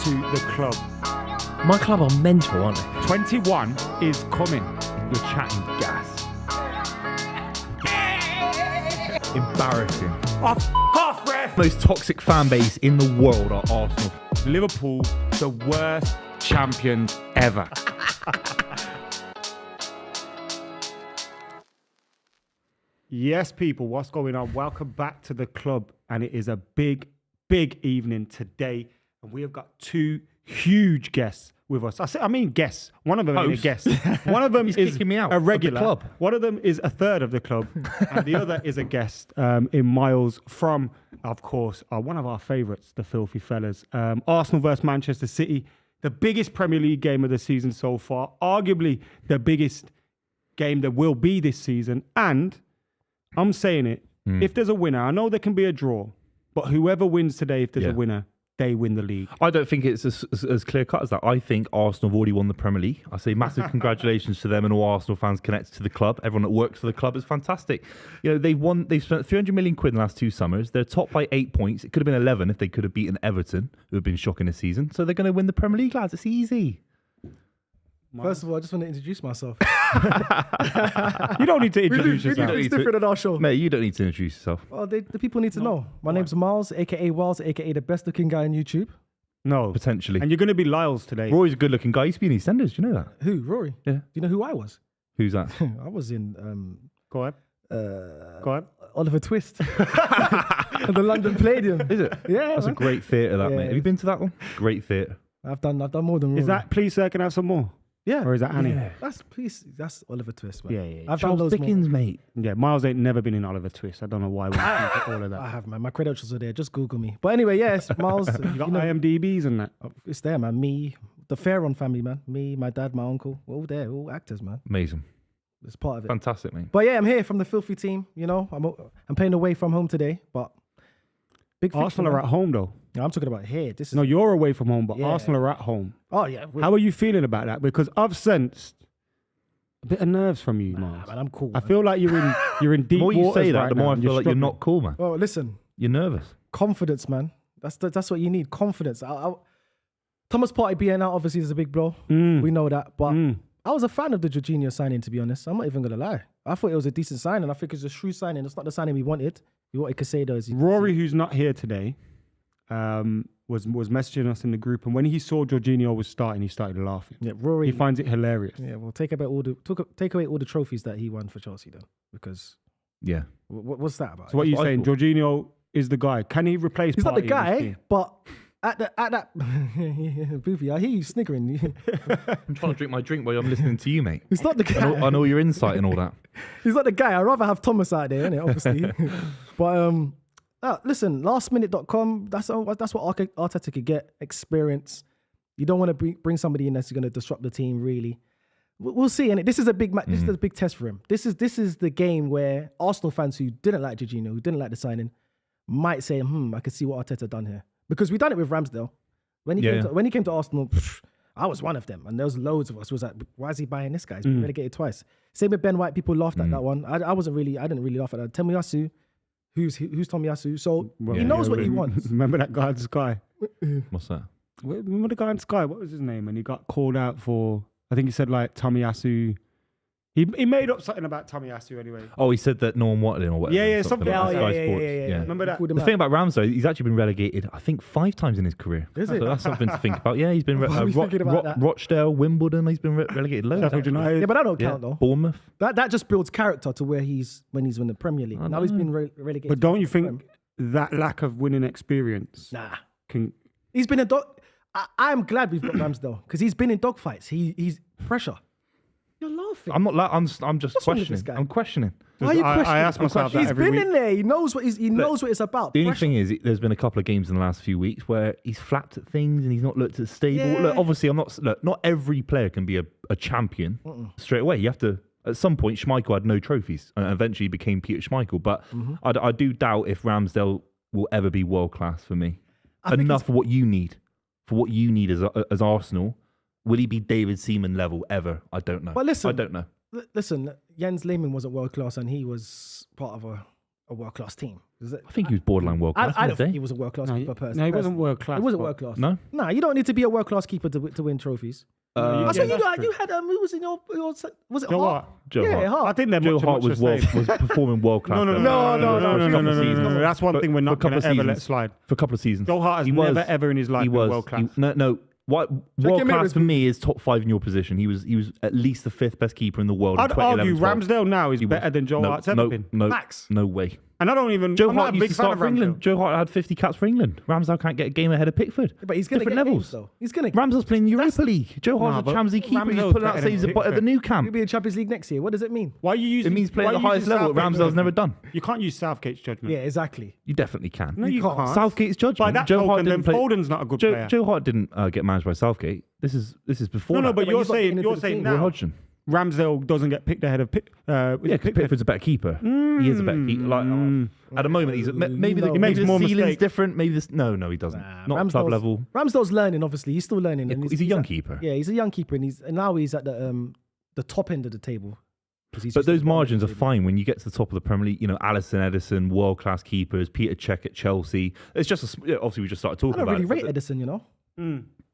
to the club. My club are mental, aren't they? 21 is coming. You're chatting gas. Embarrassing. Off, ref! Most toxic fan base in the world are Arsenal. Liverpool, the worst champions ever. Yes, people, what's going on? Welcome back to the club. And it is a big evening today. And we have got two huge guests with us. I mean guests. One of them is a guest. One of them is kicking me out a of the regular. club. One of them is a third of the club. And the other is a guest in Miles from, of course, one of our favourites, the Filthy Fellas. Arsenal versus Manchester City. The biggest Premier League game of the season so far. Arguably the biggest game there will be this season. And I'm saying it, if there's a winner, I know there can be a draw, but whoever wins today, if there's a winner, they win the league. I don't think it's as clear cut as that. I think Arsenal have already won the Premier League. I say massive congratulations to them and all Arsenal fans connected to the club. Everyone that works for the club is fantastic. You know, they've spent 300 million quid in the last 2 summers. They're top by 8 points. It could have been 11 if they could have beaten Everton, who have been shocking this season. So they're going to win the Premier League, lads. It's easy. First of all, I just want to introduce myself. You don't need to introduce yourself. It's different than our show. Mate, you don't need to introduce yourself. Well, the people need to know. My name's Miles, a.k.a. Wells, a.k.a. the best looking guy on YouTube. No. Potentially. And you're going to be Lyles today. Rory's a good looking guy. He used to be in EastEnders. Do you know that? Who? Rory? Yeah. Do you know who I was? Who's that? I was in Go on. Go on. Oliver Twist. At the London Palladium. Is it? Yeah. That's man. a great theatre, that, Yeah. mate. Have you been to that one? Great theatre. I've done more than Rory. Is that, please, sir, can I have some more? Yeah. Or is that Annie? Yeah. That's Oliver Twist, man. Yeah. I've done Charles those Dickens, more. mate. Yeah, Miles ain't never been in Oliver Twist. I don't know why we think all of I that. have, man. My credentials are there. Just Google me. But anyway, yes, Miles. You got IMDb's and that. It's there, man. Me, the Farron family, man. Me, my dad, my uncle. We're all there. All actors, man. Amazing. It's part of it. Fantastic, mate. But yeah, I'm here from the Filthy team. You know, I'm playing away from home today, but big fixture, Arsenal are man. at home, though. No, I'm talking about here. This is No, you're away from home, but Yeah. Arsenal are at home. Oh yeah. How are you feeling about that? Because I've sensed a bit of nerves from you, Miles. man, I'm cool. I Man. feel like you're in deep The more you waters say that, right the more now, I and feel like you're struggling. not cool, man. Oh, listen, You're nervous. confidence, man. That's what you need. Confidence. Thomas Partey being out obviously is a big blow. We know that, but I was a fan of the Jorginho signing. To be honest, I'm not even gonna lie. I thought it was a decent signing. I think it's a shrewd signing. It's not the signing we wanted. We wanted Casado. As you Rory, who's not here today, was messaging us in the group, and when he saw Jorginho was starting, he started laughing. yeah, Rory. He finds it hilarious. Yeah, well, take away all the trophies that he won for Chelsea, then, because Yeah. what's that about? So what are you I saying? thought. Jorginho is the guy. Can he replace? He's not the Partey in this guy, team? but at that Buvey, I hear you sniggering. I'm trying to drink my drink while I'm listening to you, mate. He's not the guy. I know your insight and all that. He's not the guy. I'd rather have Thomas out there, innit, obviously. But listen, lastminute.com, that's what Arteta could get, experience. You don't want to bring somebody in that's going to disrupt the team, really. We'll see, and this is a big this is a big test for him. This is the game where Arsenal fans who didn't like Jorginho, who didn't like the signing, might say, I can see what Arteta done here. Because we done it with Ramsdale. When he came to Arsenal, I was one of them. And there was loads of us. It was like, why is he buying this guy? He's been relegated twice. Same with Ben White. People laughed at that one. I didn't really laugh at that. Tomiyasu, who's Tomiyasu? So he knows what he wants. Remember that guy in Sky? What's that? Remember the guy in Sky? What was his name? And he got called out for, I think he said like Tomiyasu. He made up something about Tomiyasu anyway. Oh, he said that no one wanted him or whatever. Yeah, something like like that. that. Sky Sports. Yeah. Remember that? The thing about Ramsdale, he's actually been relegated, I think, 5 times in his career. Is So it? that's something to think about. Yeah, he's been What are we thinking about that? Rochdale, Wimbledon. He's been relegated loads. Sheffield actually. United. Yeah, but that don't Yeah. count, though. Bournemouth. That just builds character to where when he's in the Premier League. I Now he's know. been relegated. But don't you think that lack of winning experience Nah. can... He's been a dog. I'm glad we've got Ramsdale because he's been in dogfights. He's pressure. You're laughing. I'm not. I'm just What's wrong with this questioning. guy? I'm questioning. Why are you I questioning? ask myself that He's every been week. in there. He knows what knows what it's about. The only Pressure. thing is, there's been a couple of games in the last few weeks where he's flapped at things and he's not looked as stable. Yeah. Look, obviously, not every player can be a champion straight away. You have to. At some point, Schmeichel had no trophies and eventually became Peter Schmeichel. But I do doubt if Ramsdale will ever be world class for me. Enough for what you need. For what you need as Arsenal. Will he be David Seaman level ever? I don't know. But listen, I don't know. Listen, Jens Lehmann wasn't world class, and he was part of a world-class team. I think he was borderline world class. I don't think he was a world-class keeper person. No, he wasn't world class. He wasn't but- world class. No? Nah, you don't need to be a world-class keeper to win trophies. I said Yeah, that's you had who was in your was it Joe Hart? Hart. Joe Yeah, Hart. Hart. I think they're Joe much, Hart much was the same. was performing world class. No. That's one thing we're not going to ever let slide. For a couple of seasons. Joe Hart has He was- never ever in his life He been was world class. No. What world class for me is top 5 in your position. He was at least the 5th best keeper in the world. I'd in argue 2011-12. Ramsdale now is better than Joe Hart's ever been. Max. No way. And I don't even. Joe I'm not Hart a used big to fan start of for England. Ramsdale. Joe Hart had 50 caps for England. Ramsdale can't get a game ahead of Pickford. But he's going to different get levels. games, though. He's going to. Ramsdale's playing Europa League. Joe Hart's but a Champions League keeper. He's Ramsdale's putting out better saves than at the Pickford. new He'll camp. be in Champions League next year. What does it mean? Why are you using? It means playing why at the are you highest using level. Southgate's Ramsdale's never judgment? done. You can't use Southgate's judgment. Yeah, exactly. You definitely can. No, you can't. Southgate's judgment. By that Joe Hart token, then didn't play. Foden's not a good player. Joe Hart didn't get managed by Southgate. This is before. No, that. but but you're he's not getting saying into the team. Roy now Hodgson. Ramsdale doesn't get picked ahead of Yeah, because Pickford's a better keeper. He is a better keeper. Like, at the moment, he's maybe the, He makes maybe the more ceiling's mistakes. different. Maybe this. No, he doesn't. Not club level. Ramsdale's learning. Obviously, he's still learning. And He's a young keeper. Yeah, he's a young keeper, and now he's at the top end of the table. But those margins are fine when you get to the top of the Premier League. You know, Alisson, Edison, world class keepers. Peter Cech at Chelsea. It's just obviously we just started talking I don't about really it. rate Edison, you know.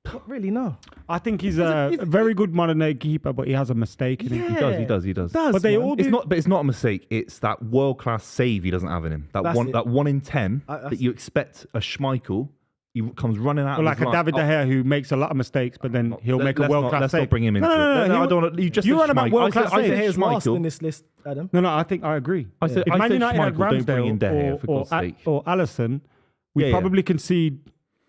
Not really, no. I think he's a very good modern day keeper, but he has a mistake in him. He does. But they all do. It's not a mistake. It's that world class save he doesn't have in him. That That's it. 1 in 10 that you expect a Schmeichel. He comes running out. Or of like his a line. David De Gea who makes a lot of mistakes, but then he'll make a world class Let's save. not bring him into No, it. I don't want to. You just you're said on about Schmeichel. world-class I saves. said He's last Schmeichel. in this list, Adam. No, I think I agree. I said If Man Schmeichel, United had don't bring in De Gea, Ramsdale for God's sake. or Alisson, we Yeah. probably concede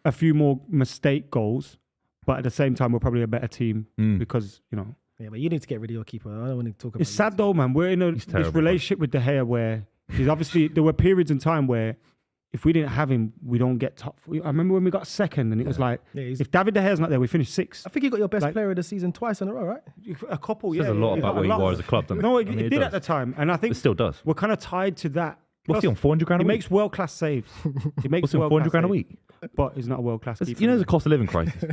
a few more mistake goals, but at the same time, we're probably a better team because, you know. Yeah, but you need to get rid of your keeper. I don't want to talk about It's sad though, man. We're in this terrible, relationship with De Gea where he's obviously, there were periods in time where if we didn't have him, we don't get top. I remember when we got second and it was like, if David De Gea's not there, we finish sixth. I think you got your best player of the season twice in a row, right? A couple, Says a lot about where you are as a club, doesn't it? No, I mean, it did does. at the time. And I think It still does. we're kind of tied to that. What's he on? 400 grand a He week? makes world class saves. He makes What's he on? 400 grand a week? But he's not a world class keeper. You know, there's a cost of living crisis.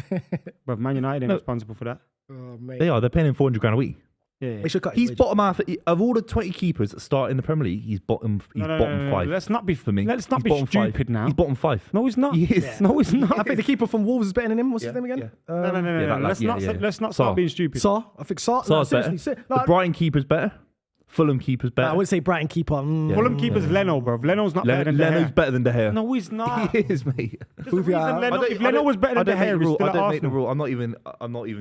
But Man United ain't responsible for that. Oh, mate. They are. They're paying him 400 grand a week. Yeah. They should cut He's his bottom half of all the 20 keepers that start in the Premier League. He's bottom. He's bottom 5. Let's not be for me. Let's not He's be bottom stupid 5. now. He's bottom 5. No, he's not. He is. No, he's not. I think the keeper from Wolves is better than him. What's his name again? No. Let's not start being stupid. Saar. I think Saar. Sar's better. The Brighton keeper's better. Fulham keeper's better. I wouldn't say Brighton keeper. Fulham keeper's Leno, bro. Leno's not better than De Gea. Leno's better than De Gea. No, he's not. He is, mate. There's a reason Leno, if Leno was better than De Gea, he's still at I don't make the Arsenal. rule.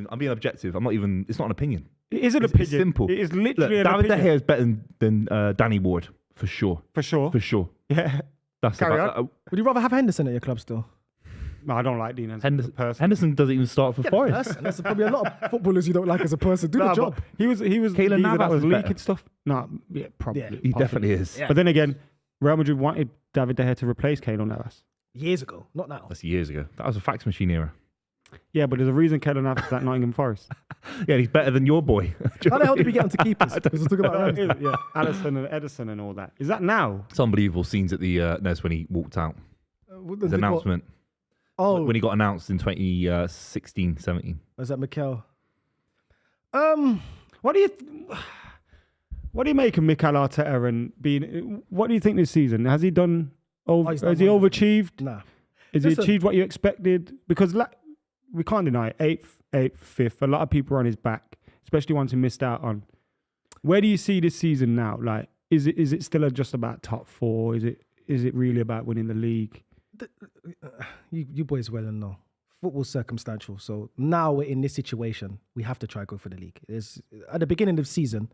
I'm being objective. It's not an opinion. It is an It's opinion. simple. It is Look, literally an David De opinion. Gea is better than Danny Ward, for sure. For sure. For sure. Yeah. That's Carry about, Would you rather have Henderson at your club still? No, I don't like Dean Henderson. as a person. Henderson doesn't even start for Forest. That's probably a lot of footballers you don't like as a person. Do the Nah, job. but He was Keylor geezer Navas that was is better. leaking stuff. No, yeah, probably. Yeah. He definitely is. Yeah. But then again, Real Madrid wanted David De Gea to replace Keylor Navas. Years ago, not now. That's years ago. That was a fax machine era. Yeah, but there's a reason Keylor Navas is at Nottingham Forest. Yeah, he's better than your boy. How the hell did we get onto keepers? Because we're talking about Ramsdale. Yeah, Alisson and Edison and all that. Is that now? It's unbelievable scenes at the Nest when he walked out. His announcement. Oh, When he got announced in 2016, 17. was that Mikel? What do you make of Mikel Arteta and being? What do you think this season? Has he done? he's done Has he wonderful. overachieved? Nah. Has he Listen. achieved what you expected? Because we can't deny it. Eighth, fifth. A lot of people are on his back, especially ones who missed out on. Where do you see this season now? Like, is it still just about top 4? Is it really about winning the league? You boys well and know. Football's circumstantial. So now we're in this situation. We have to try go for the league. At the beginning of the season,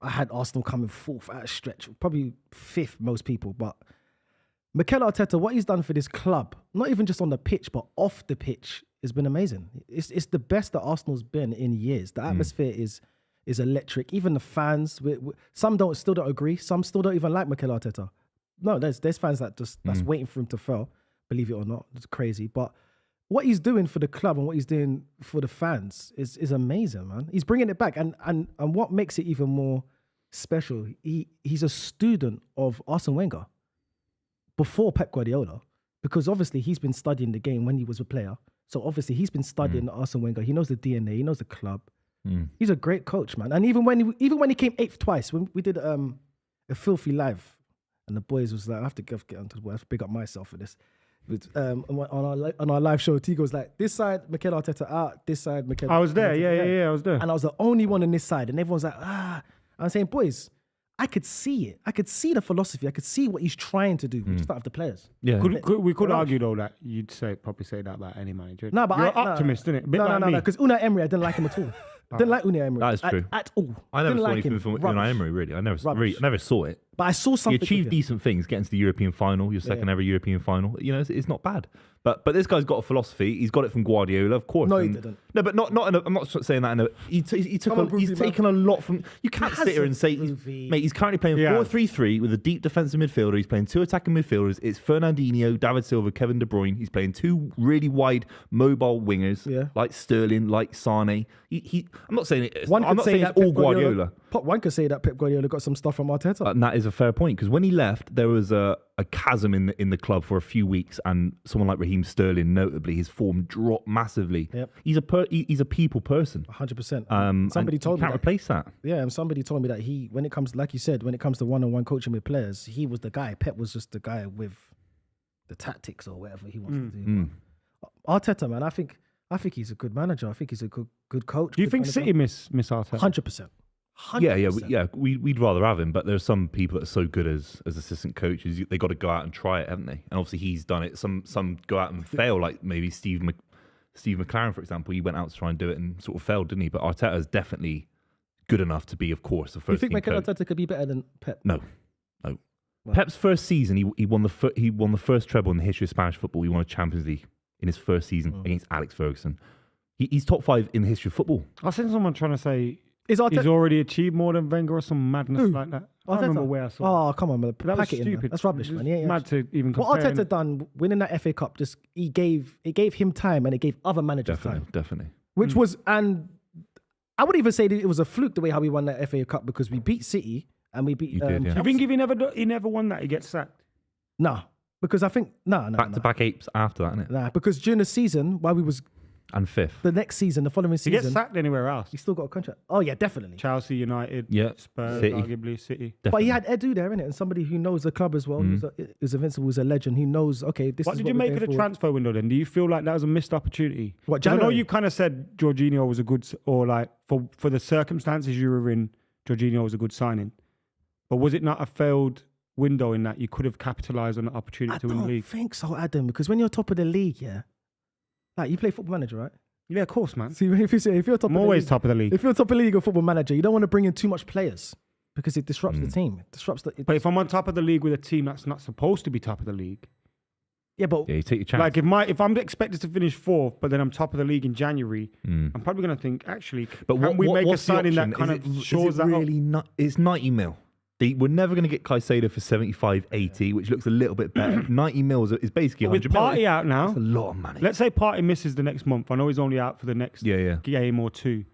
I had Arsenal coming 4th at a stretch, probably 5th most people. But Mikel Arteta, what he's done for this club, not even just on the pitch, but off the pitch, has been amazing. It's the best that Arsenal's been in years. The atmosphere is electric. Even the fans, some still don't agree. Some still don't even like Mikel Arteta. No, there's fans that's waiting for him to fail. Believe it or not, it's crazy. But what he's doing for the club and what he's doing for the fans is amazing, man. He's bringing it back, and what makes it even more special, he's a student of Arsene Wenger before Pep Guardiola, because obviously he's been studying the game when he was a player. So obviously he's been studying Arsene Wenger. He knows the DNA. He knows the club. He's a great coach, man. And even when he came 8th twice, when we did a Filthy Live and the boys was like, I have to get onto the board. I have to big up myself for this. On our live show, Tigo was like, this side, Mikel Arteta out, this side, Mikel. I was there, Arteta yeah, I was there. And I was the only one on this side, and everyone's like, I'm saying, boys, I could see it. I could see the philosophy. I could see what he's trying to do. We just don't have the players. Yeah. We could argue though that you'd probably say that about any manager. No, but you're an optimist, isn't it? No, because Unai Emery, I didn't like him at all. Didn't like Unai Emery. That is true. At all. I never Didn't saw like anything him. from Rubbish. Unai Emery, really. I never saw it. But I saw He something. achieved with him. decent things, getting to the European final, your second ever European final. You know, it's not bad. But this guy's got a philosophy. He's got it from Guardiola, of course. No, he didn't. No, but not. I'm not saying that. He's taken a lot from. You can't sit here and say, mate. He's currently playing 4-3-3 with a deep defensive midfielder. He's playing 2 attacking midfielders. It's Fernandinho, David Silva, Kevin De Bruyne. He's playing 2 really wide mobile wingers, like Sterling, like Sane. I'm not saying it. I'm not saying it's all Guardiola. One could say that Pep Guardiola got some stuff from Arteta. And that is a fair point, because when he left, there was a chasm in the club for a few weeks, and someone like Raheem Sterling, notably, his form dropped massively. Yep. He's a people person. 100%. Somebody told me can't replace that. Yeah, and somebody told me that when it comes, like you said, when it comes to one-on-one coaching with players, he was the guy. Pep was just the guy with the tactics or whatever he wants to do. Arteta, man, I think he's a good manager. I think he's a good coach. Do you think City miss Arteta? 100%. Yeah. We'd rather have him, but there are some people that are so good as assistant coaches. They got to go out and try it, haven't they? And obviously he's done it. Some go out and fail, like maybe Steve McLaren, for example. He went out to try and do it and sort of failed, didn't he? But Arteta is definitely good enough to be, of course, the first. Do you think Mikel Arteta could be better than Pep? No. Wow. Pep's first season, he won the first treble in the history of Spanish football. He won a Champions League in his first season against Alex Ferguson. He's top 5 in the history of football. I seen someone trying to say he's already achieved more than Wenger or some madness like that. I don't remember where I saw. Oh, come on, man. That was stupid. That's rubbish, man. Yeah, mad to even compare. What Arteta done winning that FA Cup, just it gave him time, and it gave other managers time. Definitely. Which was, and I would even say that it was a fluke the way how we won that FA Cup, because we beat City and we beat. You did, yeah. I think if he never won that, he gets sacked. Nah, because I think back-to-back apes after that, isn't it? Nah, because during the season while we was. And 5th. The next season, the following He season. gets sacked anywhere else. He still got a contract. Oh, yeah, definitely. Chelsea, United, Spurs, City. arguably City. But he had Edu there, innit? And somebody who knows the club as well. Who's invincible, who's a legend, who knows, okay, this What is did what you we're make going of the forward. transfer window then? Do you feel like that was a missed opportunity? What, 'Cause I know January? you kind of said Jorginho was a good, or like for the circumstances you were in, Jorginho was a good signing. But was it not a failed window in that you could have capitalised on the opportunity to win the league? I think so, Adam, because when you're top of the league, like you play Football Manager, right? Yeah, of course, man. See, if you're top I'm of always the league, top of the league. if you're top of the league or Football Manager, you don't want to bring in too much players because it disrupts the team. It disrupts the. But if I'm on top of the league with a team that's not supposed to be top of the league, yeah, but you take your chance. like if I'm expected to finish 4th, but then I'm top of the league in January, I'm probably going to think, actually, but can we make a what's the signing that option? kind of shores that up? It's 90 mil. We're never going to get Caicedo for 75, 80, which looks a little bit better. 90 mil is basically 100 With Partey out now, that's a lot of money. let's say Partey misses the next month. I know he's only out for the next game or 2.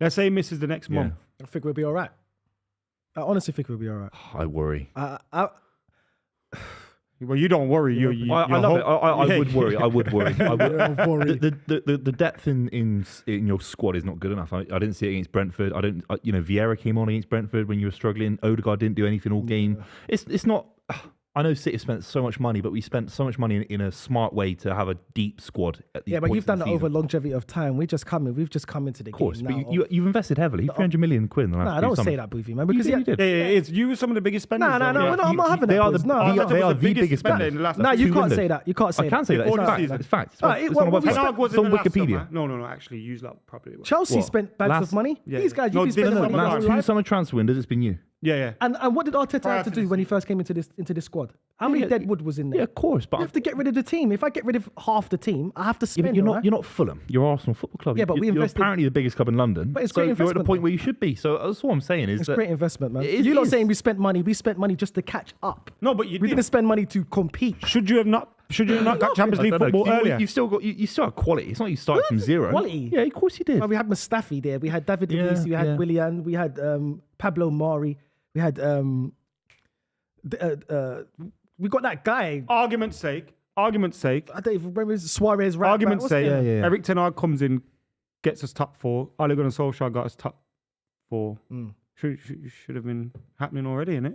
Let's say he misses the next month. I think we'll be all right. I honestly think we'll be all right. I worry. Well, you don't worry. I love it. I would worry. I would worry. Worry. The depth in your squad is not good enough. I didn't see it against Brentford. Vieira came on against Brentford when you were struggling. Odegaard didn't do anything all game. It's not. I know City spent so much money, but we spent so much money in a smart way to have a deep squad at these but points you've done in that the season. over longevity of time. We've just come into the Of course, game. but you've invested heavily. 300 million quid in the last I don't say that, Buvey, man. Because you did. It's you were some of the biggest spenders. No, I'm not having that. They are boys. the biggest spender spenders. in the last. No, you two can't windows. say that. You can't say I can say that. Before the It's fact. season. It's fact. It's Right, on what my we website. spent- was It's on in the last Wikipedia. summer. No, actually, use that properly. Chelsea What? spent bags of money. Yeah. These guys, No, you've been this spending is a lot. what Last 2 summer transfer windows, it's been you. Yeah. And what did Arteta Prior have to to do this when he first came into this squad? How many deadwood was in there? Yeah, of course, but You have to get rid of the team. If I get rid of half the team, I have to spend. you're right? not Fulham. You're Arsenal Football Club. Yeah, but we you're invested- apparently the biggest club in London. But it's so great you're at the investment, point though. where you should be. So that's what I'm saying is It's that great investment, man. It You're not is. saying we spent money. We spent money just to catch up. No, but you We didn't spend money to compete. Should you have not got Champions I League don't know, football earlier? You've still got you still have quality. It's not you started from zero. Quality? Yeah, of course you did. Well, we had Mustafi there. We had David Yeah, Luiz. We had yeah. Willian. We had Pablo Mari. We had we got that guy. Argument's sake. I don't even remember Suarez. Right Argument's back. What's sake. his name? Yeah. Eric Ten Hag comes in, gets us top 4. Ole Gunnar Solskjaer got us top 4. Should have been happening already, innit?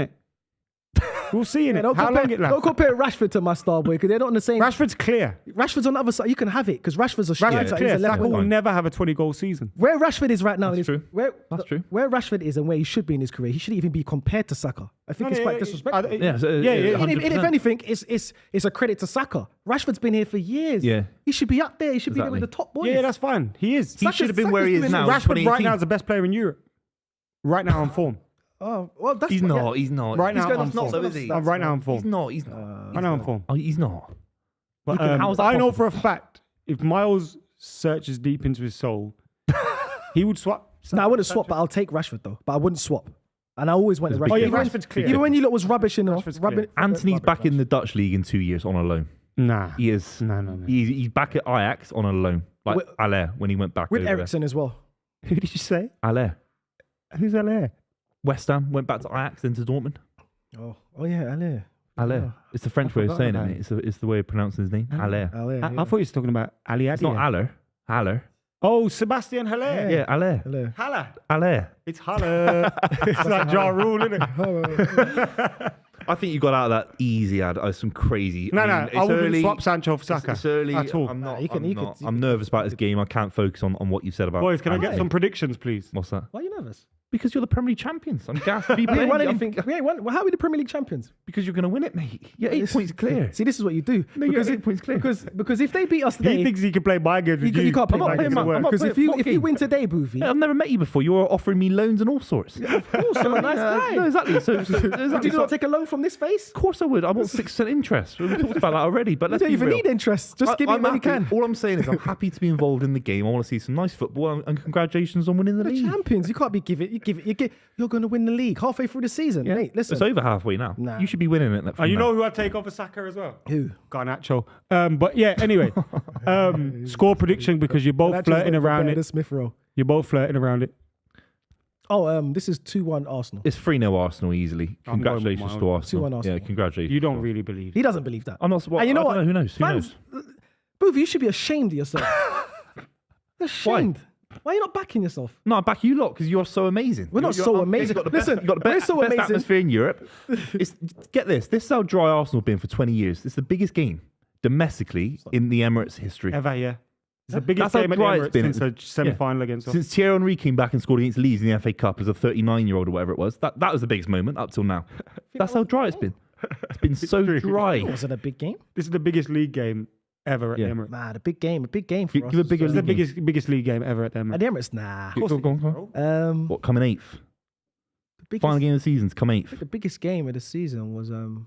innit? We'll see in it. Don't How compare, long it don't lasts. compare Rashford to my star boy because they're not on the same. Rashford's clear. Rashford's on the other side. You can have it because Rashford's a striker. Rashford's He's clear. a left Saka winger. will never have a 20-goal season. Where Rashford is right now, That's true. That's true. Where Rashford is and where he should be in his career, he shouldn't even be compared to Saka. I think it's quite disrespectful. Yeah, And 100%. if anything, it's a credit to Saka. Rashford's been here for years. Yeah. He should be up there. He should be there with the top boys. Yeah, that's fine. He is. He should have been where he is Saka's now. doing in Rashford right 2018. now is the best player in Europe. Right now on form. Oh, well, that's He's what- not. yeah. He's not. Right now He's on not, form. though, is he? I'm right now on form. He's not. He's not. Right now on form. Oh, he's not. But, How's that I know possible? for a fact, if Miles searches deep into his soul, he would swap. No, I wouldn't swap, but I'll take Rashford though. But I wouldn't swap. And I always went to Big Rashford. Oh yeah, difference. Rashford's clear. Even when you lot was rubbish in off, Rashford's clear. Anthony's back in the Dutch league in 2 years on a loan. Nah. He is. No. He's back at Ajax on a loan. Like With- Allaire when he went back with over Ericsson as well. Who did you say? there. Allaire. Who's that there? West Ham went back to Ajax, then to Dortmund. Oh yeah, Ale. Allaire. It's the French way of forgot saying it, about mate. It's the way of pronouncing his name. Allaire. Ale. I thought you were talking about Ali It's not Adi. Allaire. Allaire. Oh, Sebastian Haller. Yeah, Allaire. Ale. Haller. Allaire. It's Haller. It's like Ja Rule, isn't it? I think you got out of that easy, Ad. Some crazy. No, mean, I wouldn't swap Sancho for It's- Saka It's early. at all. I'm not. you can- I'm, you not could- I'm nervous about this game. I can't focus on what you said about. Boys, can I get Anthony. some predictions, please? What's that? Why are you nervous? Because you're the Premier League champions. I'm gassed to be We ain't playing. won I anything. think- We ain't won. Well, how are we the Premier League champions? because you're going to win it, mate. You're 8 points clear. See, this is what you do. No, you're 8 points clear. Because if they beat us He today, thinks he can play my games with you can't play I'm not my playing games my- at work. I'm not Because playing- what if you game? win today, Buvey, I've never met you before. You're offering me loans and all sorts. of course, I'm a nice guy. No, exactly. So, Would you not take a loan from this face? Of course I would. I want 6% interest. We talked about that already. But You let's don't be even real. need interest. Just give me I'm when you happy. can. All I'm saying is I'm happy to be involved in the game. I want to see some nice football and congratulations on winning the The league. champions. You can't be you're going to win the league halfway through the season, mate. Listen, It's over halfway now. Nah. You should be winning it. Oh, you know who I'd take over Saka as well? who? Garnacho. But yeah, anyway. Score prediction because you're both flirting around The it. Smith row. You're both flirting around it. Oh, this is 2-1 Arsenal. It's 3-0 Arsenal easily. I'm going with Congratulations my to own. Arsenal. 2-1 Arsenal. Yeah, congratulations. You don't really believe. He doesn't believe that. I'm not. Well, And you know I don't what? know. Who knows? Who Fans- knows? Booth, you should be ashamed of yourself. Ashamed. Why are you not backing yourself? No, I back you lot because you're so amazing. We're not so amazing. You've got the best, Listen, you've got the we're best, so best amazing. atmosphere in Europe. Get this. This is how dry Arsenal have been for 20 years. It's the biggest game domestically in the Emirates history. Ever, yeah. It's the biggest That's how game at the dry it's Emirates been. since a semi-final against us. Since Thierry Henry came back and scored against Leeds in the FA Cup as a 39-year-old or whatever it was, that was the biggest moment up till now. That's how dry it's been. It's been so dry. Was it a big game? This is the biggest league game ever at Yeah. the Emirates. Nah, a big game for Give us. a bigger It's the league. biggest league game ever at the At Emirates. the Emirates, nah. Go on. What, coming eighth? The biggest, Final game of the season's come eighth. the biggest game of the season was when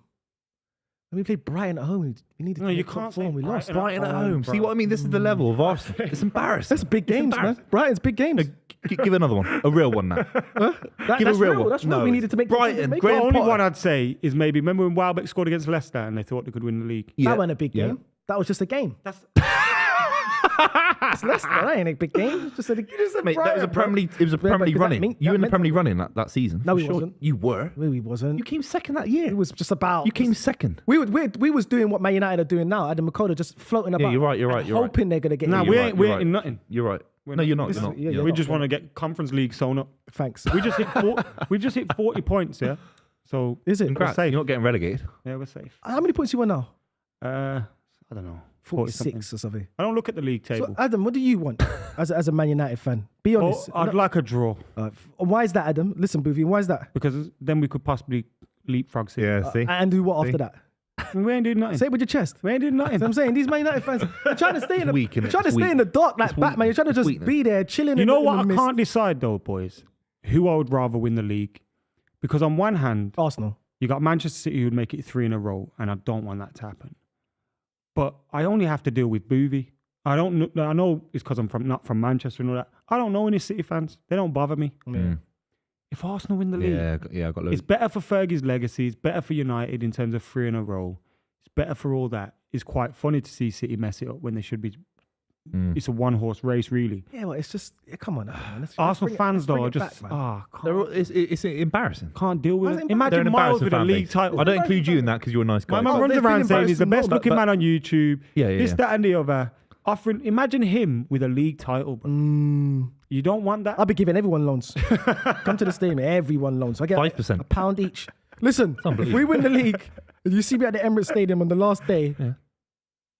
we played Brighton at home. We needed No, to you make top can't form. say We lost. Brighton at Brighton at home. See what I mean? This is the level of Arsenal. It's embarrassing. That's big It's games, man. embarrassing. Brighton's big games. Give another one. A real one now. That's give a real real. one. That's real. No, We needed to make Brighton, make Graham The only Potter. one I'd say is maybe, remember when Welbeck scored against Leicester and they thought they could win the league? That wasn't a big Yeah. game. That was just a game. That's It's Leicester. That ain't a big game. It's just a, Mate, that was a Premier League. It was a Premier League because that running. mean- You that were in the meant- Premier League running that season. No, for he sure. wasn't. You were. No, he wasn't. You came second that year. It was just about. You came second. We was doing what Man United are doing now. Adam McKola just floating about. you're right, you're right, and you're right. hoping they're gonna get. Nah, in. we You're ain't right, we you're ain't in right. nothing. You're right. No, you're not. This You're is- not. yeah, You're you're We not. just want to get Conference League sewn up. Thanks. We just hit we just hit 40 points, yeah. So Is it? Congrats. safe. You're not getting relegated. yeah, we're safe. How many points you won now? I don't know. 40-something. 46 or something. I don't look at the league table. So, Adam, what do you want as a Man United fan? Be Oh, honest. I'd like a draw Why is that, Adam? Listen, Buvey, why is that? because then we could possibly leapfrog City. Yeah. See. And do what See? after that? We ain't doing nothing. Say it with your chest. We ain't doing That's nothing. what I'm saying. These Man United fans, they're trying to stay in the, weak, innit? they're trying to It's stay weak. in the dark like It's weak. Batman. You're trying to It's just weakness. be there, chilling. You in know the, what? in I the can't decide though, boys. Who I would rather win the league? Because on one hand, Arsenal. you got Manchester City who'd make it 3 in a row, and I don't want that to happen. But I only have to deal with Buvey. I know it's because I'm not from Manchester and all that. I don't know any City fans. They don't bother me. Mm. If Arsenal win the league, Yeah. I got loads. it's better for Fergie's legacy. It's better for United in terms of 3 in a row. It's better for all that. It's quite funny to see City mess it up when they should be. It's a one-horse race, really. Yeah, well, it's just, come on. Let's Arsenal bring it- fans, let's bring though, are it just back, man. It's embarrassing. can't deal with Why is it. it Imagine They're an Miles embarrassing with a fan league base. title. I don't include you in that because you're a nice guy. My man Oh, runs they've around been saying he's the embarrassing best looking moments, man on YouTube. Yeah. This, that, and the other. Offering, imagine him with a league title. Bro. You don't want that. I'll be giving everyone loans. Come to the stadium, everyone loans. I get 5%. a pound each. Listen, if we win the league, and you see me at the Emirates Stadium on the last day,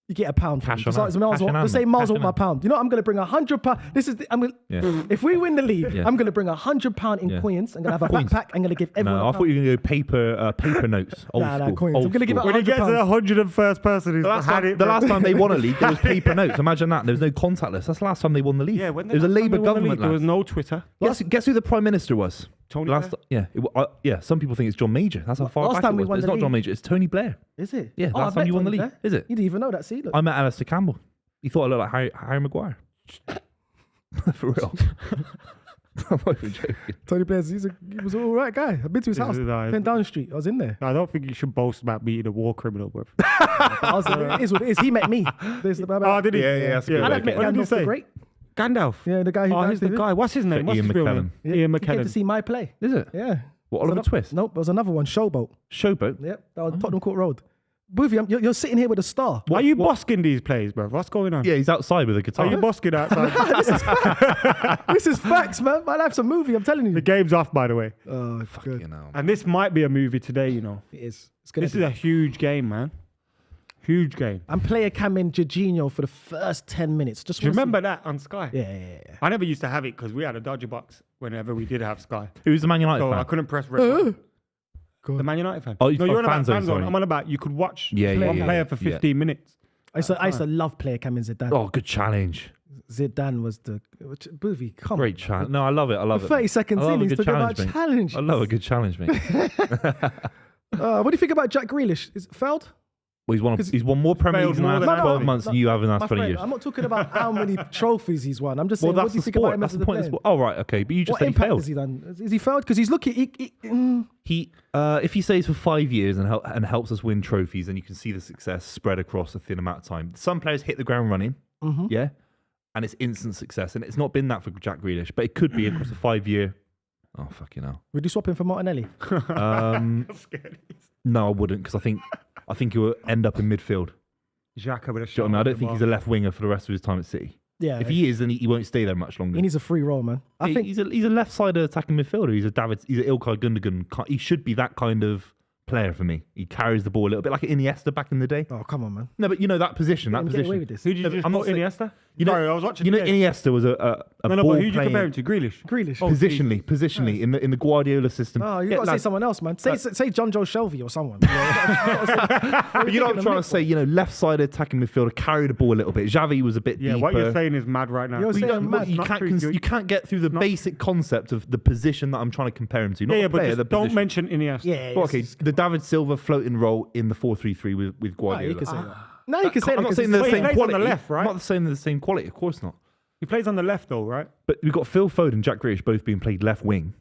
you get £1. Cash Just on like hand. Miles Cash on the hand, same mate. Miles Cash want on my hand. pound. You know, I'm going to bring £100. If we win the league, I'm going to bring £100 in coins. I'm going to have a backpack. I'm going to give everyone. No, I thought you were going to go paper notes. Old Nah, school. coins. Old I'm going to give it school. When he gets to the £100. 101st person, he's The had it. last time they won a league, there was paper notes. Imagine that. There was no contactless. That's the last time they won the league. Yeah, when it was a Labour government. there was lads. no Twitter. Guess who the Prime Minister was? Tony Last, Blair? yeah. Some people think it's John Major. That's how far Last back time it we was. won It's the not John league. Major. It's Tony Blair. Is it? Yeah, Oh, last I time you bet won the Tony league. Blair. Is it? You didn't even know that, see? Look. I met Alistair Campbell. He thought I looked like Harry Maguire. For real. I'm not even joking. Tony Blair's, he was an all right guy. I've been to his house, Nah, 10 Downing Street. I was in there. I don't think you should boast about being a war criminal, bro. It is what it is. He met me. Oh, did he? Yeah, that's a good And way I've of met getting it. What did he Gandalf the say? Great. Gandalf. Yeah, the guy who Oh, he's the danced guy. What's his name? What's Ian his real McKellen. name? Yeah, Ian he came to McKellen. see my play. Is it? Yeah. What, Oliver Twist? Nope, there was another one, Showboat. Showboat? Yep, that was Tottenham Court Road. Buvey, you're sitting here with a star. Why are you bosking these plays, bro? What's going on? Yeah, he's outside with a guitar. Are you bosking outside? This is facts, man. My life's a movie, I'm telling you. The game's off, by the way. Oh, it's good. You know. And this might be a movie today, you know. It is. It's gonna This be. is a huge game, man. Huge game. And player cam in Jorginho for the first 10 minutes. Just Do you wanna see- remember that on Sky? Yeah. I never used to have it because we had a dodgy box whenever we did have Sky. Who's the Man United So I fan? couldn't press red. Go The on. Man United fan. Oh, no, you're on fan about zone, fan zone. sorry. I'm on about you could watch Yeah, one yeah, player yeah. for 15 minutes. I used to love player cam in Zidane. Oh, good challenge. Zidane was the... Buvey, come Great on. challenge. No, I love it. I love it. 30 seconds I love in, a he's good talking about challenge, mate. challenge. I love a good challenge, mate. What do you think about Jack Grealish? Is it failed? Well, he's won more Premier Leagues in the failed last more than 12 Anthony. months than you have in the My last 20 friend, years. I'm not talking about how many trophies he's won. I'm just saying, Well, what that's do you the think about sport. him That's as the a point of player? sport. Oh, right. Okay. But you just What said he impact failed. has he done? Is he failed? Because he's looking... If he stays for 5 years and helps us win trophies, then you can see the success spread across a thin amount of time. Some players hit the ground running, yeah, and it's instant success. And it's not been that for Jack Grealish, but it could be across a 5-year. Oh, fucking hell. Would you swap him for Martinelli? No, I wouldn't, because I think he will end up in midfield. Xhaka with a Do you know what I mean? I don't think he's a left winger for the rest of his time at City. Yeah. If he is, then he won't stay there much longer. He needs a free role, man. I think he's a left-sided attacking midfielder. He's a Ilkay Gundogan. He should be that kind of player for me. He carries the ball a little bit like Iniesta back in the day. Oh, come on, man. No, but you know that position. Let That him get away position. with this. Who did you No, just I'm put not saying- Iniesta? You know, Sorry, I was watching You know, today. Iniesta was a No, but ball who did you playing compare him to? Grealish? Grealish. positionally in the Guardiola system. Oh, you Yeah, got to say lads, someone else, man. Say John Joe Shelby or someone. but you know what I'm trying to say? You know, left-sided attacking midfielder, carry the ball a little bit. Xavi was a bit Yeah, deeper. what you're saying is mad right now. You're You, saying don't- mad. you Not can't true. you can't get through the basic concept of the position that I'm trying to compare him to. Not Yeah, the but player, just the don't position. mention Iniesta. Yeah. Well, okay, the David Silva floating role in the 4-3-3 with You Guardiola. can say that. No, you can say that. I'm not 'cause saying it's- they're the He same plays on quality. the left, right? I'm not saying they're the same quality. Of course not. He plays on the left, though, right? But we've got Phil Foden and Jack Grealish both being played left wing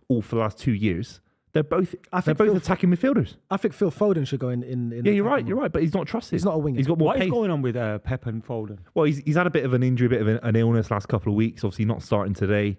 all for the last 2 years. They're both attacking midfielders. I think Phil Foden should go in. Yeah, you're right. You're right. But he's not trusted. He's not a winger. He's got more What is pace. going on with Pep and Foden? Well, he's had a bit of an injury, a bit of an illness last couple of weeks. Obviously, not starting today.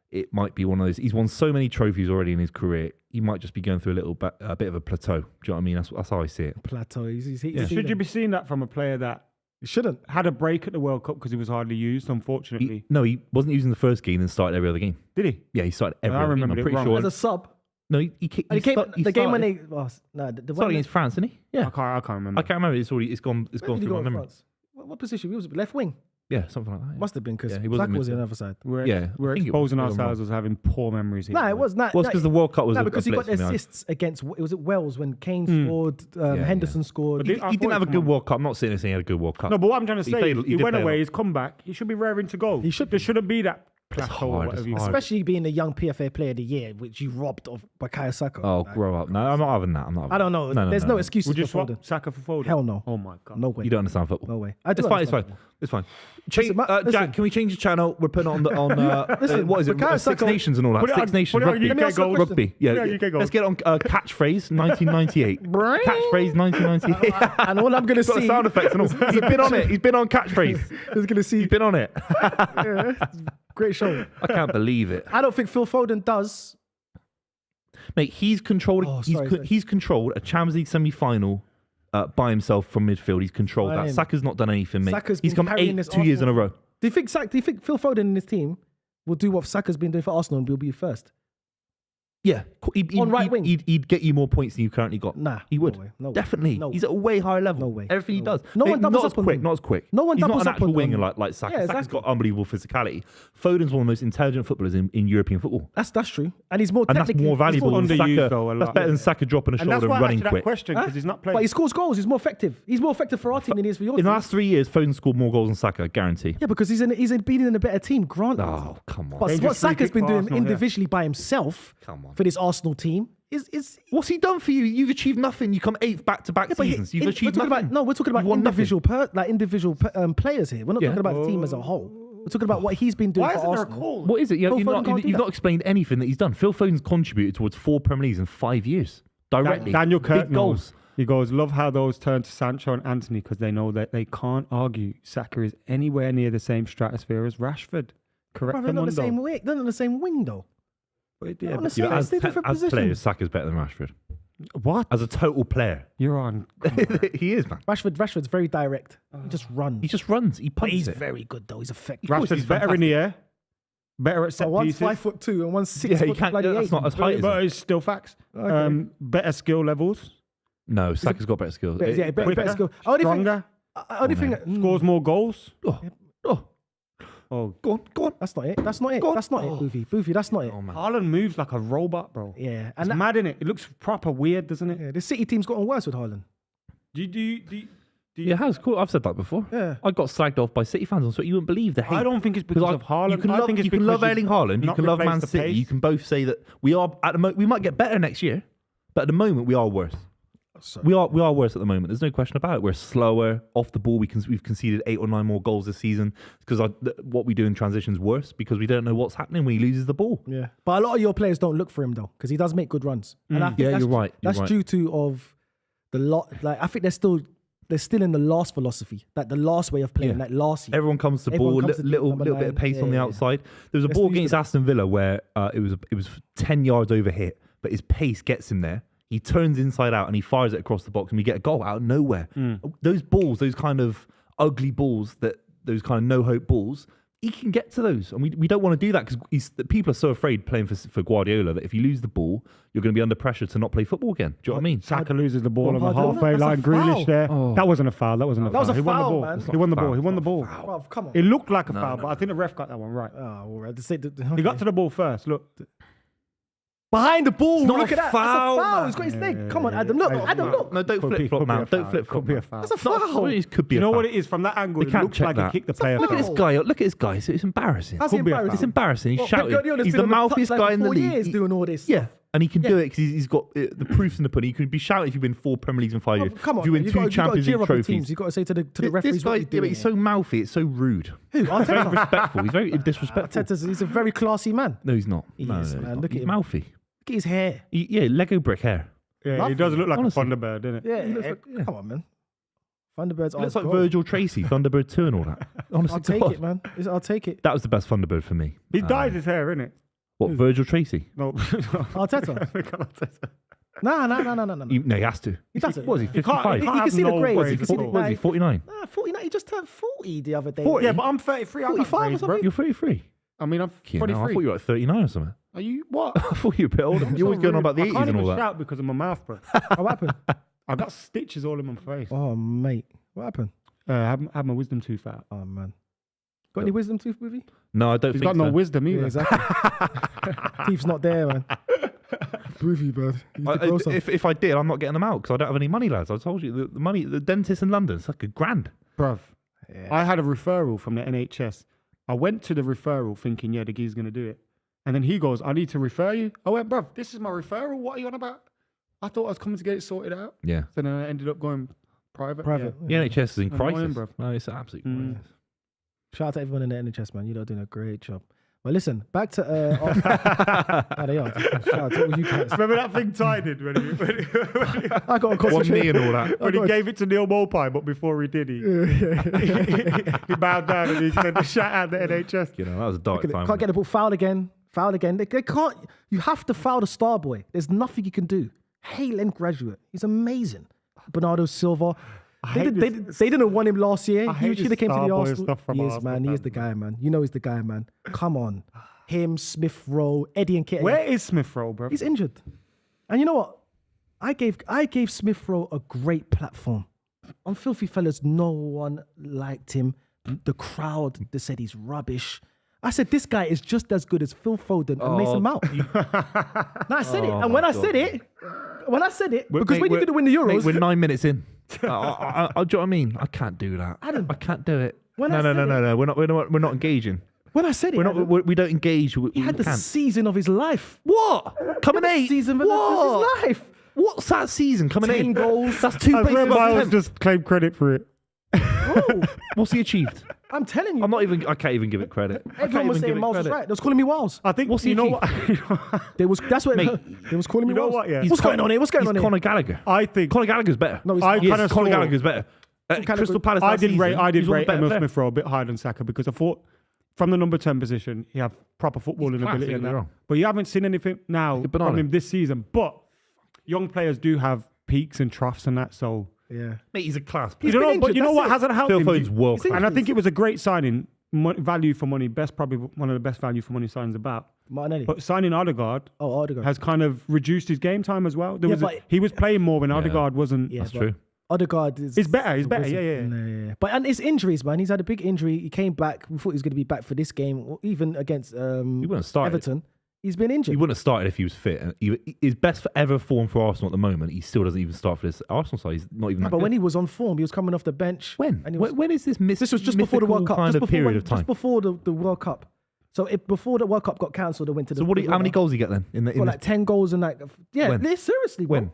It might be one of those. He's won so many trophies already in his career. He might just be going through a bit of a plateau. Do you know what I mean? That's how I see it. Plateau. He's Should you be seeing that from a player that You shouldn't. had a break at the World Cup because he was hardly used, unfortunately? He wasn't using the first game and started every other game. Did he? Yeah, he started every I other game. remembered I'm it pretty wrong. sure. As a sub. No, he And he came start- he the game when started- they. Oh, no, the started one against France, didn't he? Yeah. I can't remember. I can't remember. It's gone. It's Where gone did he through go my in memory. France? What position? He was left wing. Yeah, something like that. Yeah. Must have been because Yeah, he Saka wasn't was on midfield. the other side. We're Yeah, I we're think it exposing was ourselves as having poor memories here. No, it was not. Well, it's because the World Cup was No, a because he got blitz the for me. assists against. Was it Wales when Kane scored? Henderson scored. But He I didn't thought have a he'd good come on. World Cup. I'm not saying he had a good World Cup. No, but what I'm trying to He say, played- is he he did went play a away. lot. He's come back. He should be raring to go. He should There be. shouldn't be that plateau or hard, whatever. it's you hard. call it. Especially being the young PFA Player of the Year, which you robbed of Bukayo Saka. Oh, Like, grow up. No, I'm not having that. I'm not. Having I don't know. No, There's no excuses Would you for swap Foden. Saka for Foden? Hell no. Oh my god. No way. You don't understand football. No way. I do It's fine. It's fine. understand It's fine. Change, Listen, listen. Jack, can we change the channel? We're putting it on Listen, what is it? Bukayo Six Saka- Nations and all that. Put it Six on- Nations put it on rugby. UK Let me ask you a goals. question. Rugby. Yeah. Yeah, UK goals. Let's get on catchphrase 1998. Catchphrase 1998. And all I'm going to Got the see sound effects and all. He's been on it. He's been on catchphrase. is going to see He's been on it. great show. I can't believe it, I don't think Phil Foden does. mate. He's controlled. Oh, sorry. He's controlled a Champions League semi-final by himself from midfield. He's controlled that. Fine. Saka's not done anything, mate. Saka's He's been come carrying this 2 years in a Arsenal- row. Do you think Phil Foden and his team will do what Saka's been doing for Arsenal and will be first? Yeah, On right wing? He'd get you more points than you currently got. Nah, he would. no way, no way, Definitely. no He's at a way higher level. No way, Everything he no does. way. No one doubles not as up on quick. him. Not as quick. No one He's doubles not an up on actual winger him. like Saka. Yeah, Saka's exactly. got unbelievable physicality. Foden's one of the most intelligent footballers in European football. That's true. And he's more And that's technically more valuable than underused, Saka. though, a That's lot. better than Saka dropping a And that's shoulder why and I running asked you that quick. question, because he's not playing. But he scores goals. He's more effective. He's more effective for our team than he is for your In team. the last 3 years, Foden scored more goals than Saka, guarantee. Yeah, because he's been in a better team, granted. Oh, come on. But Dangerous what free Saka's kick been for doing Arsenal, yeah. individually by himself Come on. for this Arsenal team is What's he done for you? You've achieved nothing. You come 8th back-to-back seasons. You've achieved we're talking nothing. about, we're talking about You've won nothing. individual players here. We're not Yeah. talking about the team as a whole. We're talking about what he's been doing Why for isn't there a Arsenal. call? What is it? Phil Foden can't do You've that. not explained anything that he's done. Phil Foden's contributed towards 4 Premier Leagues in 5 years. Directly. Daniel Big Kirk goals. knows. He goes, love how those turn to Sancho and Anthony because they know that they can't argue Saka is anywhere near the same stratosphere as Rashford. Correct Bro, they're them not on the same though. wing. They're not the same wing though. But They're yeah, on the but- same- Yeah, They're different as players, positions. Saka's better than Rashford. what? As a total player. You're on. He is, man. Rashford's very direct. He just runs. He just runs. He But punts he's it. very good though. He's effective. course Rashford's he's better in the air, better at set So one's pieces. 5'2" and one's 6 Yeah, you foot can't- bloody that's 8. not as high as But it's still facts. Okay. Better skill levels, No, Saka's got better skills. Yeah, better quicker, skill. Only thing, stronger, only thing, scores more goals. Oh, Oh, go on. That's not it. That's not it. Go on. That's not it, Buvey. Buvey, that's not it. Oh, man. Haaland moves like a robot, bro. Yeah, It's and that, mad, innit? It looks proper weird, doesn't it? yeah, the City team's gotten worse with Haaland. Do you Yeah, it has. Cool. I've said that before. Yeah. I got slagged off by City fans on Twitter. You wouldn't believe the hate. I don't think it's because of Haaland. You can I love, think it's you can because love you've Erling Haaland. You not can love Man replaced the City. pace. You can both say that we are at the moment. We might get better next year, but at the moment we are worse. We are worse at the moment. There's no question about it. We're slower off the ball. We've conceded 8 or 9 more goals this season because what we do in transition is worse because we don't know what's happening when he loses the ball. Yeah, but a lot of your players don't look for him though, because he does make good runs. And I think Yeah, that's, you're right. You're That's right. due to of the lot. Like I think they're still in the last philosophy, like the last way of playing, Yeah. like last year. Everyone comes to Everyone ball, comes to little number bit of 9. pace on the Yeah. outside. There was a Let's ball use against Aston Villa where it was 10 yards over hit, but his pace gets him there. He turns inside out and he fires it across the box, and we get a goal out of nowhere. Those balls, those kind of ugly balls, those kind of no hope balls, he can get to those, and we don't want to do that because people are so afraid playing for Guardiola that if you lose the ball, you're going to be under pressure to not play football again. Do you know what I mean? Saka loses the ball on the Haaland, halfway that's a line. foul. Grealish there. Oh. That wasn't a foul. That wasn't a That foul. was a He won the foul, ball. man. He won the It's not ball. a He won the foul. ball. Bruv, come on. It looked like a foul, but I think the ref got that one right. Oh, all right. He got to the ball first. Look. behind the ball. not Look a at that. foul, That's a foul. man. He's got his leg. Come on, Adam. Look, Adam. Look. No, don't Could flip be- flop could be now. a Don't foul. flip flop. Could be now. a foul. That's a It's not foul. It could be. You a know foul. what it is from that angle? They It can't looks check like that. he kicked the player. Look at this foul. guy. Look at this guy. It's embarrassing. How's Could he be a embarrassing? It's embarrassing. He's Well, shouting. Guardiola's He's been the on mouthiest like guy in the 4 league. years doing all this. Yeah. stuff. And he can Yeah. do it because he's got the proofs in the pudding. He could be shouting if you win 4 Premier Leagues in 5 years. Come on, if you win man. 2 You've got to Champions cheer League up your teams. trophies. You've got to say to the This referees guy, what yeah, you're but doing. he's so mouthy. It's so rude. Who? Very Arteta. disrespectful. He's very disrespectful. He's a very classy man. No, he's not. He no, is, no, man. he's not. Look at He's him. mouthy. Look at his hair. Yeah, Lego brick hair. Yeah, he Lovely. does look like Honestly. a Thunderbird, doesn't it? Yeah, He looks like- yeah. come on, man. Thunderbirds He are looks like gold. Virgil Tracy, Thunderbird 2 and all that. Honestly, I'll take God. it, man. I'll take it. That was the best Thunderbird for me. He dyes his hair, innit? What, Virgil Tracy? No. Arteta. No. No, he has to. He doesn't. What was he, You can't- 55? you You can't can see have the no grades. ways You can at see all. the What is he, 49? 49. He just turned 40 the other day. Yeah, but I'm 33. I got 45 or braids, bro. something. You're 33. I mean, I'm Okay, no, I 23. thought you were like 39 or something. Are you what? I thought you were a bit older. You're always going on about the 80s I can't and even all that. shout because of my mouth, bro. What happened? I got stitches all in my face. Oh, mate. What happened? Have my wisdom tooth out. Oh, man. Got any wisdom tooth, Buvey? No, I don't He's think got no so. wisdom either. Yeah, exactly. Teeth's not there, man. Buvey, bro. You need to grow some. If I did, I'm not getting them out because I don't have any money, lads. I told you, the money, the dentist in London, it's like $1,000. Bruv, Yeah. I had a referral from the NHS. I went to the referral thinking, yeah, the guy's going to do it. And then he goes, I need to refer you. I went, bruv, this is my referral. What are you on about? I thought I was coming to get it sorted out. Yeah. So then I ended up going private. Private. The NHS is in Annoying, crisis. bruv. No, it's absolutely crisis. Shout out to everyone in the NHS, man. You're doing a great job. But listen, back to oh, they are. Shout out to all you guys. Remember that thing Ty did when he I got to One concentrate. knee and all that. when he gave it to Neil Mopai, but before he did, he bowed down and he said, shout out the NHS. You know, that was a dark time. Can't get the ball. Foul again. Foul again. They can't. You have to foul the star boy. There's nothing you can do. Hale End graduate. He's amazing. Bernardo Silva. They didn't want him last year. I He hate should have this came to the Starboy Arsenal. stuff from He is, Arsenal man. He is fans, the guy, man. You know he's the guy, man. Come on. Him, Smith Rowe, Eddie Nketiah. Where is Smith Rowe, bro? He's injured. And you know what? I gave Smith Rowe a great platform. On Filthy Fellas, no one liked him. The crowd, they said he's rubbish. I said, this guy is just as good as Phil Foden and Mason Mount. Now I said it. And when I said it, because when you're going to win the Euros. Mate, we're 9 minutes in. Do you know what I mean? I can't do that. Adam, I can't do it. When No. We're not engaging. when I said it, We don't engage. he had the season of his life. What? Coming eight? Season of his life. What's that season? Coming 10 eight? goals. That's 2 I places. swear above Miles 10. just claimed credit for it. Bro, What's he achieved? I'm telling you. I can't even give it credit. Everyone was saying Miles was right. They was calling me Wiles. I think, What's you he know achieved? what? That's what Mate, they was calling me you know Wiles. what, yeah. What's going on here? What's going on He's here? Conor Gallagher. I think Conor Gallagher's better. No, he's I not. kinda Yes, Conor saw- Gallagher's better. Crystal Palace. I that did season, rate he was one of the Emil better Smith Rowe a bit higher than Saka because I thought from the number 10 position he had proper footballing class, ability don't in get me that. wrong. But you haven't seen anything now a banana. from him this season. But young players do have peaks and troughs and that. So Yeah. Mate, he's a class He's player. been but injured, you know that's what it. hasn't helped Phil him? Foden's world He's class. And I think it was a great signing, value for money. Probably one of the best value for money signings about. Martinelli. But signing Odegaard Odegaard. has kind of reduced his game time as well. but- He was playing more when Odegaard wasn't. Yeah, That's but true. Odegaard is... He's better. He's the better. wizard. Yeah. Yeah. But and his injuries, man. He's had a big injury. He came back. We thought he was going to be back for this game, or even against He wouldn't have started. Everton. He's been injured. He wouldn't have started if he was fit. And his best ever form for Arsenal at the moment, he still doesn't even start for this Arsenal side. He's not even that But good. when he was on form, he was coming off the bench. When? And he was, When is this this was just before the World Cup. kind Just of before, period of time? just before the World Cup. So before the World Cup got cancelled, they went to the... So how many goals did he get then? In Got like 10 goals and like... Yeah, When? seriously. Bro. When?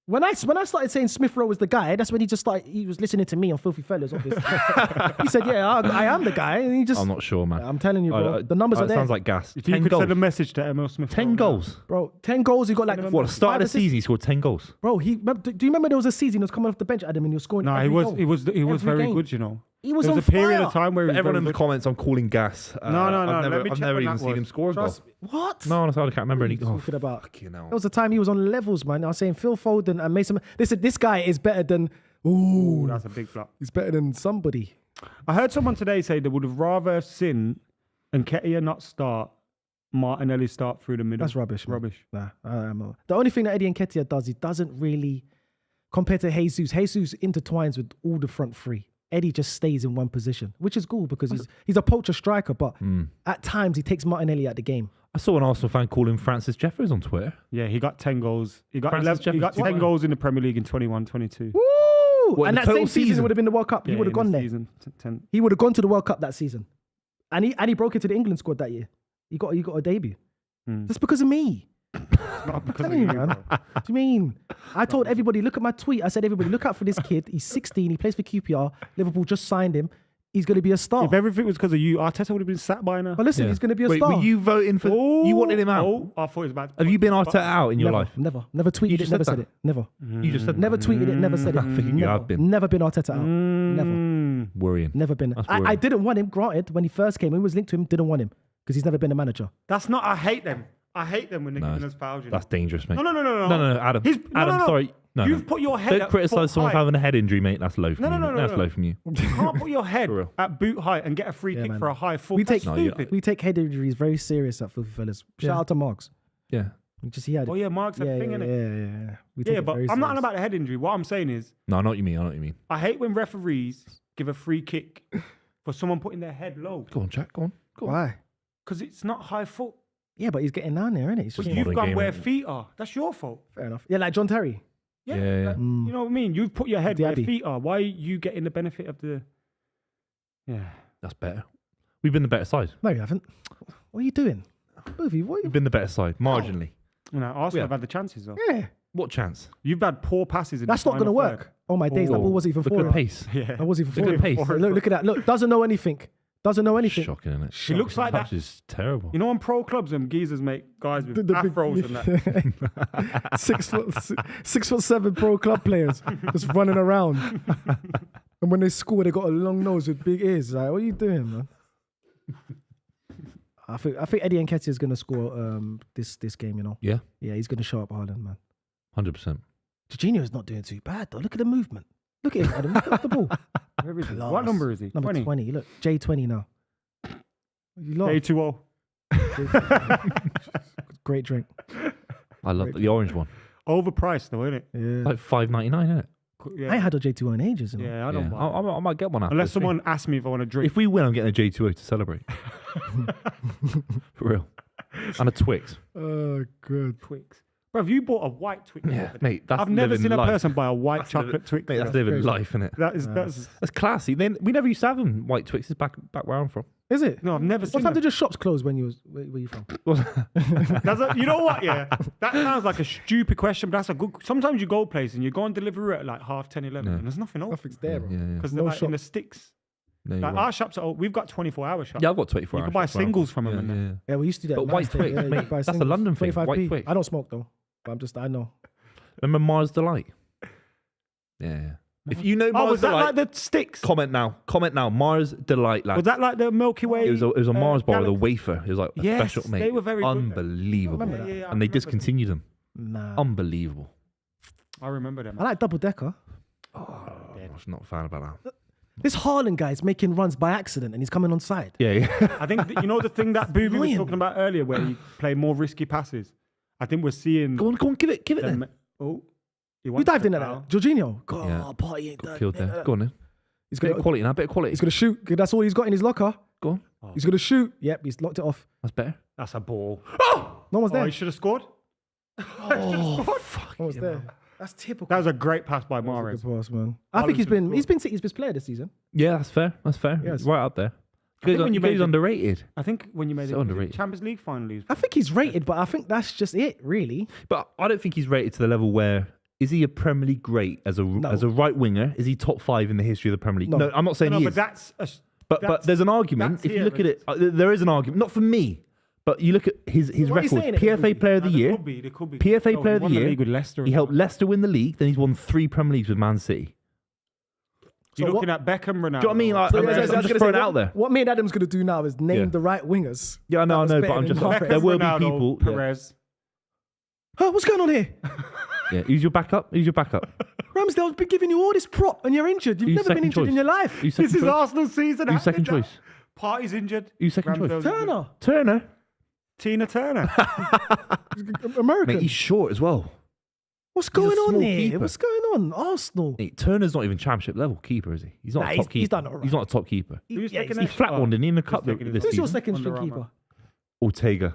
When I started saying Smith Rowe was the guy, that's when he just started... He was listening to me on Filthy Fellas, obviously. He said, yeah, I am the guy. And he just... I'm not sure, man. I'm telling you, bro. The numbers are It there. sounds like gas. If you 10 could goals. send a message to Emil Smith. 10 goals. Bro, 10 goals, he got like... What, the start of the 5 assists. season, he scored 10 goals. Bro, do you remember there was a season he was coming off the bench, Adam, and he was scoring No, every goal? he was Every very game. good. You know, He was there on was a period fire. of time where he was Everyone very in the good. comments, I'm calling gas. No. I've Let me I've check never when even that seen him was. score a goal. Trust me. What? No, honestly, I can't remember any. What are you talking about? Fucking hell. There was a time he was on levels, man. I was saying Phil Foden and Mason. They said this guy is better than... Ooh, that's a big flop. He's better than somebody. I heard someone today say they would have rather seen Nketiah not start, Martinelli start through the middle. That's rubbish. Man. Rubbish. Nah, the only thing that Eddie Nketiah does, he doesn't really, compared to Jesus, Jesus intertwines with all the front three. Eddie just stays in one position, which is cool because he's a poacher striker, but at times he takes Martinelli out the game. I saw an Arsenal fan call him Francis Jeffers on Twitter. Yeah, he got 10 goals. He got Francis 11, he got Jeffers. 10 goals in the Premier League in 21-22. Woo! What, And in that the same total season season? would have been the World Cup. He would have gone there. Season, 10. He would have gone to the World Cup that season, and he broke into the England squad that year. He got a debut. That's because of me. Not because of Telling you, you, man. bro. What do you mean? I told everybody, look at my tweet. I said, everybody, look out for this kid. He's 16. He plays for QPR. Liverpool just signed him. He's going to be a star. If everything was because of you, Arteta would have been sat by now. But listen, he's going to be a Wait, star. were you voting for... you wanted him out? Oh, I thought it was about... Have you been Arteta out in your life? Never tweeted it, just never said said that? it. Never. You just said Never tweeted it, never said it. I think you Never. have been. Never been Arteta out. Never. Worrying. Never been. That's I worrying. didn't want him, granted, when he first came. When he was linked to him, didn't want him because he's never been a manager. That's not... I hate them. I hate them when they're giving us fouls. You know? That's dangerous, mate. No, No, Adam. No, no. Sorry. No, You've put your head Don't at criticise foot someone for height. having a head injury, mate. That's low from you. No. That's low from you. You can't put your head For real. at boot height and get a free kick man. for a high foot. We That's take stupid. we take head injuries very serious at Filthy Fellas. Shout out to Marks. Yeah. He had it. Oh, yeah, Mark's a thing, innit? Yeah. We take Yeah, it but very I'm not on serious. about the head injury. What I'm saying is, No, I know what you mean. I hate when referees give a free kick for someone putting their head low Go on, Jack. Go on. Why? because it's not high foot. Yeah, but he's getting down there, isn't it? He's But just, you've modern gone game, where innit? feet are. That's your fault. fair enough. Yeah, like John Terry. Yeah. Yeah. like, you know what I mean? You've put your head where Diaby. feet are. Why are you getting the benefit of the... Yeah. That's better. We've been the better side. No, you haven't. What are you doing? Buvey, what are We've you... been the better side, marginally. You know, Arsenal Yeah. have had the chances, though. Yeah, What chance? You've had poor passes in that's the not going to final work. Oh, my days, that ball wasn't even Look for at the him. pace. third. Yeah. That wasn't even Look for at the him. pace. Look at that. Look, doesn't know anything. Doesn't know anything. Shocking, isn't it? He looks like That that. is terrible. You know, on pro clubs, them geezers make guys with The big- afros and that. 6'7" pro club players just running around. And when they score, they got a long nose with big ears. Like, what are you doing, man? I think Eddie Nketiah is going to score this game. You know. Yeah, Yeah, he's going to show up Haaland, man. 100%. Jorginho is not doing too bad though. Look at the movement. Look at him, Adam. Look at the ball. Where is he? Class. What number is he? Number 20. Look, J20 now. You lost. A20. Great drink. I love the orange one. Overpriced though, isn't it? Yeah. Like $5.99, isn't it? I ain't had a J2O in ages. You know? Yeah, I don't. Yeah. buy it. I might get one after Unless this thing. someone asks me if I want to drink. If we win, I'm getting a J2O to celebrate. For real. And a Twix. Oh, good. Twix. Bro, you bought a white Twix. the Yeah, other day. mate. That's I've never living seen a life. person buy a white That's chocolate living- Twix. Mate, that's bro. living crazy. life, innit? That's That's classy. Then we never used to have them white Twixes back where I'm from. Is it? no, I've never What seen. time them. did your shops close when you was where you from? You know what? Yeah, that sounds like a stupid question, but that's a good. Sometimes you go places and you go on delivery at like 10:30, 11, and there's nothing open Nothing's there, bro. because No they're like shop. in the sticks. No, you're Like right. our shops are. We've got 24-hour shops. Yeah, I've got 24 You hours. can buy shop where I'm singles from. from them and that. Yeah, we used to do that. But white Master, Twix, yeah, you mate, buy that's a singles, London thing, 25p. white Twix. I don't smoke though, but I know. Remember Mars Delight? Yeah. If you know Oh, Mars was that Delight, like the sticks? comment now. Comment now. Mars Delight, lad. Was that like the Milky Way? It was a Mars bar with a Galaxy? wafer. It was like a Yes, special, mate. they were very good. unbelievable. I remember that. Yeah, I And they remember discontinued them. Nah. Unbelievable. I remember them. I like double decker. I was not a fan about that. This Haaland guy's making runs by accident and he's coming on side. Yeah, yeah. I think you know the thing that Buvey was annoying. talking about earlier, where he played more risky passes. I think we're seeing. go on, give it them. then. Oh, he Who wants dived to in at foul. that? Jorginho. God, Yeah. Partey ain't Got done. killed there. Go on then. He's Bit of gonna, quality now, bit of quality. he's gonna shoot. That's all he's got in his locker. Go on. He's gonna shoot. Yep, he's locked it off. That's better. That's a ball. No one's Oh, there. he should have scored. No one's there. That's typical. That was a great pass by That was a Mahrez. good pass, man. I think he's been City's best player this season. Yeah, that's fair. That's fair. Yes. Right up there. think when you made He's it- underrated. I think when you made So it underrated. Champions League final, he was I think he's rated, but I think that's just it, really. But I don't think he's rated to the level where is he a Premier League great as a right winger? Is he top 5 in the history of the Premier League? No. No, I'm not saying no, he but is. that's But that's- there's an argument. that's If you here, look at it, isn't there is an argument. Not for me, but you look at his Why are you records. saying it, PFA Buvey? Player of the There Year, could be, there could be. PFA Oh, Player he of the won Year. league with Leicester. He helped Leicester win the league. Then he's won 3 Premier Leagues with Man City. You're So looking at Beckham, Ronaldo. Do you know what I mean? Like, So, I'm yeah, just I was gonna throwing say, it out there. What me and Adam's gonna do now is name Yeah. the right wingers. Yeah, I know, That was but better I'm than just Mahrez. there will Ronaldo, be people. Yeah. Perez. Huh, what's going on here? Yeah, who's your backup? Who's your backup? Ramsdale's been giving you all this prop and you're injured. You've Who's never been second injured in choice? your life. Who's This second is choice? Arsenal season. Who's second choice? Party's injured. Who's second choice? Ramsdale's injured. Turner, Turner. Tina Turner. American. Mate, he's short as well. What's he's a going on small here? keeper. What's going on? Arsenal. Mate, Turner's not even championship level keeper, is he? He's not Nah, a top keeper. he's done all right. He's not a top keeper. Who's Yeah, taking He it? flat-one in the cup taking it. this Who's your season. second string Under keeper? Ortega.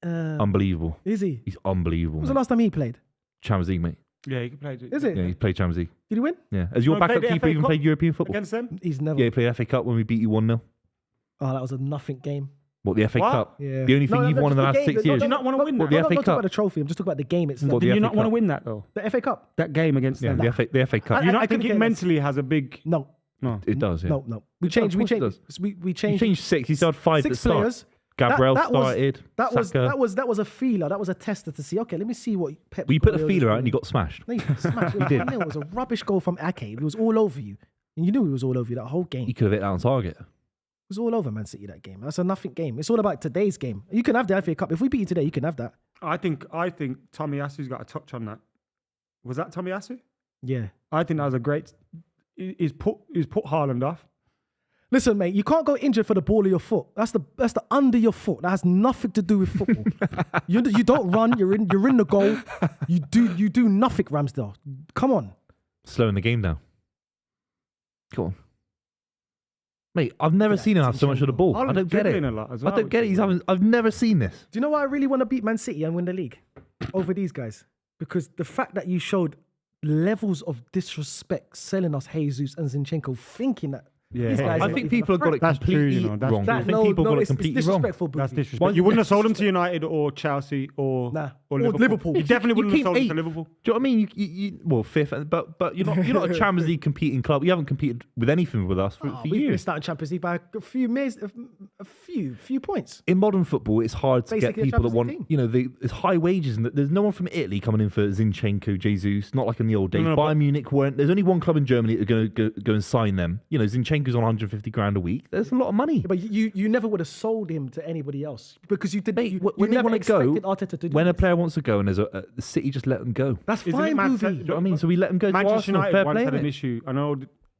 Unbelievable. Is he? He's unbelievable. When was the mate. last time he played? Champions League, mate. Yeah, he can play. Is it? Yeah, he's played Champions League. Did he win? Yeah. Has your No, he played backup the keeper FA even Cup played European football? against them? He's never. Yeah, he played FA Cup when we beat you 1-0. Oh, that was a nothing game. What, the FA What? Cup? Yeah. The only thing you've won in the just last 6 game. years. Do you not want to win What, that? the I'm FA not talking Cup? about the trophy. I'm just talking about the game itself. What, Did the you FA not want to Cup? win that though? The FA Cup? That game against Yeah, them. the FA Cup. You I not couldn't think it care less. mentally has a big? No, No. It does, yeah. no. We Of changed. We course it changed. does. We You changed. changed 6. You started 5 at the 6 start. players. Gabriel That was- started. Saka. That was a feeler. That was a tester to see. Okay, let me see what Pep. Well, you put the feeler out and you got smashed. No, you smashed. It was 1-0. It was a rubbish goal from Ake. It was all over you, and you knew it was all over you that whole game. You It could have hit that on target. was all over Man City that game. That's a nothing game. It's all about today's game. You can have the FA Cup if we beat you today. You can have that. I think Tommy Asu's got a touch on that. Was that Tommy Asu? Yeah. I think that was a great. He's put Haaland off. Listen, mate, you can't go injured for the ball of your foot. That's the under your foot. That has nothing to do with football. you don't run. You're in the goal. You do nothing, Ramsdale. Come on. Slowing the game down. Go on. Mate, I've never seen him have so much of the ball. I Haaland's don't get it. dribbling a lot as well, I don't get it. I've never seen this. Do you know why I really want to beat Man City and win the league over these guys? Because the fact that you showed levels of disrespect selling us Jesus and Zinchenko, thinking that these guys I are think not people have got it That's true, completely you know, that's wrong. true. I think people got it completely it's wrong. disrespectful. That's Buvey. disrespectful. You wouldn't have sold him to United or Chelsea or Liverpool. You definitely You wouldn't have came sold him to eighth. Liverpool. Do you know what I mean? You well, 5th, but you're not a Champions League competing club. You haven't competed with anything with us for We've years. missed out in Champions League by a few points. In modern football, it's hard to Basically a get people that Champions League want, team. it's high wages, and there's no one from Italy coming in for Zinchenko, Jesus. Not like in the old days. No, Bayern but- Munich weren't. There's only one club in Germany that are going to go and sign them. Zinchenko's on 150 grand a week. There's a lot of money. Yeah, but you never would have sold him to anybody else because you did. Mate, you when they never want to go, expected Arteta to do when a this. player wants to go, and there's the City just let them go. That's Isn't it fine, mad? Buvey. Do you know what I mean? So we let them go to Manchester Arsenal. United Fair once play, had an innit? issue. I know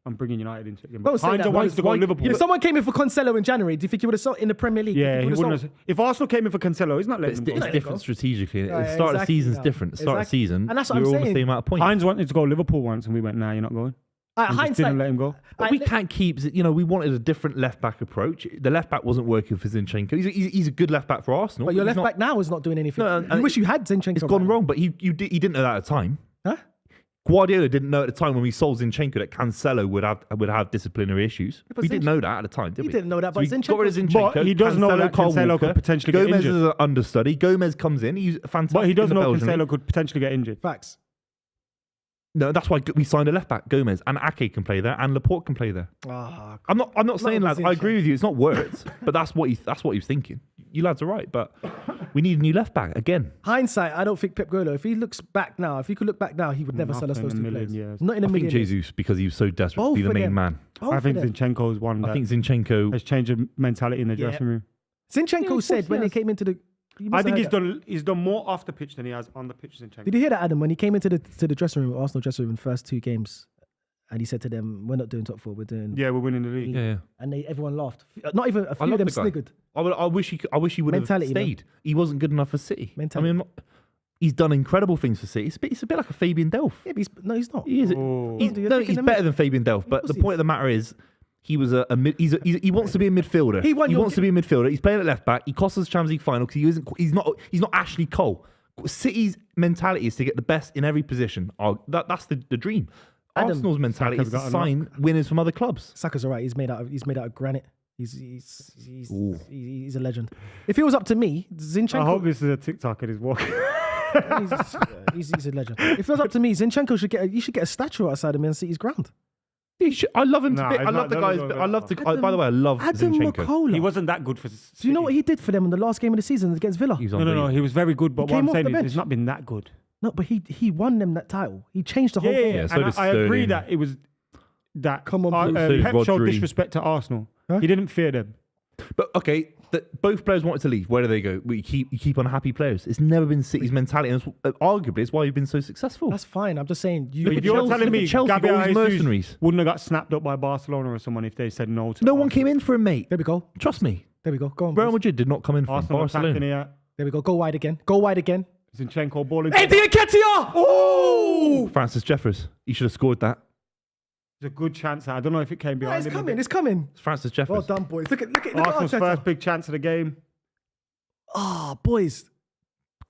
I'm bringing United into it again. Don't say Heinz that, wants to go why- Liverpool. If someone came in for Cancelo in January, do you think he would have sold in the Premier League? Yeah, he would've wouldn't. sold? If Arsenal came in for Cancelo, he's not letting him go. It's different strategically. Yeah, the start of the exactly, season's yeah. different. The start of the Exactly. season, And that's what we I'm were all the saying. same amount of points. Heinz wanted to go Liverpool once, and we went, nah, you're not going. We just Hindsight, didn't let him go. But we can't keep, we wanted a different left back approach. The left back wasn't working for Zinchenko. He's a good left back for Arsenal. but your he's left back now is not doing anything. No, you and wish you had Zinchenko. It's gone right wrong, but he didn't know that at the time. now. Huh? Guardiola didn't know at the time when we sold Zinchenko that Cancelo would have disciplinary issues. but We didn't know that at the time, did He we? didn't know that, So but we got rid of Zinchenko. Zinchenko. But he does know that Kyle Cancelo Walker. could potentially get Gomez injured. is an understudy. Gomez comes in. He's fantastic. But he does in the know Belgian Cancelo league. could potentially get injured. Facts. No, that's why we signed a left back, Gomez, and Ake can play there, and Laporte can play there. Ah, I'm not saying, with lads. I Zinchenko. agree with you. It's not words, but that's what he was thinking. You lads are right, but we need a new left back again. hindsight, I don't think Pep Guardiola, if he looks back now, if he could look back now, he would never sell us Not those in two a million players. years. Not in a I think million years. Jesus, because he was so desperate Both to be the of main them. man. Both I of think them. Zinchenko is one I that think Zinchenko. has changed the mentality in the Yeah. dressing room. Zinchenko said when he came into the. you must I think have heard he's done more off the pitch than he has on the pitch. Zinchenko. Did you hear that, Adam? When he came into the dressing room, Arsenal dressing room, in the first two games, and he said to them, "We're not doing top four. We're doing." Yeah, we're winning the league. Yeah. And everyone laughed. Not even a few love of them the guy. sniggered. I wish he would have Mentality, man. stayed. He wasn't good enough for City. Mentality. I mean, he's done incredible things for City. It's a bit like a Fabian Delph. Yeah, but no, he's not. He is. Oh. He's, You're no, taking he's him better out. than Fabian Delph. But course the he point is. of the matter is, he was he wants to be a midfielder. He won your wants to be a midfielder. He's playing at left back. He cost us Champions League final because he's not Ashley Cole. City's mentality is to get the best in every position. That's the dream. Adam, Arsenal's mentality is Saka's to got a sign winners from other clubs. Saka's alright. He's made out of granite. He's Ooh. a legend. If it was up to me, I hope Zinchenko, this is a TikTok and he's walking. he's a legend. If it was up to me, Zinchenko should get a statue outside of Man City's ground. I love him to Nah, bit. he's I not- love the no, guys. no, no, I love no. to. By the way, I love Adam Zinchenko. McKola. He wasn't that good for. Do you know what he did for them in the last game of the season against Villa? He's No, unbelievable. he was very good. But He what came I'm off saying the is, bench. he's not been that good. No, but he won them that title. He changed the whole game. Yeah, so and did I agree Sterling. that it was that. Come on, so did Pep showed Rodri. disrespect to Arsenal. Huh? He didn't fear them. But okay, both players wanted to leave. Where do they go? You keep unhappy players. It's never been City's mentality, and arguably it's why you've been so successful. That's fine. I'm just saying. Look If at you're Chelsea- telling look me at Chelsea got all Gabriel these Jesus mercenaries. wouldn't have got snapped up by Barcelona or someone if they said no to No one Arsenal. came in for him, mate. There we go. Trust me. There we go. Go on. Real boys. Madrid did not come in from Arsenal attacking Barcelona. here. There we go. Go wide again. Go wide again. Zinchenko balling. Eddie Nketiah! Oh! Francis Jeffers. He should have scored that. It's a good chance. I don't know if it came behind It's him. a coming. bit. It's coming. It's Francis Jeffers. Well done, boys. Look at Arsenal's Arteta. first big chance of the game. Ah, boys.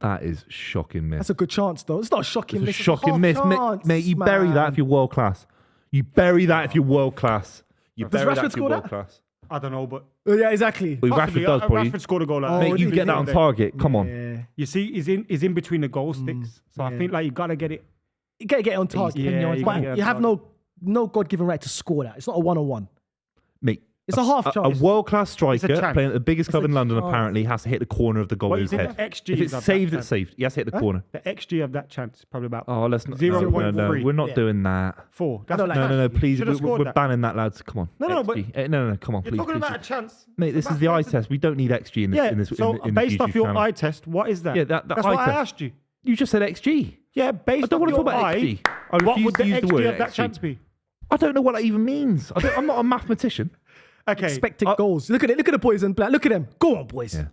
That is shocking miss. That's a good chance, though. It's not a shocking It's a miss. shocking half miss, chance, mate. You bury that man. if you're world class. You bury that if you're world class. You Does bury Rashford that if score you're world that? class. I don't know, but Oh, yeah, exactly. Well, possibly, Rashford does probably. Rashford scored a goal. Like Oh, that. Mate, you did get he? that on target. Come on. Yeah. You see, he's in between the goal sticks. So I yeah. think like you gotta get it. You gotta get on target. Yeah, But you gotta get on you have target. no God-given right to score that. It's not a one-on-one. Mate, It's a half a chance. world class striker It's a chance. playing at the biggest club a in London chance. apparently has to hit the corner of the What goalie's is it? head. The XG If of it's that saved, chance? it's saved. He has to hit the corner. The XG of that chance is probably about Oh, let's not. 0.3. We're not Yeah. doing that. 4. That's don't like No, that. no, no, please. Should've scored We're that. banning that, lads. Come on. No, but- XG. No, come on, You're please. talking please. about a chance. Mate, this is the eye test. We don't need XG in this. Yeah. in this So in the based off YouTube your channel. eye test, what is that? Yeah, that That's eye why I test. asked you. You just said XG. Yeah, I based don't off want to your talk about eye, XG. I what refuse would the to use the XG word of that XG. chance be? I don't know what that even means. I'm not a mathematician. Okay. Expected goals. Look at it. Look at the boys in black. Look at them. Go on, boys. Yeah.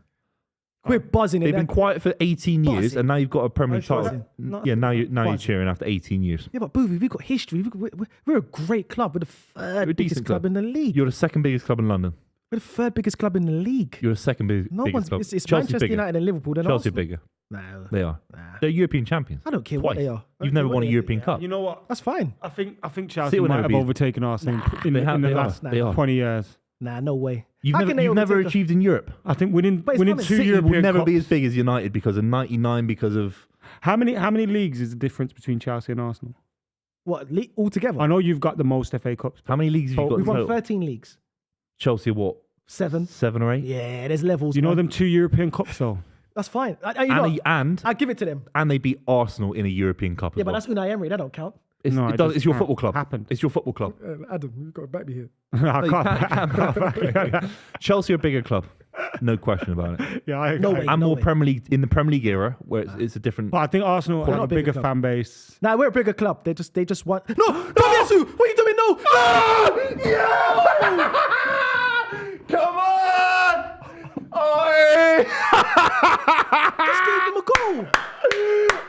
We're buzzing in They've there. been quiet for 18 years, Buzzing. and now you've got a Premier League sure title. that- Yeah, now you're Buzzing. cheering after 18 years. Yeah, but Buvey, we've got history. We're a great club. We're the third a biggest decent club in the league. You're the second biggest club in London. We're the third biggest club in the league. You're the second biggest No one's. club. It's Chelsea's Manchester bigger. United and Liverpool. Then Chelsea are Arsenal. bigger. No, They are. nah. They're European champions. I don't care Twice. what they are. I don't You've care never what won a they are. European Cup. You know what? That's fine. I think Chelsea See, we'll might never have be- overtaken Arsenal in They the are. last They are. 20 years. Nah, no way. You've How never, can they you've never overtake us? achieved in Europe. I think winning But it's winning coming. two City European will never Cups. be as big as United because of 99, because of... How many leagues is the difference between Chelsea and Arsenal? What altogether? I know you've got the most FA Cups. How many leagues have you got We've in won total? 13 leagues. Chelsea, what? 7. 7 or 8? Yeah, there's levels. You know man. them 2 European Cups though. That's fine. You know, I give it to them. And they beat Arsenal in a European Cup Yeah, as but well. that's Unai Emery. That don't count. No, it It's your doesn't football club. happen. It's your football club. Adam, you've got to back me here. I No, you can't. can't. Chelsea are a bigger club. No question about it. Yeah, I No agree. way. And more way. Premier League in the Premier League era, where it's a different. But I think Arsenal We're have not a a bigger bigger club. fan base. Nah, we're a bigger club. They just want. No, Tomiyasu, what are you doing? No. Come on! Oi! Just gave him a goal.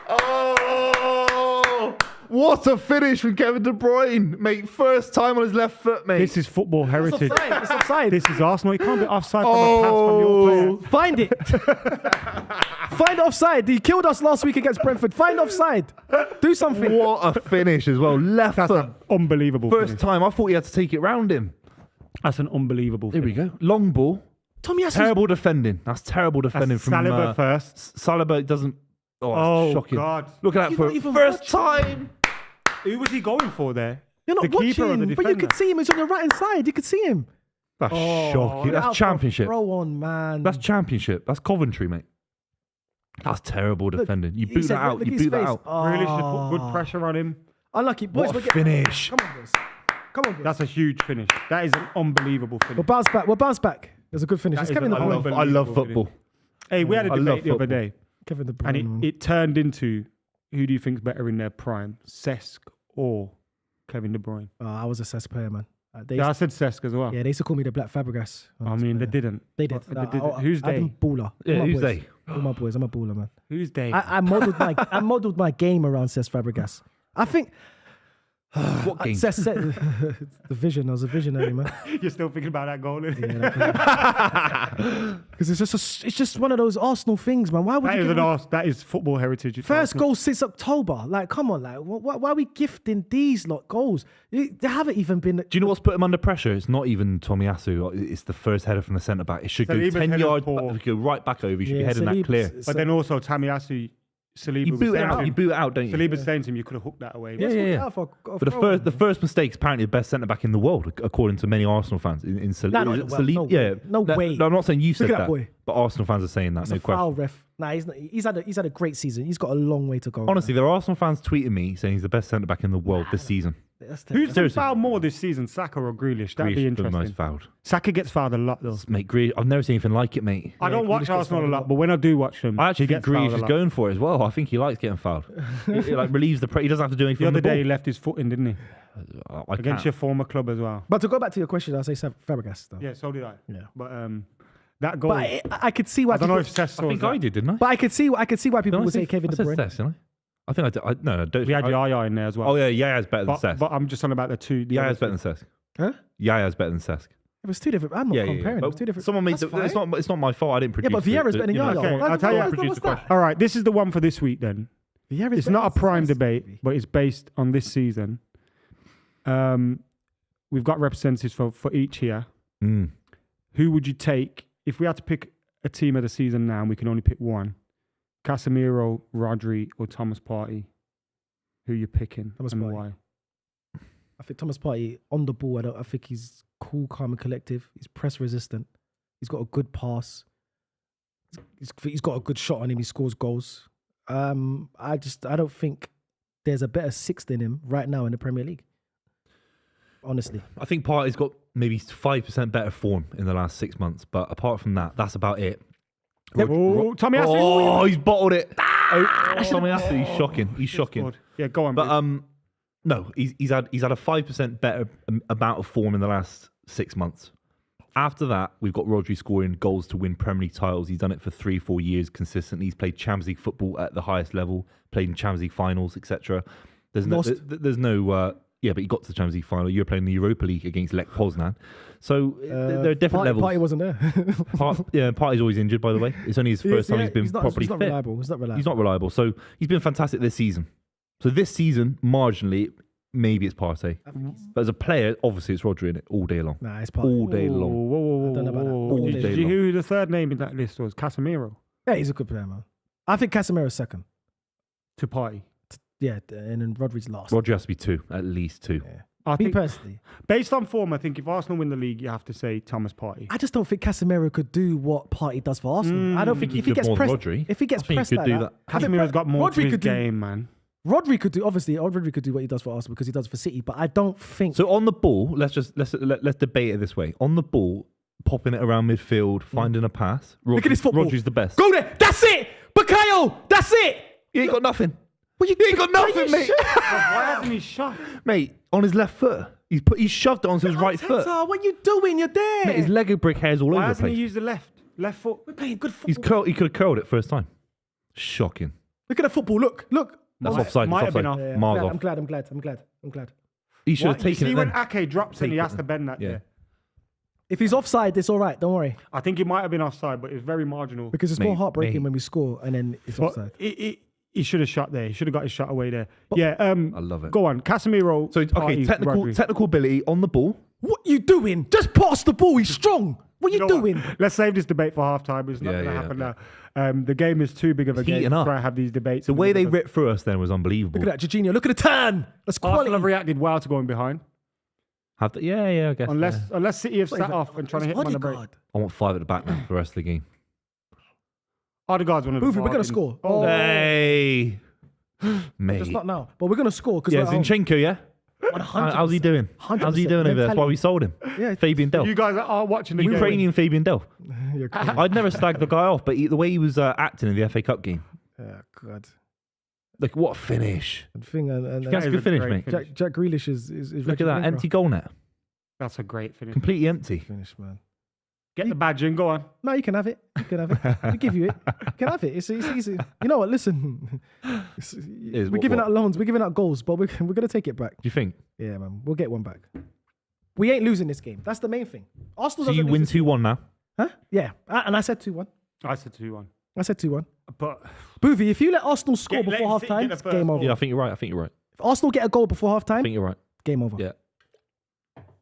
Oh! What a finish from Kevin De Bruyne, mate. First time on his left foot, mate. This is football heritage. It's offside. This is Arsenal. You can't be offside from a pass from your player. Find it. Find offside. He killed us last week against Brentford. Find offside. Do something. What a finish as well. Left That's foot. an unbelievable First finish. time. I thought he had to take it round him. That's an unbelievable Here finish. we go. Long ball. Tomiyasu. Terrible defending. That's terrible defending That's from Saliba first. Saliba doesn't. Oh, that's Oh, shocking. God. Look at that You're for not even first watching. time. Who was he going for there? You're not The keeper or watching, the but you defender? could see him. He's on your right hand side. You could see him. That's shocking. Get out That's for championship. Throw on, man. That's championship. That's Coventry, mate. That's terrible defending. You He boot said, that out. look You at his boot that face. out. Grealish should put Ah. good pressure on him. Unlucky. Boys, What a we're getting- finish. Come on, boys. Come on, boys. That's a huge finish. That is an unbelievable finish. We'll bounce back. We'll bounce back. There's a good finish. That It's is Kevin De an Bruyne. unbelievable I love finish. football. Hey, we had a I love debate the other football. day, Kevin De Bruyne. and man. it turned into who do you think's better in their prime, Cesc or Kevin De Bruyne? I was a Cesc player, man. They Yeah, I used, said Cesc as well. yeah, they used to call me the Black Fabregas. when I was mean, they playing. didn't. They did. They didn't. Who's I'm they? baller. Yeah, All my who's boys. they? All my boys. I'm a baller, man. Who's they? I modeled my game around Cesc Fabregas. I think What game? Cesc, the vision. I was a visionary, man. You're still thinking about that goal? Because it's just one of those Arsenal things, man. Why would That you is give an them- that is football heritage. It's First Arsenal. goal since October. Like, come on, like, why are we gifting these lot goals? They haven't even been. Do you know what's put him under pressure? It's not even Tomiyasu. It's the first header from the centre back. It should go Saliba's 10 header's yards, poor. back, go right back over. You should be Yeah, heading that Saliba's- clear. But then also Tamiyasu, Saliba You was boot it saying to out. him- You boot it out, don't you? Saliba's saying to him, you could have hooked that away. Yeah, yeah, yeah. For But the first mistake's apparently the best centre back in the world, according to many Arsenal fans. In Nah, no, well, no yeah, way. No way. No, I'm not saying you said at that that, boy. but Arsenal fans are saying that. That's no a foul, question. ref. Nah, he's had a great season. He's got a long way to go. Honestly, there are Arsenal fans tweeting me saying he's the best centre back in the world this season. That's Who's been Seriously. fouled more this season, Saka or Grealish? That'd be Grealish for the most interesting. fouled. Saka gets fouled a lot though. Mate, Grealish, I've never seen anything like it, mate. I don't Grealish watch gets Arsenal a fouled a lot, lot. but when I do watch them, I actually he think gets fouled Grealish a is lot. going for it as well. I think he likes getting fouled. It like relieves the he doesn't have to do anything The on other the day he ball. left his foot in, didn't he? I Against can't. your former club as well. But to go back to your question, I'll say Fabregas though. Yeah, so did I. Yeah. But that goal, But I could see why. I don't know people- if Cesc I think I did, didn't I? But I could see why people Did I would say say- Kevin I De said Bruyne. Cesc, didn't I think I did. No, I don't. we had Yaya in there as well. Oh yeah, Yaya's better than Cesc. but I'm just on about the two. the Yaya's other better than Cesc. Huh? Yaya's better than Cesc. It was two different. I'm not comparing. It was two different. Someone made That's it's fine. not. It's not my fault. I didn't produce. but Vieira's better than Yaya. Okay, Why- I'll tell you- what's produce that? the question. All right, this is the one for this week then. Vieira's It's better not a than prime Cesc. debate, but it's based on this season. We've got representatives for each here. Mm. Who would you take if we had to pick a team of the season now and we can only pick one? Casemiro, Rodri, or Thomas Partey? Who you picking Thomas and Partey. why? I think Thomas Partey on the ball. I think he's cool, calm, and collective. He's press resistant. He's got a good pass. He's got a good shot on him. He scores goals. I don't think there's a better sixth than him right now in the Premier League. Honestly, I think Partey's got maybe 5% better form in the last 6 months, but apart from that, that's about it. Oh, Tommy Asu. Oh, he's bottled it. Tommy Asu, he's shocking. He's shocking. Yeah, go on. But Bruce. no, he's had a 5% better amount of form in the last 6 months. After that, we've got Rodri scoring goals to win Premier League titles. He's done it for 3-4 years consistently. He's played Champions League football at the highest level, played in Champions League finals, etc. There's no, but he got to the Champions League final. You're playing the Europa League against Lech Poznan. So there are different levels. Partey wasn't there. Partey's always injured, by the way. It's only his first time he's been properly he's not fit. reliable. He's not reliable. He's not reliable. So he's been fantastic this season. So this season, marginally, maybe it's Partey. But as a player, obviously it's Rodri in it all day long. Nah, it's Partey. All day long. Whoa. I don't know about that. All Did day you long. hear who the third name in that list was? Casemiro Yeah, he's a good player, man. I think Casemiro's second. to Partey. Yeah, and then Rodri's last. Rodri has to be 2, at least 2. Yeah. I Me think, personally, based on form, I think if Arsenal win the league, you have to say Thomas Partey. I just don't think Casemiro could do what Partey does for Arsenal. I don't think he if he could gets more than pressed, Rodri. if he gets I think he pressed could like do that, that. I think Casemiro's got more to Rodri his could do. game, man. Rodri could do. Obviously, Rodri could do what he does for Arsenal because he does it for City. But I don't think. So on the ball, let's debate it this way. On the ball, popping it around midfield, finding a pass. Look at this football. Rodri's the best. Go there. That's it. Bakayo. That's it. He ain't got nothing. What you He ain't got nothing, mate. Why hasn't he shot? Mate, on his left foot. He's shoved it onto his right foot. What you doing? You're there. Mate, his leg brick hair's all Why over the hasn't place. he used the left foot? We're playing good football. He could have curled it first time. Shocking. Look at the football. Look. That's Might- offside. might That's have been offside. off. Yeah, Miles I'm off. glad. He should have What? You taken see it when then. Ake drops and he Take has it. to bend that Yeah. there. If he's offside, it's all right. Don't worry. I think he might have been offside, but it's very marginal. Because it's more Mate, heartbreaking mate. when we score and then it's offside. But he should have shot there. He should have got his shot away there. Yeah. I love it. Go on, Casemiro. So, okay, Partey, Rodri. technical ability on the ball. What you doing? Just pass the ball. He's strong. What you You know what? doing? Let's save this debate for half time. It's not going to happen now. The game is too big of a It's game heating to up. try and have these debates. The way they ripped through us then was unbelievable. Look at that, Jorginho. Look at the turn. That's Arsenal quality. have reacted well to going behind. I guess. Unless City have Not sat even- off and trying to hit them on the break. Odegaard. I want 5 at the back now for the rest of the game. Odegaard's one of the Buvey, we're gonna bargains. score. Oh, Hey, mate. Just not now. But we're going to score. Yeah, Zinchenko, yeah? How's he doing? 100%. How's he doing over there? That's why we sold him. Yeah. Fabian Delph. you guys are watching the game. Ukrainian Fabian Delph. You're crazy. I'd never slag the guy off, but the way he was acting in the FA Cup game. Yeah, God. Like, what a finish. The thing, and That's a is good a finish, great mate. finish. Jack Grealish is Look at that, empty goal net. That's a great finish. Completely empty. finish, man. Get the badge in. Go on. No, you can have it. You can have it. We give you it. You can have it. It's easy. You know what? Listen, we're what- giving what? out loans. We're giving out goals, but we're going to take it back. Do you think? Yeah, man. We'll get one back. We ain't losing this game. That's the main thing. Arsenal So you doesn't win lose this- 2-1 now? Huh? Yeah. And I said 2-1. I said 2-1. I said 2-1. But Buvey, if you let Arsenal score Let before half City time, get the it's first game goal. over. Yeah, I think you're right. If Arsenal get a goal before half I time, think you're right. game over. Yeah.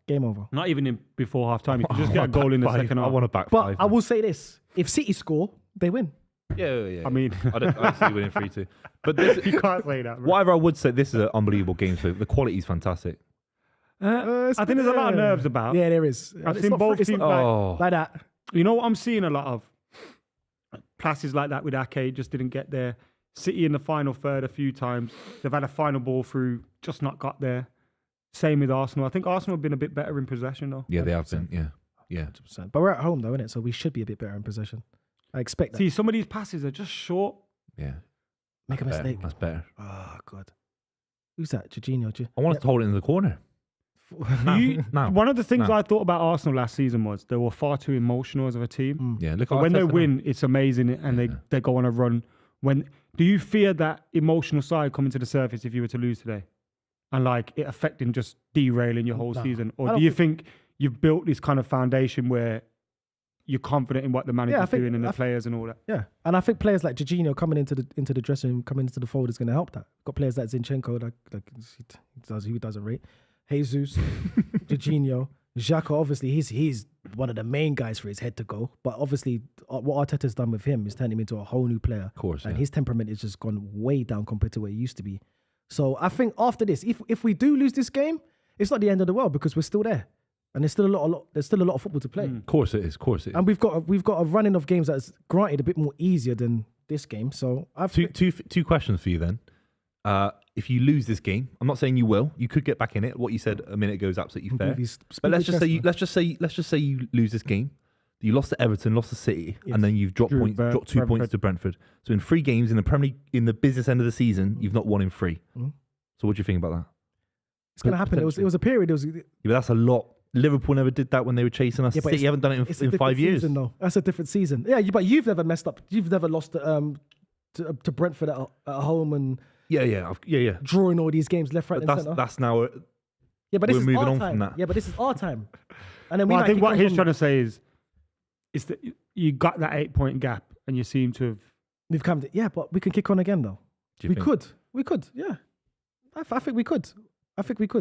Game over. not even before half time. You can just get a goal in the second I half. want a back But five. I will say this: if City score, they win. Yeah. I mean, I don't see you winning 3-2. But this, you can't say that. Bro. whatever I would say, this is an unbelievable game. So the quality is fantastic. I think there's a lot of nerves about. Yeah, there is. I've It's seen not both it's teams not Oh, like that. You know what I'm seeing a lot of? Passes like that with Ake just didn't get there. City in the final third a few times. They've had a final ball through, just not got there. Same with Arsenal. I think Arsenal have been a bit better in possession though. yeah, they have been. Yeah. 100%. But we're at home though, innit? So we should be a bit better in possession. I expect that. See, some of these passes are just short. Yeah. Make a Better. mistake. That's better. Oh God. Who's that? Jorginho. I want us to hold it in the corner. Now. Now. One of the things No. I thought about Arsenal last season was they were far too emotional as of a team. Yeah, look But at when they Arteta now. win, it's amazing and they go on a run. Do you fear that emotional side coming to the surface if you were to lose today? And like it affecting just derailing your whole No. season? I Or don't do you think you've built this kind of foundation where you're confident in what the manager's doing and the players and all that? Yeah, and I think players like Jorginho coming into the dressing room, coming into the fold is going to help that. Got players like Zinchenko, like who doesn't rate, Jesus, Jorginho, Xhaka. Obviously, he's one of the main guys for his head to go. But obviously, what Arteta's done with him is turn him into a whole new player. Of course. And Yeah. his temperament is just gone way down compared to where it used to be. So I think after this, if we do lose this game, it's not the end of the world because we're still there, and there's still a lot of football to play. Of course it is. Of course it is. And we've got a running of games that's granted a bit more easier than this game. So I've Two questions for you then. If you lose this game, I'm not saying you will. You could get back in it. What you said a minute ago is absolutely fair. But let's just say you lose this game. You lost to Everton, lost to City, Yes. and then you've dropped Drew points, dropped 2 points Brentford. to Brentford. So in 3 games in the Premier League, in the business end of the season, you've not won in 3. Mhm. So what do you think about that? It's going to happen. It was a period. Yeah, but that's a lot. Liverpool never did that when they were chasing us. Yeah, but City haven't done it it's a in different 5 years. season, though. That's a different season. Yeah, but you've never messed up. You've never lost to Brentford at home and Yeah. drawing all these games left, right, But and centre. that's now. Yeah, but this we're is moving our on time. from that. Yeah, but this is our time. And then we Well, I might think kick what on he's from- trying to say is that you got that 8-point gap and you seem to have. We've come. Yeah, but we can kick on again though. Do you We think? could. Yeah, I think we could.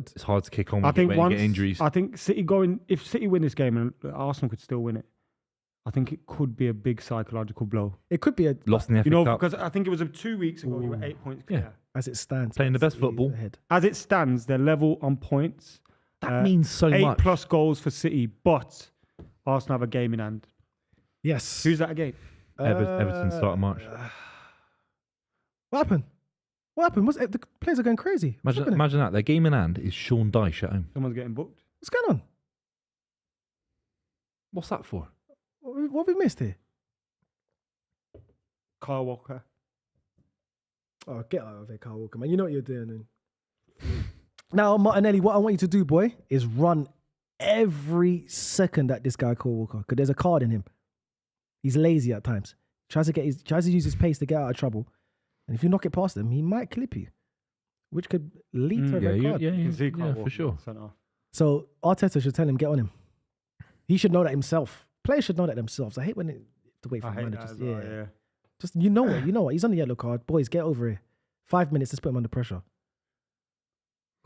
It's It's hard to kick on. I think when you once get injuries. I think if City win this game and Arsenal could still win it, I think it could be a big psychological blow. It could be a Lost in the FA You know, Cup. because I think it was 2 weeks ago. You were 8 points clear. Yeah. as it stands. Playing the best City football. ahead. As it stands, they're level on points. That means so 8 much. plus goals for City, but Arsenal have a game in hand. Yes. Who's that again? Everton start of March. What happened? The players are going crazy. What's happening? Imagine that. Their game in hand is Sean Dyche at home. Someone's getting booked. What's going on? Sean Dyche. What's What's that for? What have we missed here? Kyle Walker. Oh, get out of here, Kyle Walker, man. You know what you're doing. Man. Now, Martinelli, what I want you to do, boy, is run every second at this guy, Kyle Walker, because there's a card in him. He's lazy at times. Tries to use his pace to get out of trouble. And if you knock it past him, he might clip you, which could lead to a red card. Yeah, for sure. So Arteta should tell him, get on him. He should know that himself. Players should know that themselves. I hate when it to wait for managers. Yeah. Just you know what. He's on the yellow card. Boys, get over here. 5 minutes, let's put him under pressure.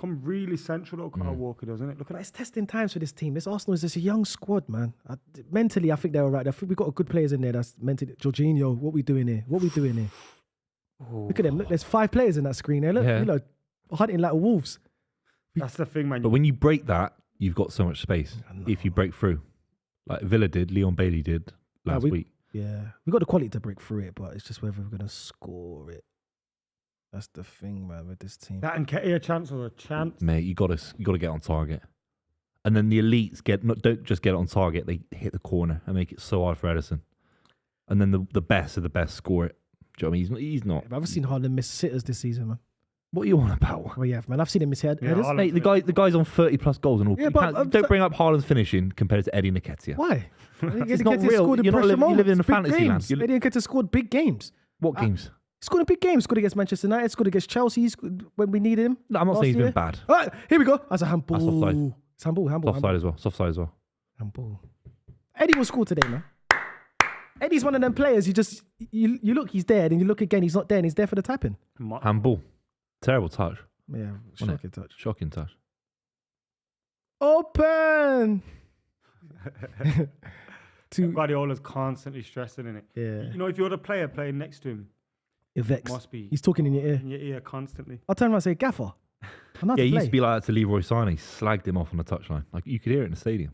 Come really central, Kyle Walker, doesn't it? Look at It's testing times for this team. This Arsenal is just a young squad, man. Mentally, I think they're all right. I think we've got good players in there that's mentally. Jorginho, what we doing here? Look at them. Look, there's 5 players in that screen there. Look, you know, hunting like wolves. That's the thing, man. But when you break that, you've got so much space. If you break through, like Villa did, Leon Bailey did last week. Yeah, we got the quality to break through it, but it's just whether we're gonna score it. That's the thing, man, with this team. That Nketiah chance was a chance. Mate, you got to get on target. And then the elites don't just get it on target, they hit the corner and make it so hard for Edison. And then the best of the best score it. Do you know what I mean? He's not. I've seen Haaland miss sitters this season, man. What are you on about? Well, yeah, man. I've seen him miss headers. Mate, the guy's on 30 plus goals and all. Yeah, but don't bring up Haaland's finishing compared to Eddie Nketiah. Why? It's not real. You're not living, you live in a fantasy land. Eddie Nketiah scored big games. What games? He scored in big games. Scored against Manchester United. Scored against Chelsea. When we needed him. No, I'm not saying he's been bad. All right, here we go. That's a handball. That's offside. It's handball. Soft side as well. Handball. Eddie will score today, man. Eddie's one of them players. You look, he's there, and you look again, he's not there, and he's there for the tapping. Handball. Terrible touch. Yeah, Shocking touch. Open. Guardiola's constantly stressing in it. Yeah. You know, if you're the player playing next to him, you're vexed. Must be. He's talking in your ear. In your ear constantly. I'll turn around and say, Gaffer. Yeah, he used to be like that to Leroy Sané. He slagged him off on the touchline. Like you could hear it in the stadium.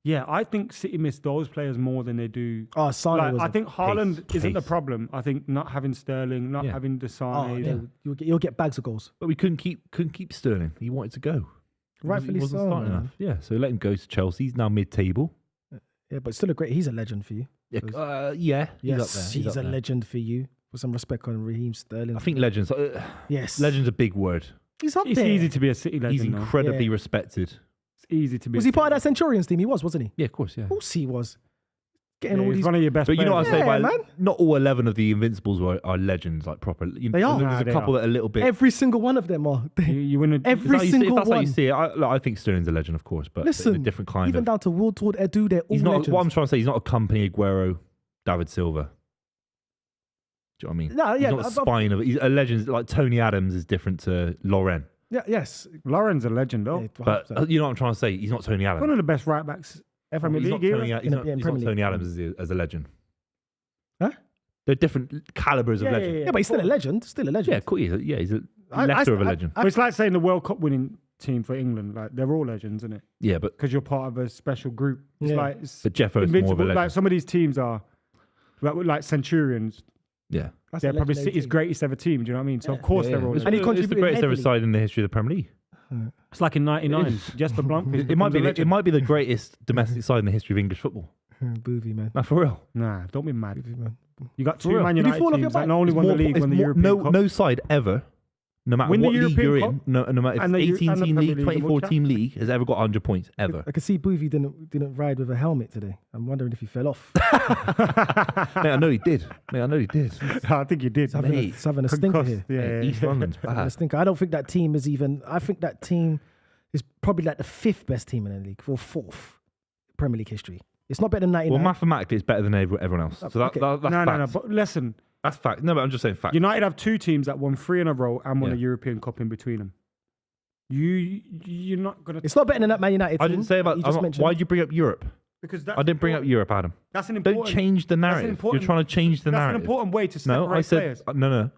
Yeah, I think City miss those players more than they do. Oh, Sané I think Haaland isn't the problem. I think not having Sterling, not having the Sané. You'll get bags of goals. But we couldn't keep Sterling. He wanted to go. Rightfully wasn't so. starting enough. Yeah, so let him go to Chelsea. He's now mid-table. Yeah, but still he's a legend for you. He's Yes, up there. he's a legend for you. With some respect on Raheem Sterling. I think legends. Yes, Legend's a big word. He's up it's there. easy to be a City legend. He's incredibly respected. It's easy to be. Was he part of that Centurions team? He was, wasn't he? Yeah, of course. Yeah. Of course he was. Getting all he's these. one of your best. But you know what I say Yeah, about man. not all 11 of the Invincibles are legends, like proper. They are. There's a couple that are a little bit. Every single one of them are. You win Every if single that's how you one. see it, I think Sterling's a legend, of course, but Listen, in a different kind even of. down to Woodward, Edu, they're all He's not. legends. What I'm trying to say, he's not a company Aguero, David Silva. Do you know what I mean? No, yeah, he's not a spine of it. He's a legend. Like Tony Adams is different to Lauren. Yeah, yes. Lauren's a legend, though. Yeah, But 100%. you know what I'm trying to say? He's not Tony Adams. One of the best right backs ever in the He's not league. Tony, he's not, in he's Premier not Tony Adams as a legend. Huh? They're different calibers of legend. Yeah, but he's still a legend. Still a legend. Yeah, cool. He's a I- lesser of a legend. But it's like saying the World Cup winning team for England. Like they're all legends, isn't it? Yeah, but Because you're part of a special group. It's Yeah. like Jeffo's more of a invincible. legend. Like some of these teams are like Centurions. Yeah. That's They're a probably legendary City's team. greatest ever team. Do you know what I mean? So of course they're all. It's, And he legends. it's the contributed greatest ever heavily. side in the history of the Premier League. It's like in '99, Jesper Blomqvist. It might be. becomes a It legend. might be the greatest domestic side in the history of English football. Buvey, man. Nah, for real. Nah, don't be mad. Buvey, man. You got For two real. Man Did he United fall off your teams that bike? not only won the league, won the European Cup. No side ever, no matter Win the what league European you're Cup in, no matter if and the it's 18 and the team Premier league, League, 24 team league, has ever got 100 points ever. I could see Buvey didn't ride with a helmet today. I'm wondering if he fell off. Mate, I know he did. I think you did. He's having a stinker here. Yeah, East London's Having a bad. stinker. I don't think that team is even. I think that team is probably like the 5th best team in the league or 4th Premier League history. It's not better than 99. Well, mathematically, it's better than everyone else. So Okay. that's no. fact. But listen, That's fact. No, but I'm just saying fact. United have two teams that won 3 in a row and won Yeah. a European Cup in between them. You're not gonna. It's not better than that Man United team. I didn't say about. you just mentioned. Why'd you bring up Europe? Because I didn't bring up Europe, Adam. That's an important. Don't change the narrative. You're important- trying to change the That's narrative. an important way to separate No, I said players. no.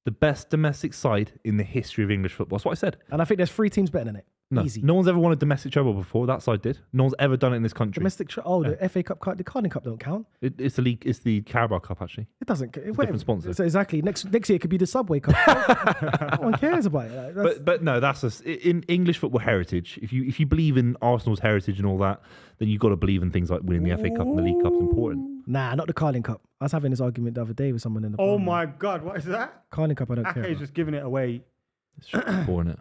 The best domestic side in the history of English football. That's what I said. And I think there's 3 teams better than it. No, Easy. no one's ever won a domestic treble before. That side did. No one's ever done it in this country. The FA Cup, the Carling Cup don't count. It's the league. It's the Carabao Cup actually. It doesn't. Different sponsor. So exactly. Next year it could be the Subway Cup. No one cares about it. But no, that's in English football heritage. If you believe in Arsenal's heritage and all that, then you've got to believe in things like winning the FA Cup and the League Cup's important. Nah, not the Carling Cup. I was having this argument the other day with someone in the. Oh my God, what is that? Carling Cup, I don't care. Ake's just giving it away. It's boring, it.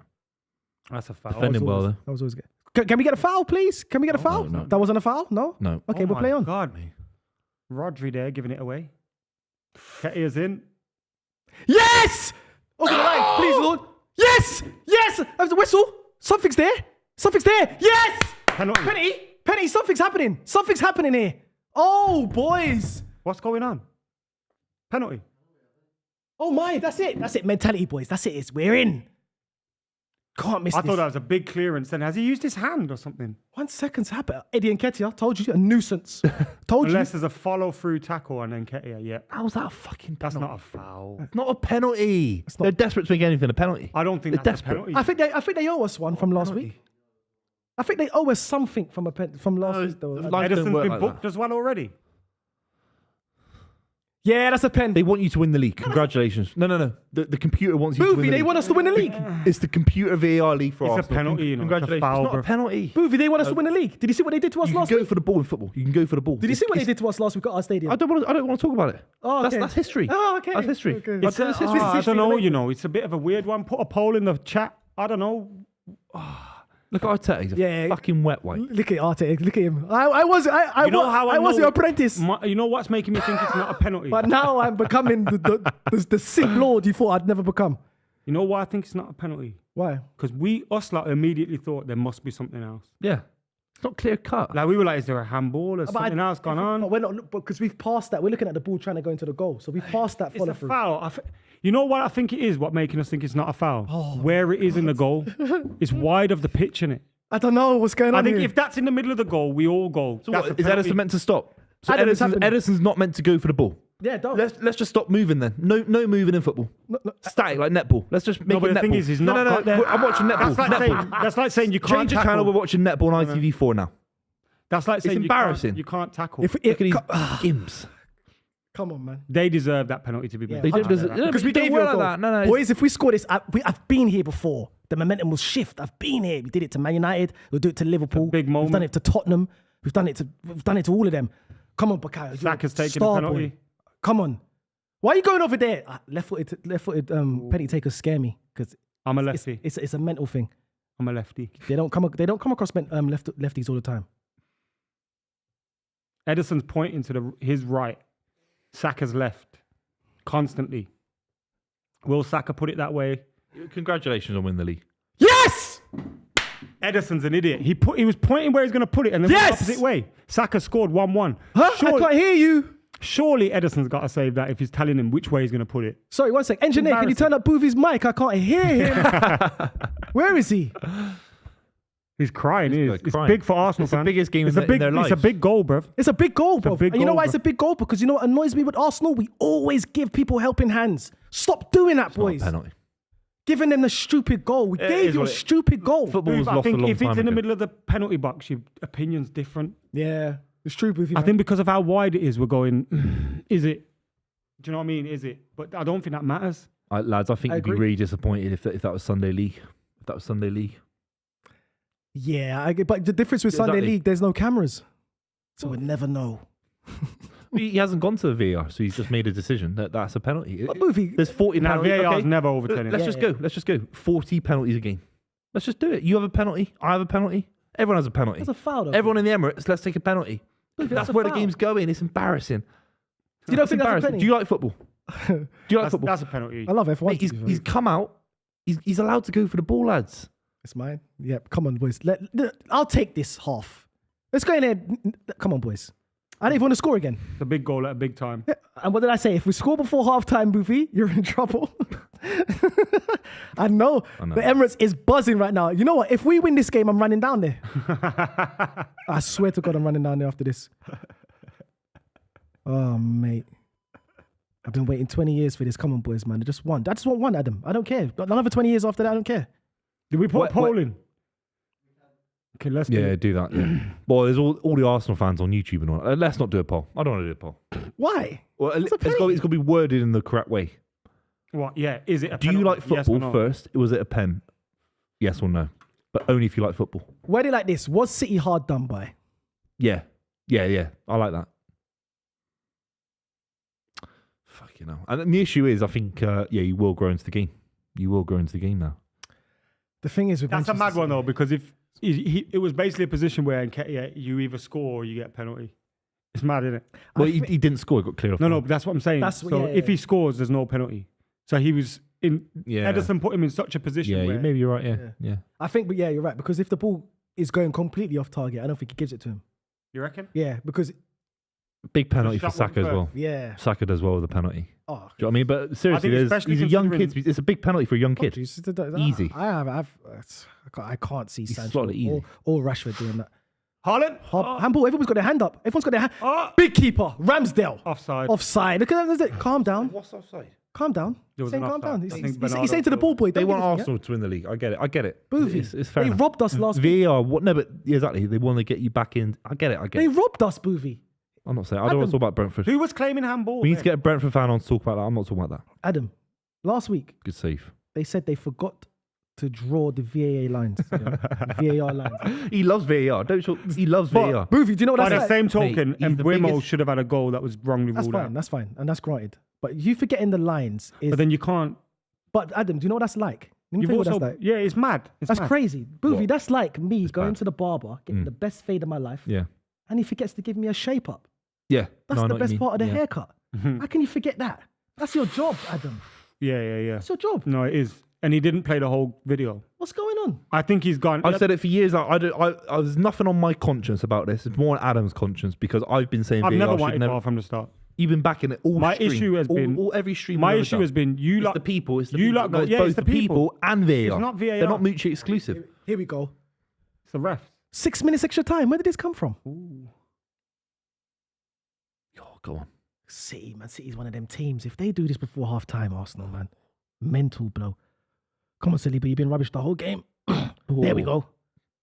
That's a foul. Defending well though. That was always good. Can we get a foul, please? Can we get a foul? No. That wasn't a foul? No? No. Okay, we'll play on. God, mate. Rodri there giving it away. Kettia's in. Yes! Over the line, please, Lord. Yes! Yes! That was a whistle. Something's there. Something's there. Yes! Penalty. Penny, something's happening. Something's happening here. Oh, boys. What's going on? Penalty. Oh, my. That's it. That's it. Mentality, boys. That's it. We're in. Can't miss I this. thought that was a big clearance. Then has he used his hand or something? 1 second's happen. Eddie Nketiah, told you, a nuisance. Told Unless you. there's a follow-through tackle on Nketiah, yeah. How's that a fucking That's penalty? not a foul. It's not a penalty. not- They're desperate to make anything a penalty. I don't think They're that's desperate. a penalty. I think they owe us one from last week. I think they owe us something from last week, though. Life don't Edison's work been like booked that. as well already. Yeah, that's a pen. They want you to win the league. Congratulations. No. The computer wants you to win Buvey, the they league. want us to win the league. It's the computer VAR league for It's a Arsenal. penalty, you know, it's a Congratulations. foul, It's not bro. a penalty. Buvey, they want us to win the league. Did you see what they did to us You last can go week? for the ball in football. You can go for the ball. Did you see what they did to us last week at our stadium? I don't want to talk about it. Oh, okay. That's history. Oh, okay. That's history. Okay. That's history. I history don't know, related. you know. It's a bit of a weird one. Put a poll in the chat. I don't know. Look at Arteta. He's a fucking wet white. Look at Arteta. Look at him. I was your apprentice. You know what's making me think it's not a penalty? But now I'm becoming the sick lord you thought I'd never become. You know why I think it's not a penalty? Why? Because us immediately thought there must be something else. Yeah. It's not clear cut. Like we were like, is there a handball or something else gone on? But we're not, because we've passed that. We're looking at the ball trying to go into the goal. So we've passed that It's follow a through. foul. You know what I think it is? What making us think it's not a foul? Where it is in the goal. It's wide of the pitch, innit? I don't know what's going on. I think here. if that's in the middle of the goal, we all go. So That's what, a is penalty. Edison meant to stop? So Adam, it's happening. Edison's not meant to go for the ball. Yeah, don't. Let's just stop moving then. No moving in football. No, Static like netball. Let's just make No, it but the netball. thing is, he's not got there. I'm watching netball. That's like saying you can't Change the tackle. channel. We're watching netball on ITV4 now. That's like saying embarrassing. you can't tackle. Look at these gimps. Come on, man. They deserve that penalty to be made. They did 100%. because we gave you a goal. that. No. Boys, if we score this, I've been here before. The momentum will shift. I've been here. We did it to Man United. We'll do it to Liverpool. big moment. We've done it to Tottenham. We've done it to all of them. Come on, Bukayo. Saka's taking the penalty. Come on. Why are you going over there? Left-footed penalty takers scare me because I'm a lefty. it's a mental thing. I'm a lefty. They don't come across lefties all the time. Edison's pointing to his right. Saka's left. Constantly. Will Saka put it that way? Congratulations on winning the league. Yes! Edison's an idiot. He was pointing where he's going to put it and then went the opposite way. Saka scored 1-1. Huh? I can't hear you. Surely Edison's got to save that if he's telling him which way he's going to put it. Sorry, one sec. Engineer, can you turn up Buvey's mic? I can't hear him. Where is he? He's crying. It's crying. big for Arsenal It's the fans. biggest game It's in a big. their It's a lives. big goal, bruv. It's a big goal, bro. big And you know goal, why bro. it's a big goal? Because you know what annoys me with Arsenal? We always give people helping hands. Stop doing that, It's not a boys. penalty. Giving them the stupid goal. We It gave is you a what it- stupid goal. Football was I lost a think long if it's time in the ago. middle of the penalty box, your opinion's different. Yeah, it's true, Buvey. I think because of how wide it is, we're going, is it? Do you know what I mean? Is it? But I don't think that matters. Lads, I think I you'd be agree. really disappointed if that was Sunday League. If that was Sunday League. Yeah, but the difference with Sunday Exactly. League, there's no cameras. So we'd never know. He hasn't gone to the VAR, so he's just made a decision that that's a penalty. But Buvey, There's 40 Now, penalties. VAR's Okay. never overturning Let's it. just go. Let's just go. 40 penalties a game. Let's just do it. You have a penalty. I have a penalty. Everyone has a penalty. that's a foul, though. Everyone in the Emirates, let's take a penalty. Buvey, That's a where the foul. game's going. It's embarrassing. You don't It's think that's a embarrassing. penny? Do you like football? Do you like football? That's a penalty. I love F1. Mate, he's come out. He's allowed to go for the ball, lads. It's mine. Yeah, come on, boys. I'll take this half. Let's go in there. Come on, boys. I don't even want to score again. It's a big goal at a big time. Yeah, and what did I say? If we score before halftime, Buvey, you're in trouble. I know. The Emirates is buzzing right now. You know what? If we win this game, I'm running down there. I swear to God, I'm running down there after this. Oh, mate. I've been waiting 20 years for this. Come on, boys, man. I just want one, Adam. I don't care. Another 20 years after that, I don't care. Did we put a poll in? Okay, let's do it. do that. Yeah. Well, there's all the Arsenal fans on YouTube and all. Let's not do a poll. I don't want to do a poll. Why? Well, it's got to be worded in the correct way. What? Yeah. Is it a Do you penalty? like football Yes or no? first? Was it a pen? Yes or no? But only if you like football. Word it like this. Was City hard done by? Yeah. I like that. Fucking hell. And the issue is, I think, you will grow into the game. You will grow into the game now. The thing is with That's a Manchester mad one City- though, because if it was basically a position where you either score or you get a penalty. It's mad, isn't it? Well, he didn't score. He got cleared off. No, but that's what I'm saying. So if he scores, there's no penalty. So he was in. Yeah. Edison put him in such a position. Yeah, where, maybe you're right. Yeah. I think, but yeah, you're right. Because if the ball is going completely off target, I don't think he gives it to him. You reckon? Yeah, because Big penalty for Just shot Saka one as well. yeah. Saka does well with the penalty. Oh, Do you know what I mean? But seriously, think especially he's a young kid. considering- It's a big penalty for a young kid. geez, Easy. I can't see He's Sancho slotted easy. or Rashford doing that. Haaland? Handball. Everyone's got their hand up. Everyone's got their hand. Oh. Big keeper. Ramsdale. Offside. Offside. Look at that. Calm down. What's offside? Calm down. There was Saying an calm down. offside. I think He's Bernardo saying to the thought- ball boy. They don't want give it to me, Arsenal to win the league. I get it. yeah? Buvey. It's fair They enough. robbed us last week. VAR. What? No, but exactly. They want to get you back in. I get it. They robbed us, Buvey. I'm not saying. I don't want to talk about Brentford. Who was claiming handball? We need then? to get a Brentford fan on to talk about that. I'm not talking about that. Adam, last week Good save. they said they forgot to draw the VAR lines. VAR lines. He loves VAR. Don't you? He loves VAR. But Buvey, do you know what By that's the like? same token, Mate, he's and the Buemo biggest- should have had a goal that was wrongly That's ruled fine. out. That's fine, and that's granted. But you forgetting the lines is. But then you can't. But Adam, do you know what that's like? Let me You've tell you what also, that's like. yeah, it's mad. It's That's mad. crazy. Buvey, What? that's like me going bad. to the barber, getting the best fade of my life, Yeah. and he forgets to give me a shape up. Yeah. That's No, I know the what you best mean. part of the Yeah. haircut. How can you forget that? That's your job, Adam. Yeah. That's your job. No, it is. And he didn't play the whole video. What's going on? I think he's gone. I've said it for years. I there's nothing on my conscience about this. It's more on Adam's conscience because I've been saying I've VAR never should wanted VAR from the start. You've been backing it all. My stream. issue has been- every stream. My we've ever issue done. has been you It's lot. the people. It's the you people. lot No, go- it's yeah, both it's the the people. people and VAR. It's not VAR. They're not mutually exclusive. Here we go. It's the ref. 6 minutes extra time. Where did this come from? Oh, go on. City, man. City's one of them teams. If they do this before half time, Arsenal, man. Mental blow. Come on, Saliba. You've been rubbish the whole game. There we go.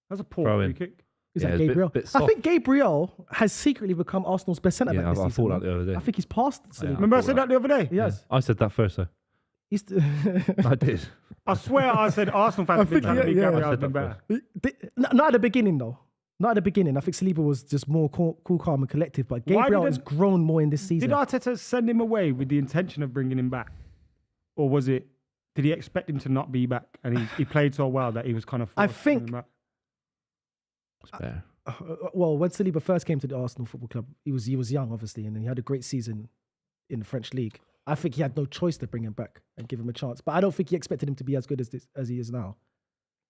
That's a poor Throw free in. kick. Is Yeah, that it's a bit- Gabriel? bit I soft. think Gabriel has secretly become Arsenal's best centre back Yeah, this I season. thought that the other day. I think he's passed Saliba. Remember I thought said that. that the other day? He has. I said that first, though. He's I did. I swear I said Arsenal fans I have been think, trying to beat yeah, Gabriel I said been that better. Not at the beginning, though. Not at the beginning. I think Saliba was just more cool, calm, and collective. But Why Gabriel didn't- has grown more in this season. Did Arteta send him away with the intention of bringing him back? Or was it, did he expect him to not be back? And he played so well that he was kind of I forced to bring think- him back? It's better. Well, when Saliba first came to the Arsenal Football Club, he was young, obviously, and he had a great season in the French league. I think he had no choice to bring him back and give him a chance. But I don't think he expected him to be as good as he is now.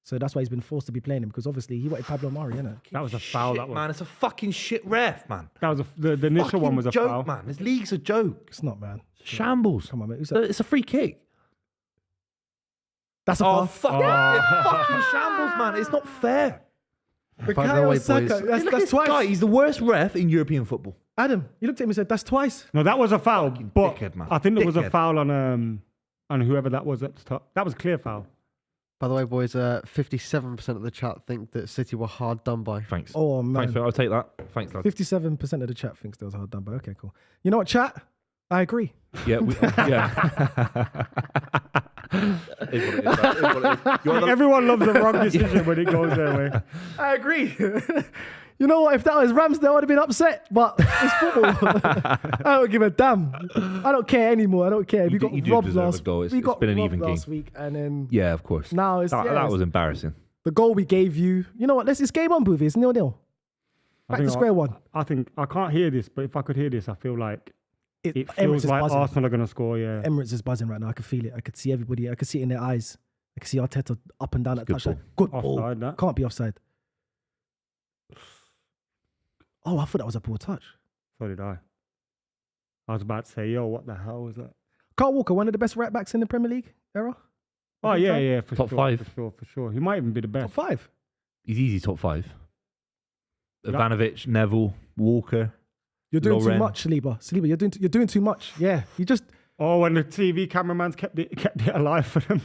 So that's why he's been forced to be playing him, because obviously he wanted Pablo Mari, innit? That was a foul, that one. man. It's a fucking shit ref, man. That was the initial one was a joke, foul. man. This league's a joke. It's not, man. Shambles. Come on, mate. Who's that? It's a free kick. That's a Oh, foul. fuck. It's fucking shambles, man. It's not fair. By the Bukayo way, Saka, boys, that's Look at that's this twice. guy. He's the worst ref in European football. Adam, you looked at him and said, that's twice. No, that was a foul. But dickhead, man. I think there was a Dickhead. foul on whoever that was at the top. That was a clear foul. by the way, boys, 57% of the chat think that City were hard done by. Thanks. Oh, man. Thanks, I'll take that. Thanks, lad. 57% of the chat thinks that was hard done, but okay, cool. You know what, chat? I agree. Yeah, yeah. Is what it is, man. Is what it is. You want the- Everyone loves the wrong decision when it goes their way. I agree. You know what? If that was Ramsdale, I would have been upset. But it's football. I don't give a damn. I don't care anymore. I don't care. We got you do robbed deserve a last. goal. It's We got been an robbed even last game. week, and then Yeah, of course. now it's That was embarrassing. the goal we gave you. You know what? It's game on, Buvey. It's 0-0. Back to square one. I think I can't hear this, but if I could hear this, I feel like it Emirates feels is like buzzing. Arsenal are going to score. Yeah, Emirates is buzzing right now. I can feel it. I could see everybody. I could see it in their eyes. I can see Arteta up and down that Good touchline. Good ball. Offside, that. Can't be offside. Oh, I thought that was a poor touch. So did I. I was about to say, yo, what the hell was that? Carl Walker, one of the best right backs in the Premier League era. Oh yeah, for Top sure, five. for sure. He might even be the Top best. 5. He's easy top 5. Yeah. Ivanovic, Neville, Walker. You're doing Loren. too much, Saliba. Saliba, you're doing too much. Yeah, you just Oh, and the TV cameramans kept it alive for them.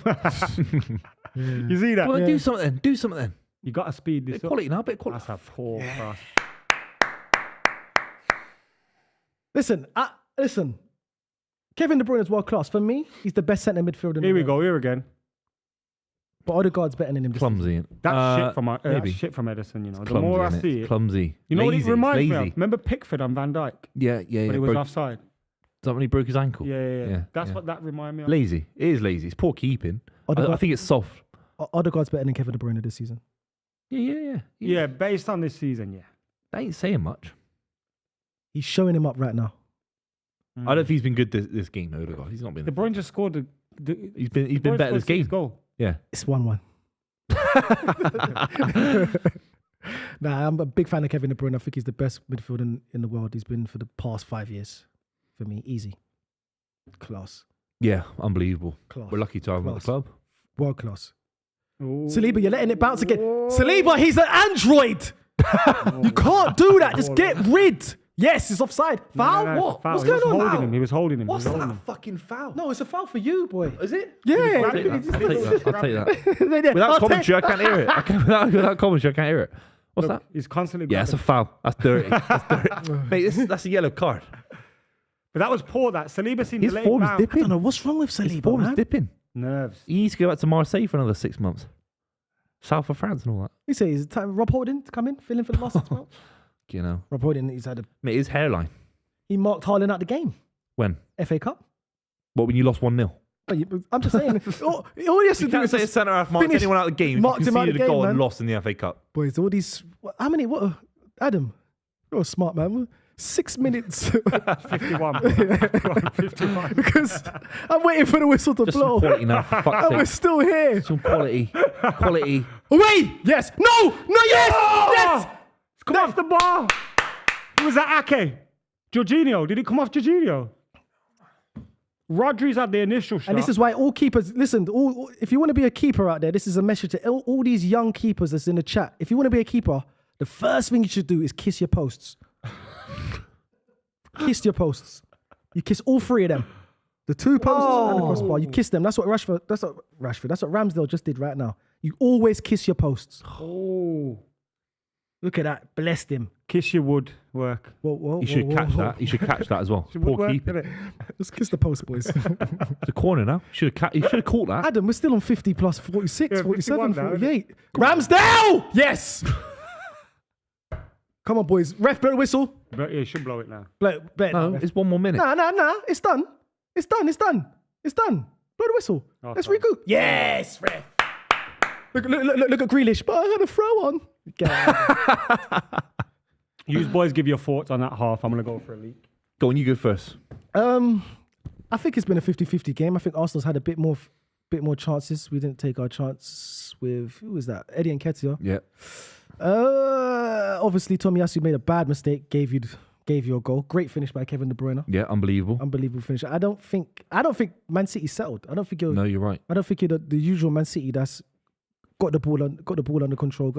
You see that? Well, Yeah. do something then. Do something then. You got to speed this Bit up. quality now, bit quality. That's a poor pass. Listen. Kevin De Bruyne is world class. For me, he's the best centre midfielder. Here we go. Here again. But Odegaard's better than him. This season. Clumsy. That's shit from Edison. You know, the more I see it, clumsy. you know what it Lazy, reminds me lazy. of? Remember Pickford on Van Dijk? Yeah. When he was offside. Is that when he broke his ankle? Yeah. That's what that reminded me of. Lazy. It is lazy. It's poor keeping. I think it's soft. Odegaard's better than Kevin De Bruyne this season. Yeah, based on this season, yeah. That ain't saying much. He's showing him up right now. I don't think he's been good this game, Odegaard. He's not been. De Bruyne just scored He's been better this game. Goal. Yeah. It's 1-1. Nah, I'm a big fan of Kevin De Bruyne. I think he's the best midfielder in the world. He's been for the past 5 years. For me, easy. Class. Yeah, unbelievable. Class. We're lucky to have him at the club. World class. Ooh. Saliba, you're letting it bounce again. Saliba, he's an android. You can't do that. Just get rid. Yes, it's offside. Foul? No, What? foul. What's He going was on holding now? him. He was holding him. What's He was holding that him. fucking foul? No, it's a foul for you, boy. Is it? Yeah. I'll take that. I'll take that. Without commentary, I can't hear it. Without commentary, I can't hear it. What's Look, that? He's constantly. Yeah, it's a foul. That's dirty. Mate, that's a yellow card. But that was poor. That Saliba seemed His to lay it form's down. I dipping. don't know what's wrong with His Saliba, form's man. dipping. Nerves. He needs to go back to Marseille for another 6 months. South of France and all that. You say it's time Rob Holding to come in, fill in for the last 6 months. You know. Rob Holding, he's had Mate, his hairline. he marked Haaland out the game. When? FA Cup. What, when you lost 1-0? I'm just saying. all he has to You do can't is say a just centre half marked finish- anyone out of the game. marked If you him out of conceded the a game, goal and man. lost in the FA Cup. boys. All these. How many? Adam, you're a smart man. 6 minutes 51. 51. because I'm waiting for the whistle to Just blow. some quality now, for fuck's And we're sake. still here. Some quality. Quality. Wait! Yes! No! Yes! Yes! Come off the bar. Who was that? Ake? Jorginho. Did it come off Jorginho? Rodri's had the initial shot. And this is why all keepers, listen, if you want to be a keeper out there, this is a message to all these young keepers that's in the chat. If you want to be a keeper, the first thing you should do is kiss your posts. Kiss your posts. You kiss all three of them. The 2 posts and the crossbar. You kiss them. That's what That's what Ramsdale just did right now. You always kiss your posts. Oh. Look at that. Blessed him. Kiss your wood work. Whoa, You should catch that. You should catch that as well. Your Poor woodwork, keeper. innit? Just kiss the post, boys. It's a corner now. You should have caught that. Adam, we're still on 50 plus 46, Yeah, 47, 51 now, isn't 48. Ramsdale! Yes! Come on, boys. Ref, blow the whistle. But yeah, you should blow it now. Blow it. No, it's 1 more minute. Nah. It's done. It's done. Blow the whistle. Oh, Let's fine. recoup. Yes, ref. Look at Grealish. But I had a throw on. Get out. You boys give your thoughts on that half. I'm going to go for a leak. Go on, you go first. I think it's been a 50-50 game. I think Arsenal's had a bit more chances. We didn't take our chance with, who was that? Eddie Nketiah. Yeah. Obviously, Tomiyasu made a bad mistake, gave you a goal. Great finish by Kevin De Bruyne. Yeah, unbelievable. Unbelievable finish. I don't think Man City settled. I don't think you're. No, you're right. I don't think you're the usual Man City that's got the ball under control,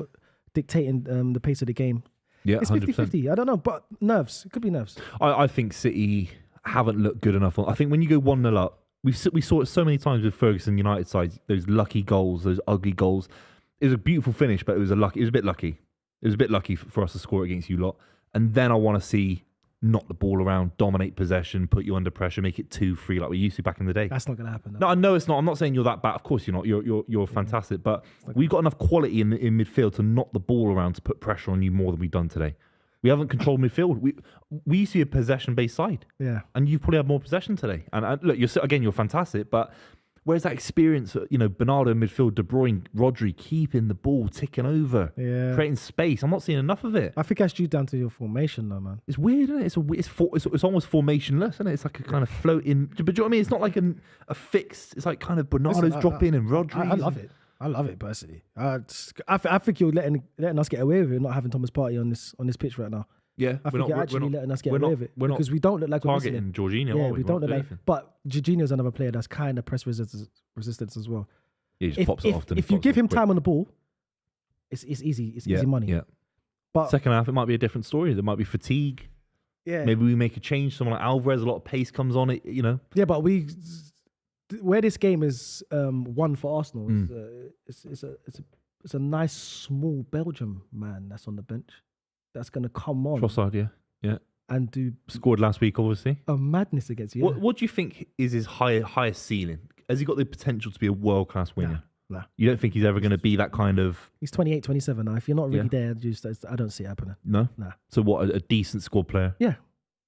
dictating the pace of the game. Yeah, It's 100%. 50-50. I don't know, but nerves. It could be nerves. I think City haven't looked good enough. I think when you go 1-0 up, we saw it so many times with Ferguson United sides. Those lucky goals, those ugly goals. It was a beautiful finish, but it was a bit lucky. It was a bit lucky for us to score against you lot. And then I want to see knock the ball around, dominate possession, put you under pressure, make it 2-3 like we used to back in the day. That's not going to happen. No, I know it's not. I'm not saying you're that bad. Of course you're not. You're fantastic. But we've got enough quality in midfield to knock the ball around to put pressure on you more than we've done today. We haven't controlled midfield. We used to be a possession-based side. Yeah. And you probably had more possession today. And look, you're fantastic. But where's that experience? Bernardo in midfield, De Bruyne, Rodri keeping the ball, ticking over, creating space. I'm not seeing enough of it. I think that's due down to your formation, though, man. It's weird, isn't it? It's almost formationless, isn't it? It's like a kind of floating. But do you know what I mean? It's not like a fixed. It's like kind of Bernardo's dropping and Rodri. I love it. I love it personally. I think you're letting us get away with it, not having Thomas Partey on this pitch right now. Yeah, I think you're actually letting us get away with it we're because we don't look like we're missing it. targeting Jorginho. Yeah, are we don't look like. anything. But Jorginho's another player that's kind of press resistance as well. Yeah, he just pops it off. If you give him time on the ball, it's easy. It's easy money. Yeah. But Second half, it might be a different story. There might be fatigue. yeah, Maybe we make a change. Someone like Alvarez, a lot of pace comes on it. yeah. But where this game is won for Arsenal, it's It's a nice small Belgium man that's on the bench that's going to come on Trossard, yeah. and do Scored last week, obviously. a madness against you. What do you think is his highest ceiling? Has he got the potential to be a world-class winger? Nah. You don't think he's ever going to be that kind of... He's 28, 27 now. If you're not really Yeah. there, I don't see it happening. No? Nah. So what, a decent squad player? Yeah,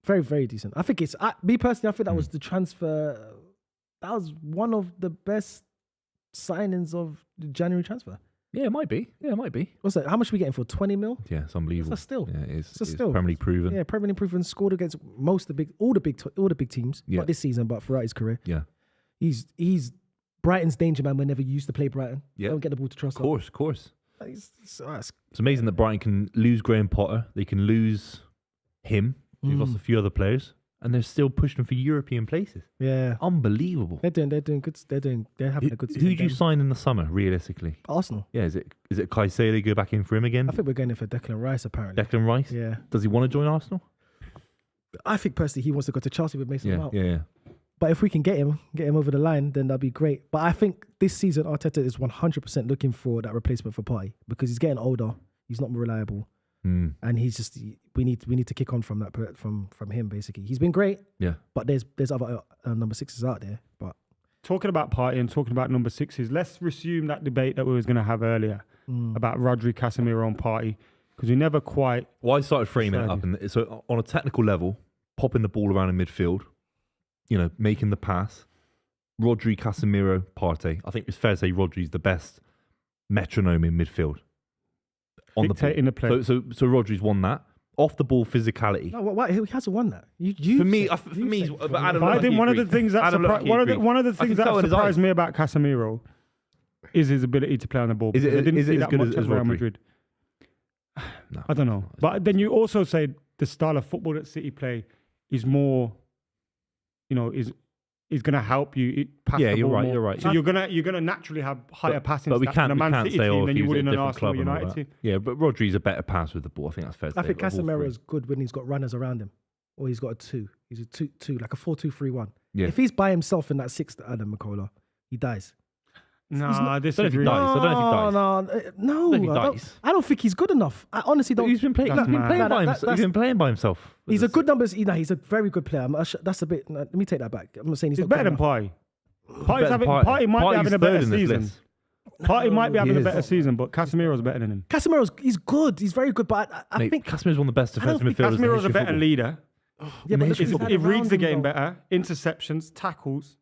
very, very decent. I think me personally, I think that was the transfer. That was one of the best signings of the January transfer. Yeah, it might be. What's that? How much are we getting for 20 mil? Yeah, it's unbelievable. That's a steal. Yeah, it is. It's a It's steal. Premier League proven. Yeah, Premier League proven, scored against all the big teams. Yeah. Not this season, but throughout his career. Yeah. He's Brighton's danger man whenever you used to play Brighton. Yeah. Don't get the ball to trust. Of course. It's amazing that Brighton can lose Graham Potter. They can lose him. They've lost a few other players. And they're still pushing for European places. Yeah. Unbelievable. They're doing good. They're having a good season. Who do you sign in the summer, realistically? Arsenal. Yeah, is it Caicedo go back in for him again? I think we're going in for Declan Rice, apparently. Declan Rice? Yeah. Does he want to join Arsenal? I think personally he wants to go to Chelsea with Mason Mount. Yeah. But if we can get him over the line, then that'd be great. But I think this season Arteta is 100% looking for that replacement for Partey because he's getting older. He's not reliable, and he's just we need to kick on from that from him basically. He's been great, Yeah. but there's other number sixes out there. But Talking about Partey and talking about number sixes, let's resume that debate that we was going to have earlier about Rodri, Casemiro and Partey because we never quite... Well, I started framing it up. And so on a technical level, popping the ball around in midfield, making the pass, Rodri, Casemiro, Partey. I think it's fair to say Rodri's the best metronome in midfield. On Dictating the play. So Rodri's won that. Off the ball physicality. no, why he hasn't won that? For me, but Adam, I look, think he one of the agreed. things that Adam, look, he agreed. one of the I can things that tell in his surprised eyes. me about Casemiro is his ability to play on the ball. Is it- because I didn't is it see as that good much as at Real Rodri? Madrid. No. I don't know, but then you also say the style of football that City play is more, is going to help you pass Yeah, the you're ball right, more. you're right. So you're gonna naturally have higher passing But we stats can't, in a we Man can't City say, team oh, than if you he was would at in a an different Arsenal club and all United that. team. Yeah, but Rodri's a better passer with the ball. I think that's fair to I say. think of all Casemiro three. is good when he's got runners around him, or he's got a two. He's a two like a 4-2-3-1. Yeah. If he's by himself in that sixth, Adam McKola, he dies. Nah, this I don't is know if he really... dies. I don't know if he dies. No, if he dies. I don't think he's good enough. I honestly But don't. he's been playing. That's He's been mad. playing That- by that- himself. that's- He's been playing by himself. He's a good numbers. He's a very good player. That's a bit. Let me take that back. I'm not saying he's He's not better good than enough. Partey. Partey might be having a better season. Partey might be having a better season, but Casemiro's better than him. He's good. He's very good, but I think Casemiro's one of the best I don't defensive think midfielders. in the Casemiro's a history of better football. leader. yeah, but look, He he's had reads around the him, game though. better. Interceptions, tackles,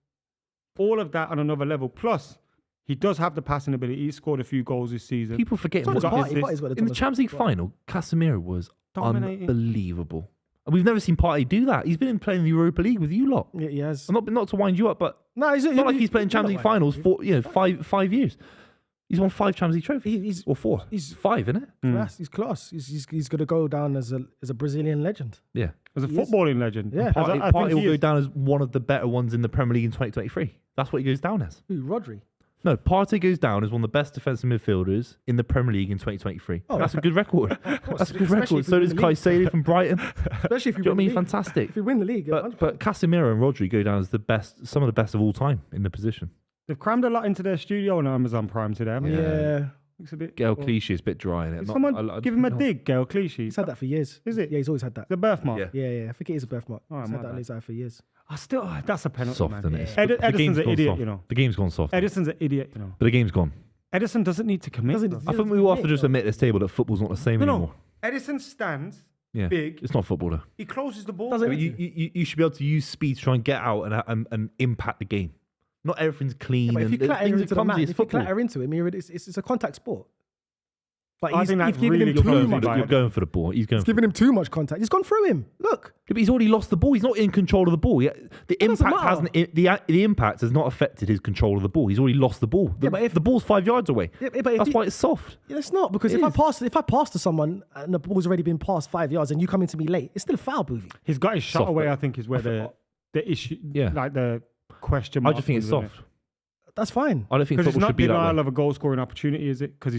all of that on another level. Plus, he does have the passing ability. He scored a few goals this season. People forget So does what got Partey. assists. Partey's got in the Thomas- Champions League final, Casemiro was Dominating. unbelievable. And we've never seen Partey do that. He's been playing the Europa League with you lot. Yeah, he has. I'm not to wind you up, but No, it's not like he's playing Champions League finals for 5 years. He's won 5 Champions League trophies. He's Or 4. he's 5, isn't it? class. He's class. He's going to go down as a Brazilian legend. Yeah. As a He is. footballing legend. Yeah. Partey, I think Partey will he go is. down as one of the better ones in the Premier League in 2023. That's what he goes down as. Who? Rodri. No, Partey goes down as one of the best defensive midfielders in the Premier League in 2023. Oh, That's a good record. That's a good especially record. if So you does win the league. Caicedo from Brighton. Especially if Do you you know what I win mean? the league. Fantastic. If you win the league, But Casemiro and Rodri go down as some of the best of all time in the position. They've crammed a lot into their studio on Amazon Prime today. haven't they? yeah. Looks a bit. Gail Clichy is a bit dry in it. Did someone give him a dig, Gail Clichy? He's had that for years. Is it? Yeah, he's always had that. The birthmark. Yeah. Yeah. I think it is a birthmark. All right, He's my had that on bad. his eye for years. That's a penalty, Soft, man. isn't it? Yeah. The Edison's game's an gone idiot, soft. you know. The game's gone soft. Edison's an idiot, you know. But the game's gone. Edison doesn't need to commit. Doesn't- bro. I think we will have to just admit this table that football's not the same No, anymore. Edison stands Yeah. big. It's not football though. He closes the ball. Doesn't I mean, you should be able to use speed to try and get out and impact the game. Not everything's clean. But if you and clatter things into that the clumsy, man, it's if you football. clatter into him, it's a contact sport. But I he's think that's giving really him good too going much. for You're going for the ball. He's going. He's giving him too much contact. He's gone through him. Look. Yeah, but he's already lost the ball. He's not in control of the ball. The doesn't impact matter. hasn't. The impact has not affected his control of the ball. He's already lost the ball. Yeah, but if- the ball's 5 yards away, Yeah, but if that's you- why it's soft. Yeah, it's not because It if I is. pass to someone and the ball's already been passed 5 yards and you come into me late, it's still a foul, Buvey. He's got his shot Soft, away, but- I think, is where the issue, Yeah. like the question I mark. just think it's comes in it. soft. That's fine. I don't think Because it's football not should be that denial way. of a goal scoring opportunity, is it? Because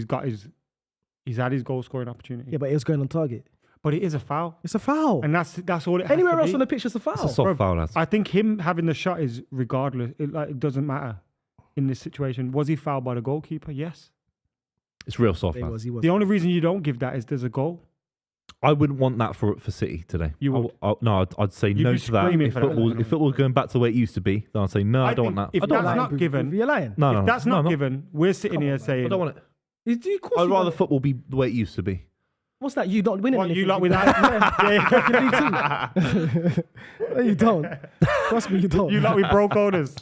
he's had his goal scoring opportunity. Yeah, but it was going on target. But it is a foul. It's a foul. And that's all it has Anywhere to else be. on the pitch, it's a foul. It's a soft foul, lads. I think him having the shot is regardless. It doesn't matter in this situation. Was he fouled by the goalkeeper? Yes. It's real soft, He man. was. The only reason you don't give that is there's a goal. I wouldn't want that for City today. You would? No, I'd say You'd no be to that. screaming If for that. football's going back to the way it used to be, then I'd say no, I don't want that. If I don't that's want that. not given, You're lying. No, if that's not no, given, we're sitting here saying, I don't want it. Of course I'd you rather want it. football be the way it used to be. What's that? You not winning what anything? you lot with that? No, you don't. Trust me, you don't. You lot with broke owners.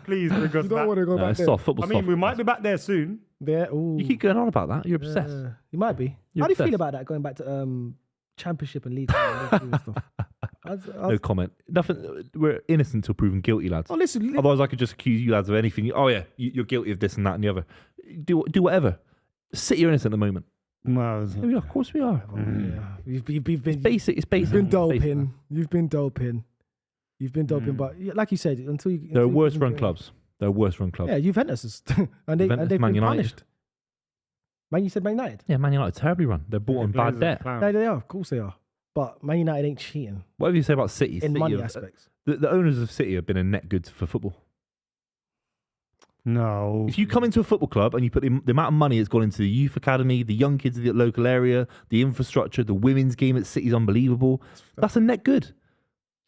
Please bring us You don't back. want to go No, back it's there. soft. Football's I mean, soft. we might be back there soon. There. Ooh. You keep going on about that. You're obsessed. You might be. You're How do you feel obsessed. about that? Going back to Championship and League and stuff. No comment. Nothing. We're innocent till proven guilty, lads. Oh, listen. Otherwise, I could just accuse you lads of anything. Oh yeah, you're guilty of this and that and the other. Do whatever. City are innocent at the moment. Well, Yeah, we are. Of course we are. Yeah. You've been Basic. It's basic. You've been Basic. doping. You've been doping. You've been doping, but like you said, until you There are until you worse can run get- clubs. There are worse run clubs. Yeah, Juventus is, and Juventus, they've Man been United. punished. Man, you said Man United. Yeah, Man United terribly run. They're bought on bad debt. No, they are. Of course they are. But Man United ain't cheating Whatever you say about City, in City money have- aspects. the owners of City have been a net good for football. No. If you come into a football club and you put the amount of money that's gone into the youth academy, the young kids of the local area, the infrastructure, the women's game at City's unbelievable. That's a net good.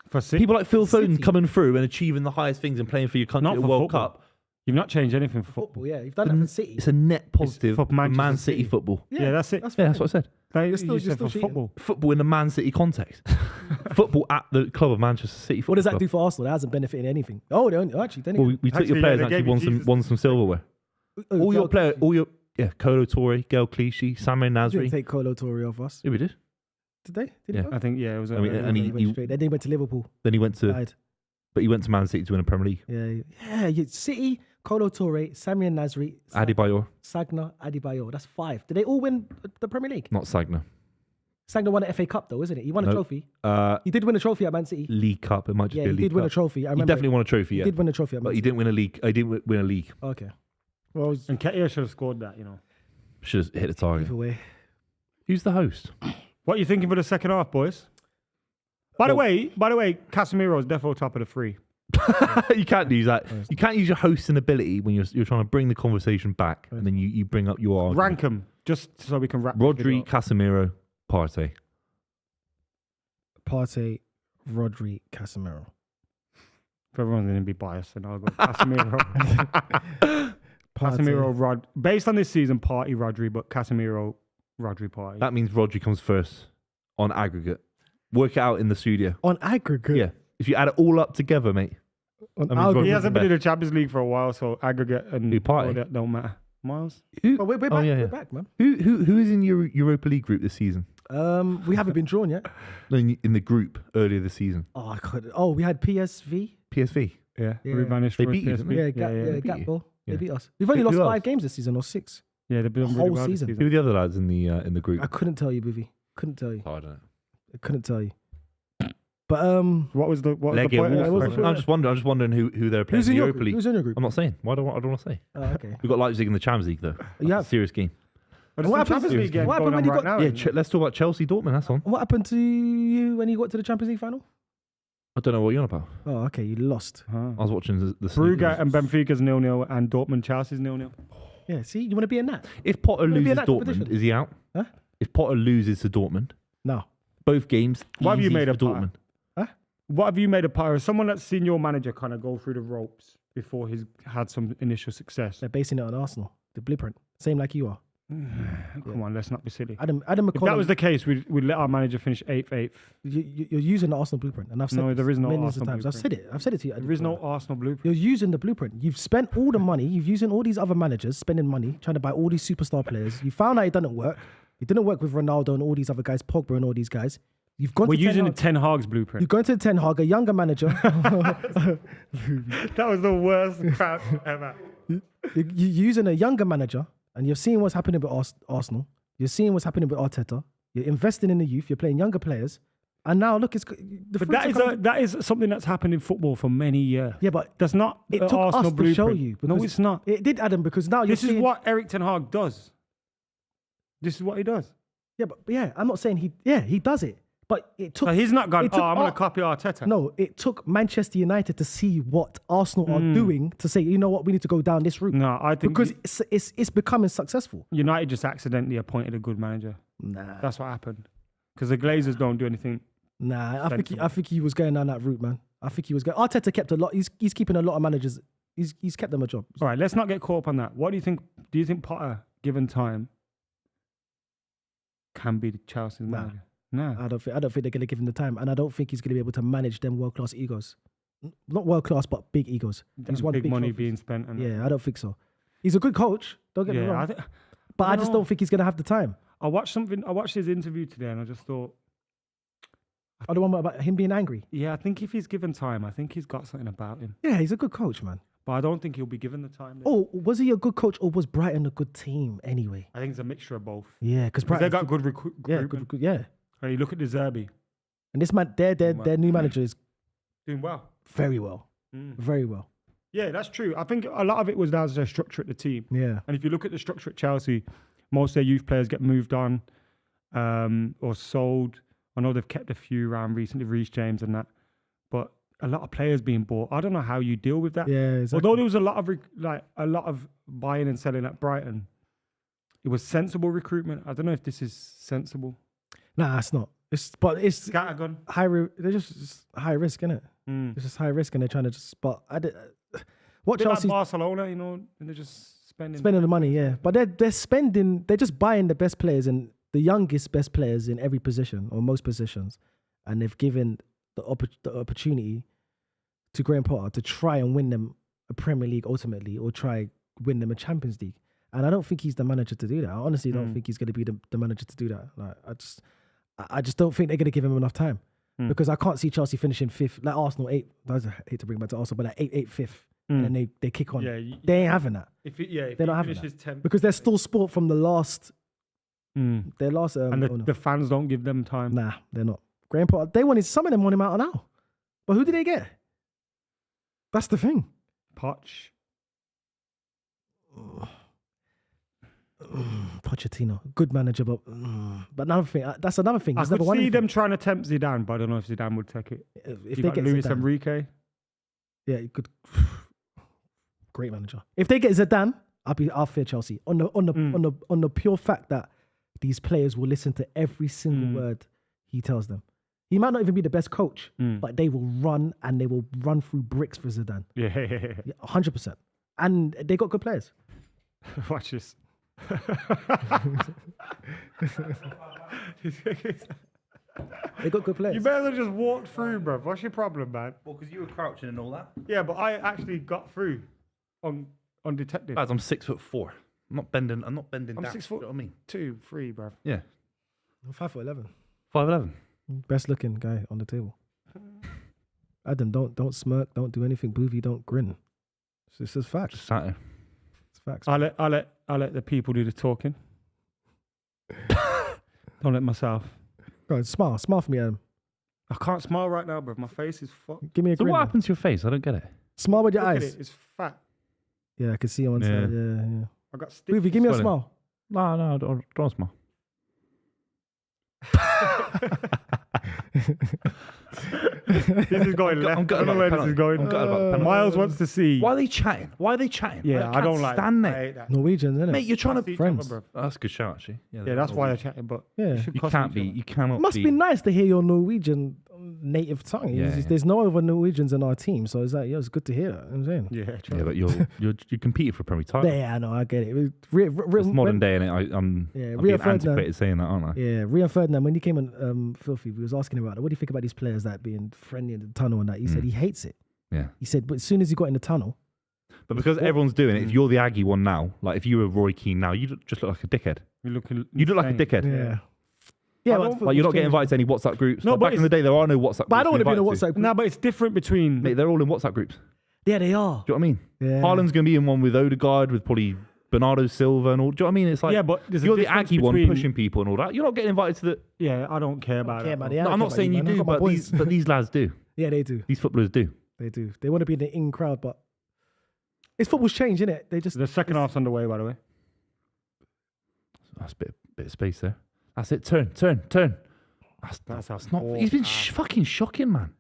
For City, People like Phil Foden City. coming through and achieving the highest things and playing for your country Not at the for World football. Cup. you've not changed anything for football. Football, yeah. You've done that for City. It's a net positive for for Manchester Man City City. football. Yeah, that's it. That's Yeah, fine. that's what I said. Like, You're you still said for cheating. football. Football in the Man City context. Football at the club of Manchester City. What does that Football do for Arsenal? That hasn't benefited anything. Oh, they only, actually, then Club. Well, we took your Actually, players yeah, and they actually gave won you some Jesus. won some silverware. All your players, Kolo Toure, Gael Clichy, Samuel didn't Nasri. take Kolo Toure off us. Yeah, we did. Did they? Did Yeah. they? I think, yeah, it was. I mean, and They he went straight. Then they went to Liverpool. then he went to, Died. but he went to Man City to win a Premier League. Yeah. City, Kolo Toure, Samuel Nasri, Adebayor, Sagna, Adebayor. That's 5. Did they all win the Premier League? not Sagna. Sagna won the FA Cup though, isn't it? He won a No. trophy. Uh, He did win a trophy at Man City. League Cup. It might just Yeah, be a he League did win a Cup. trophy. I He remember. definitely won a trophy. He Yeah, did win a trophy at Man but he City. didn't win a league. He didn't win a league. Okay. Well, it was And Ketia should have scored that, you know. Should have hit the target. either way. Who's the host? What are you thinking for the second half, boys? By the way, Casemiro is definitely top of the 3. You can't use that. You can't use your hosting ability when you're trying to bring the conversation back, and then you bring up your argument. Rank them, just so we can wrap this video Rodri, up. Casemiro, Partey. Partey, Rodri, Casemiro. If everyone's going to be biased, then I'll go Casemiro. Partey. Casemiro, based on this season, Partey, Rodri, but Casemiro, Rodri, Partey. That means Rodri comes first on aggregate. Work it out in the studio. On aggregate. Yeah. If you add it all up together, mate. On I mean, aggregate. he Rodri's hasn't the been in the Champions League for a while, so aggregate and Who, Partey? all that don't matter. Miles? Who, But we're back. Oh, yeah, yeah. We're back, man. who is in your Europa League group this season? We haven't been drawn yet. No, in the group earlier this season. Oh, I could. Oh, we had PSV. PSV. Yeah. Yeah. Revanished They for beat you, PSV. didn't they? Yeah, yeah. Gap you. ball. Yeah. They beat us. We've only Who lost else? 5 games this season or 6. Yeah, they've been really Whole well this season. Who are the other lads in the group? I couldn't tell you, Buvey. Couldn't tell you. Oh, I don't know. I couldn't tell you. But What was the point? Legia of that Wolfsburg. question? I'm just wondering who they're playing who's in in the your Europa group? League. Who's in your group? I'm not saying. I don't want to say. Oh, okay. We've got Leipzig in the Champions League though. Yeah. Serious game. But What there's some happens- Champions League games what going happened on when right you now. Yeah, let's talk about Chelsea Dortmund. That's on. What happened to you when you got to the Champions League final? I don't know what you're on about. Oh, okay. You lost. Huh. I was watching the Brugge sneakers. and Benfica's 0-0 and Dortmund Chelsea's 0-0. Yeah. See, you want to be in that? If Potter Wanna be in loses that Dortmund, competition? is he out? Huh? If Potter loses to Dortmund, No. both games. What have you easy made for of Potter? Dortmund? What have you made of Potter? Someone that's seen your manager kind of go through the ropes before he's had some initial success. They're basing it on Arsenal. The blueprint. Same like you are. Come on, let's not be silly. Adam If that McKola. was the case, we'd let our manager finish 8th. You're using the Arsenal blueprint, and I've said No, this there is no millions of Arsenal times. I've said it. I've said it to you. Adam There is no McKola. Arsenal blueprint. You're using the blueprint. You've spent all the money. You've using all these other managers spending money trying to buy all these superstar players. You found out it didn't work. It didn't work with Ronaldo and all these other guys, Pogba and all these guys. You've gone We're to using the Ten Hag. Ten Hag's blueprint. You're going to Ten Hag, a younger manager. That was the worst crap ever. You're using a younger manager, and you're seeing what's happening with Arsenal. You're seeing what's happening with Arteta. You're investing in the youth. You're playing younger players, and now look, it's the But fruits are coming- that is something that's happened in football for many years. yeah, but That's not it the took Arsenal us to blueprint. show you. No, because it's not. It did, Adam, because now you're This is seeing, what Eric Ten Hag does. This is what he does. Yeah, but yeah, I'm not saying he does it. But it took. So he's not gone, it took I'm going to copy Arteta. No, it took Manchester United to see what Arsenal are doing to say, you know what, we need to go down this route. No, I think because it's becoming successful. United just accidentally appointed a good manager. Nah, That's what happened. Because the Glazers don't do anything. I think he was going down that route, man. I think he was going. Arteta kept a lot. He's keeping a lot of managers. He's kept them a job. All right, let's not get caught up on that. What do you think? Do you think Potter, given time, can be Chelsea's manager? No. I don't think they're going to give him the time, and I don't think he's going to be able to manage them world class egos. Not world class, but big egos. He's won big money trophies. being spent. Yeah, I don't think so. He's a good coach. Don't get me wrong. But I just don't think he's going to have the time. I watched his interview today, and I just thought. Oh, the one about him being angry. Yeah, I think if he's given time, I think he's got something about him. Yeah, he's a good coach, man. But I don't think he'll be given the time. Oh, was he a good coach, or was Brighton a good team anyway? I think it's a mixture of both. Yeah, because They got good recruitment. Yeah. You look at the Zerbi. And this man, their new manager is Doing well. very well. Very well. Yeah, that's true. I think a lot of it was down to their structure at the team. Yeah. And if you look at the structure at Chelsea, most of their youth players get moved on or sold. I know they've kept a few around recently, Reece James and that. But a lot of players being bought. I don't know how you deal with that. Yeah, exactly. Although there was a lot of buying and selling at Brighton, it was sensible recruitment. I don't know if this is sensible. Nah, it's not. It's Scattergun. They're just high risk, innit? It's just high risk, and they're trying to just. But what Bit Chelsea like Barcelona, and they're just spending the money, yeah. But they're spending. They're just buying the best players and the youngest best players in every position or most positions, and they've given the opportunity to Graham Potter to try and win them a Premier League ultimately, or try win them a Champions League. And I don't think he's the manager to do that. I honestly don't think he's going to be the manager to do that. Like, I just don't think they're going to give him enough time because I can't see Chelsea finishing fifth, like Arsenal 8th. I hate to bring back to Arsenal, but like 8th, 5th, and then they kick on. Yeah, they ain't having that. If they're not having that 10th, because they're still sport from the last. Their last, and the fans don't give them time. Nah, they're not. Graham Potter, some of them want him out now, but who did they get? That's the thing. Poch. Pochettino, good manager, but another thing. That's another thing. I He's could never won see anything. them trying to tempt Zidane, but I don't know if Zidane would take it. If you they got get Luis Zidane, Enrique. yeah, he could. Great manager. If they get Zidane, I'll fear Chelsea on the pure fact that these players will listen to every single word he tells them. He might not even be the best coach, but they will run through bricks for Zidane. Yeah. 100%. And they got good players. Watch this. They got good players. You better just walk through, bro. What's your problem, man? Well, because you were crouching and all that. Yeah, but I actually got through undetected. Lads, I'm 6'4". I'm not bending I'm down. 6 foot. You know what I mean? 2, 3, bro. Yeah. I'm 5'11". 5'11". Best looking guy on the table. Adam, don't smirk, don't do anything. Buvey, don't grin. It's just facts. Just sat there. It's facts. I'll let the people do the talking. Don't let myself. Go on, smile for me, Adam. I can't smile right now, bro. My face is fucked. Give me a So grin. what man. happens to your face? I don't get it. Smile with your Look at eyes. it. It's fat. Yeah, I can see on one Yeah. side. Yeah. I got stiff. Buvey, give me a Swelling. smile. No, don't smile. This is going left. I'm I gutted don't know about where the this is penalty. going. I'm gutted about the penalty. Miles wants to see. Why are they chatting? Yeah, I don't like stand that. I there. hate that. Norwegians, isn't it? Mate, you're trying to... See each friends. other, bro. Oh, that's a good shout, actually. Yeah, that's why they're chatting. But Yeah. should You cuss can't each be... other. You cannot It must be nice to hear your Norwegian native tongue. Yeah. There's no other Norwegians in our team, so it's like, it's good to hear that. You know what I'm saying. Yeah, true. Yeah, but you competed for a Premier title. Yeah, I know, I get it. It's modern day, and I'm Yeah, being Rio Ferdinand. antiquated saying that, aren't I? Yeah, Rio Ferdinand, when he came on Filthy, we was asking him about it. What do you think about these players that being friendly in the tunnel and that? He said he hates it. Yeah. He said, but as soon as he got in the tunnel, But because everyone's doing it, if you're the Aggie one now, like if you were Roy Keane now, you just look like a dickhead. You look like a dickhead. yeah. I but don't- Like you're not getting invited to any WhatsApp groups. No, Like, but back in the day, there are no WhatsApp groups. But I don't want to be in a invited WhatsApp group. No, but it's different between. Mate, they're all in WhatsApp groups. Yeah, they are. Do you know what I mean? Yeah. Haaland's going to be in one with Odegaard, with probably Bernardo Silva and all. Do you know what I mean? It's like, Yeah, but there's a you're the difference Aggie one between- pushing people and all that. You're not getting invited to the... Yeah, I don't care about Yeah, that. man, bro. yeah, I No, don't I'm care not about saying you man. I've do, got my but boys. these lads do. Yeah, they do. These footballers do. They do. They want to be in the in crowd, but it's football's changed, isn't it? They just The second half's underway, by the way. That's a bit of space there. That's it. Turn. That's a It's not. poor He's been pass. fucking shocking, man.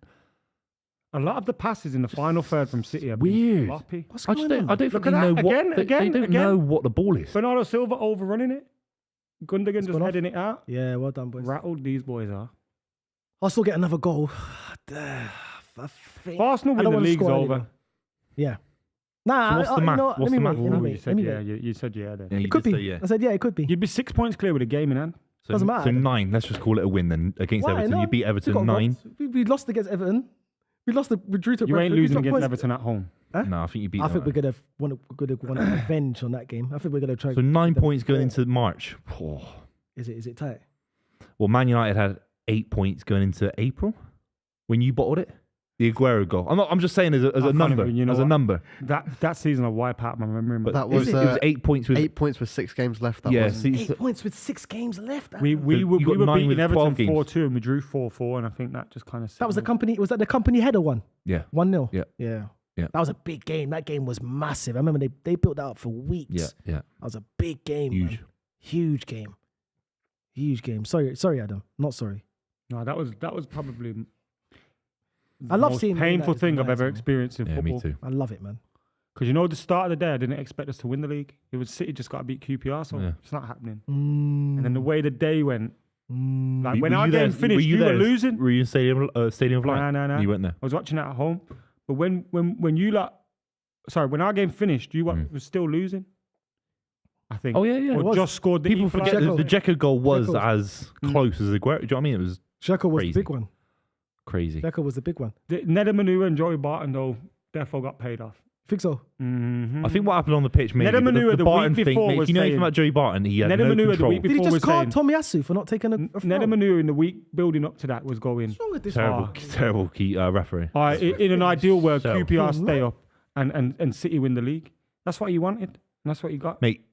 A lot of the passes in the final third from City are Weird. sloppy. What's I just going don't. on? I don't think Look they at know that. what. Again, They don't again. know what the ball is. Bernardo Silva overrunning it. Gundogan just gone off. heading it out. Yeah, well done, boys. Rattled these boys are. I'll still get another goal. I think. If Arsenal I win don't the wanna league's score over. anymore. Yeah. Nah, So what's the you math? know what? What's Let me the wait. math? Let me Ooh, wait. you Let said me yeah. wait. You said yeah then. Yeah, you It could did be. say yeah. I said yeah, it could be. You'd be 6 points clear with a game in hand. So, Doesn't matter So then. 9. Let's just call it a win then against Why? Everton. No, You beat we Everton got 9. goals. We lost against Everton. We drew to You ain't Brentford. losing We got against points. Everton at home. Huh? No, I think you beat I them. think we're gonna want revenge on that game. I think we're gonna try. So 9 give them points going 4. into March. Oh. Is it tight? Well, Man United had 8 points going into April when you bottled it. The Aguero goal. I'm just saying as a can't number. even, you know As a what? number. That season I'll wipe out my memory. But That it was, it was 8 points with 8 points with 6 games left. That yeah. was. See, 8 points with 6 games left. we you were got 9 beating with 12 Everton games. 4-2 and we drew 4-4 and I think that just kind of That was the company. Was that the company header one? yeah. 1-0. Yeah. Yeah. Yeah. That was a big game. That game was massive. I remember they built that up for weeks. Yeah. Yeah. That was a big game. Huge. Man. Huge game. Huge game. Sorry, Adam. Not sorry. No, that was probably I the love most seeing painful United thing I've ever man. experienced in Yeah, football. me too. I love it, man. Because you know, the start of the day, I didn't expect us to win the league. It was City just got to beat QPR, so Yeah. it's not happening. Mm. And then the way the day went, like when Were our you there? game finished, you were there? losing. Were you in Stadium of Light? No. You weren't there. I was watching it at home, but when our game finished, you were still losing. I think. Oh yeah, yeah. Or It was. just scored the People equaliser. forget the Dzeko goal was Dzeko. as close as the Aguero. Do you know what I mean? It was Xhaka was Crazy. the big one. crazy. Xhaka was the big one. Nedamanu and Joey Barton though, therefore got paid off. Think so? Mm-hmm. I think what happened on the pitch, maybe. Nedum but Manua the the Barton week thing, before mate, was if you know anything saying- about Joey Barton, he had Nedum no Manua the control. week Did he before just was card saying Tomiyasu for not taking a foul? Nedamanu in the week building up to that was going. What's wrong with this? Terrible, one? terrible key referee. In an ideal world, So- QPR stay up and City win the league. That's what you wanted. And that's what you got. Mate,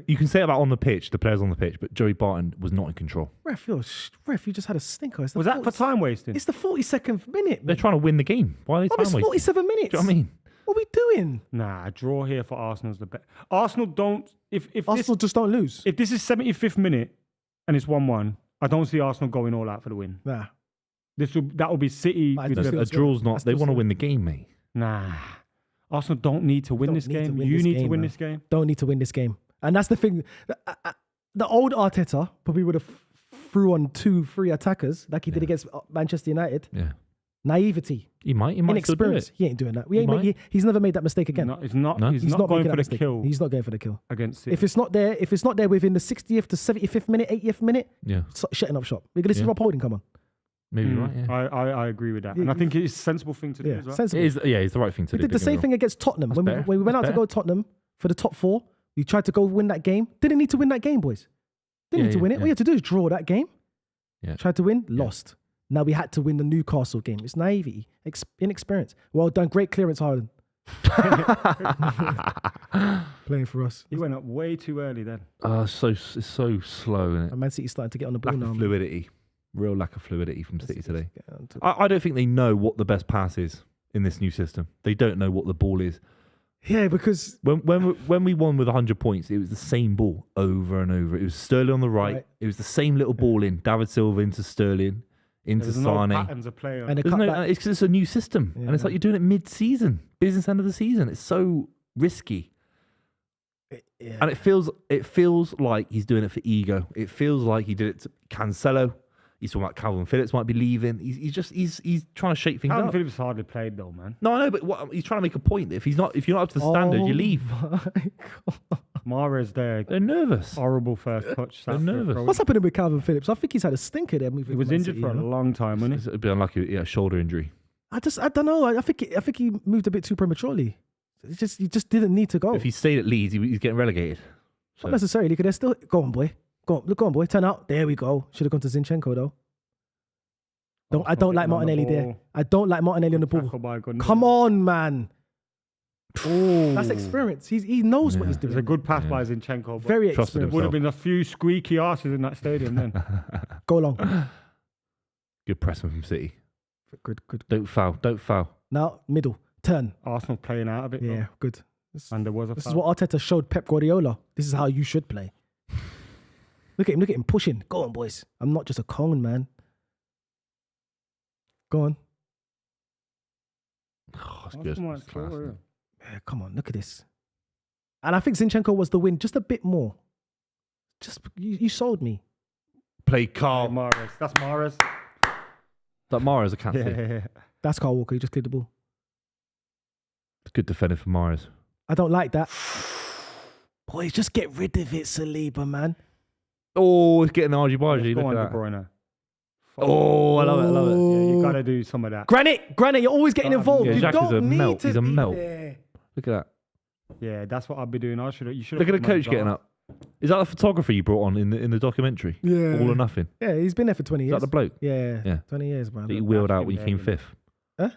you can say about on the pitch, the players on the pitch, but Joey Barton was not in control. Ref, you just had a stinker. It's the Was that for 40 time wasting? It's the 42nd minute. They're Man. trying to win the game. Why are they Oh, time it's wasting? 47 minutes. Do you know what I mean? What are we doing? Nah, a draw here for Arsenal's the best. Arsenal don't. If Arsenal just don't lose. if this is 75th minute and it's 1-1, I don't see Arsenal going all out for the win. Nah. That will be City. But I with just the- feel- A draw's not. That's They still want to so- win the game, mate. Nah, Arsenal don't need to win Don't this need to game. win You this need to game, win man. this game. Don't need to win this game. And that's the thing. The old Arteta probably would have threw on 2-3 attackers like he did against Manchester United. Yeah, Naivety, he might still do inexperience. it. He ain't doing that. He might. He's never made that mistake again. No, he's not. No? He's, He's not going making for that the mistake. kill He's not going for the kill. against City. If it's not there within the 60th to 75th minute, 80th minute, Yeah, shutting up shop. We're going to see Yeah. Rob Holding come on. maybe Mm, right. Yeah, I agree with that, Yeah, and I think it's a sensible thing to do Yeah, as well. sensible. it is. Yeah, it's the right thing to We do. did the don't get me same wrong. thing against Tottenham. That's When better. we went out That's to go Tottenham for the top 4, we tried to go win that game. Didn't need to win that game, boys. Didn't Yeah, need to yeah, win it. yeah. All you had to do is draw that game. Yeah. Tried to win, lost. Now we had to win the Newcastle game. It's naivety, inexperience. Well done. Great clearance, Harden. Playing for us. He went up way too early then. It's so slow, isn't it? And Man City's starting to get on the ball Lack now. of man. fluidity, real lack of fluidity from City today. Get on to- I don't think they know what the best pass is in this new system. They don't know what the ball is. Yeah, because When we won with 100 points, it was the same ball over and over. It was Sterling on the right. It was the same little ball in. David Silva into Sterling, into There's no Sane. patterns of play. and the There's no, cutback. it's 'cause it's a new system, and it's Yeah. like you're doing it mid-season, business end of the season. It's so risky, Yeah. and it feels like he's doing it for ego. It feels like he did it to Cancelo. He's talking about Calvin Phillips might be leaving. He's trying to shake things Calvin up. Phillips hardly played though, man. No, I know, but he's trying to make a point. If you're not up to the standard, you leave. my God. Mahrez there, They're nervous. horrible first touch. They're after nervous. throwing. What's happening with Calvin Phillips? I think he's had a stinker there. He was injured for a long time, wasn't he? It'd be unlucky. Yeah, shoulder injury. I don't know. I think he moved a bit too prematurely. He just didn't need to go. If he stayed at Leeds, he's getting relegated. Not necessarily, because they're still go on, boy. Go on, boy. Turn out. There we go. Should have gone to Zinchenko though. I don't like Martinelli there. I don't like Martinelli on the ball. Tackle by Gundogan. Come on, man. Oh, That's experience. He knows what he's It was doing. a good pass Yeah. by Zinchenko. But Very Trusted experienced. would have been a few squeaky arses in that stadium then. Go along. Good pressing from City. Good. Don't foul. Now middle turn. Arsenal playing out of it. Yeah, though. good. And there was a This foul. is what Arteta showed Pep Guardiola. This is how you should play. Look at him pushing. Go on, boys. I'm not just a cone, man. Go on. Oh, that's good. That's class, isn't it? Yeah, come on, look at this. And I think Zinchenko was the win just a bit more. Just you sold me. Play Carl. Mahrez. That's Mahrez. That Mahrez, I can't see. Yeah. That's Carl Walker. He just cleared the ball. It's good defending for Mahrez. I don't like that. Boys, just get rid of it, Saliba, man. Oh, it's getting the argy-bargy. Go Look on, at De that. Bruyne. Oh, I love it. I love it. Yeah, you got to do some of that. Granite, you're always getting involved. Yeah, you Jack don't is a need melt. to He's a be melt. there. Look at that. Yeah, that's what I'd be doing. You should. Look at the coach getting up. Is that the photographer you brought on in the documentary? Yeah. All or nothing. Yeah, he's been there for 20 Is years. that the bloke Yeah. 20 years, man. that you wheeled out when you came fifth? Huh?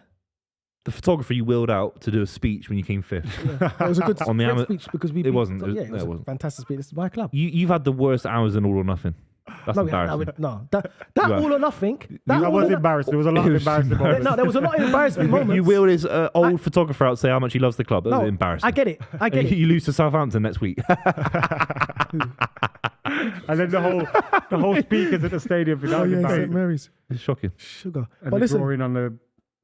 The photographer you wheeled out to do a speech when you came fifth. Yeah. It was a good On the great Ama- speech because we It beat- wasn't. Yeah, it was it a wasn't. fantastic speech. This is my club. You've had the worst hours in All or Nothing. That's embarrassing. That You have. all or nothing. That was all or embarrassing. There was a lot of It was embarrassing moments. No, there was a lot of embarrassing moments. You wheeled his old photographer out to say how much he loves the club. That was embarrassing. I get it. And you lose to Southampton next week. And then the whole speakers at the stadium. For Oh, yeah, St. embarrassing. Mary's. It's shocking. Sugar. And But the listen, drawing on the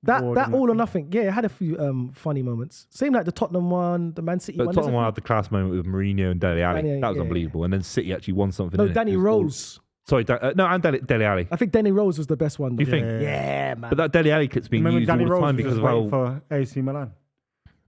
that board and all or nothing. Yeah, it had a few funny moments. Same like the Tottenham one, the Man City But one. Tottenham had the class moment with Mourinho and Dele Alli. Danny, That was yeah. unbelievable. And then City actually won something. No, innit? Danny It was all- Rose. Sorry, and Dele Alli. I think Danny Rose was the best one. Do you though. think? Yeah, man. But that Dele Alli clip's being Remember used all Danny the Rose time was because just of waiting how... for AC Milan.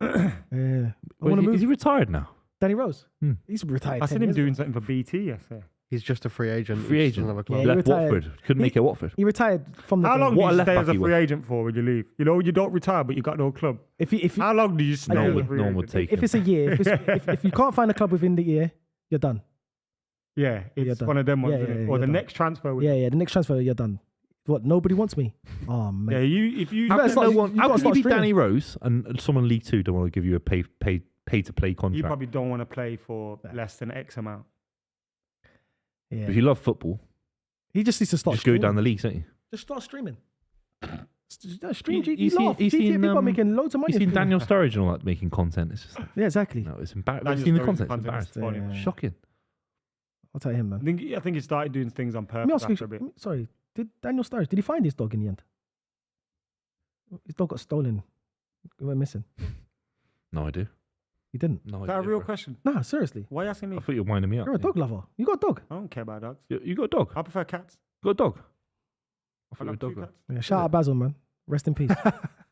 Yeah. I Well, want to is he move. retired now? Danny Rose. Hmm. He's retired. I 10 seen him years doing ago. something for BT yesterday. He's just a free agent. Free He's agent. Another Yeah, club. he Left retired. Watford. Couldn't He- make it at Watford. He retired from the How game. long What a do you left stay back as a he free was. agent for when you leave? You know, you don't retire, but you got no club. If you How long do you stay No as a one- free no one agent? would take if him. it's a year, if you can't find a club within the year, you're done. Yeah, You're it's done. one of them ones, Yeah, isn't yeah, it? yeah, Or the you're next transfer. Yeah, the next transfer, you're done. What? Nobody wants me. Oh man. Yeah, if you How How better can, start- no you one, gotta how can you start be streaming. Danny Rose and someone in League 2 don't want to give you a pay-to-play contract? you probably don't want to play for less than X amount. Yeah. If you love football, He just needs to start. just go streaming. down the leagues, don't you? Just start streaming. Stream. You You seen- laugh. you GTA seen, people are making loads of money. You seen streaming. Daniel Sturridge and all that making content? It's just Yeah, exactly. no, it's embarrassing. Daniel I've seen the Sturridge's content. It's content is embarrassing. funny. Yeah. Shocking. I'll tell him, man. I think he started doing things on Let purpose me ask after a you. bit. Sorry, did Daniel Sturridge? Did he find his dog in the end? His dog got stolen. It went missing. No, I do. He didn't. No, Is I that a do, real bro. question? Nah, seriously. Why are you asking me? I thought you were winding me up. You're a Yeah. dog lover. You got a dog. I don't care about dogs. You got a dog? I prefer cats. You got a dog? I I thought you were a got two dog. guy. cats. Yeah, shout out Basil, man. Rest in peace.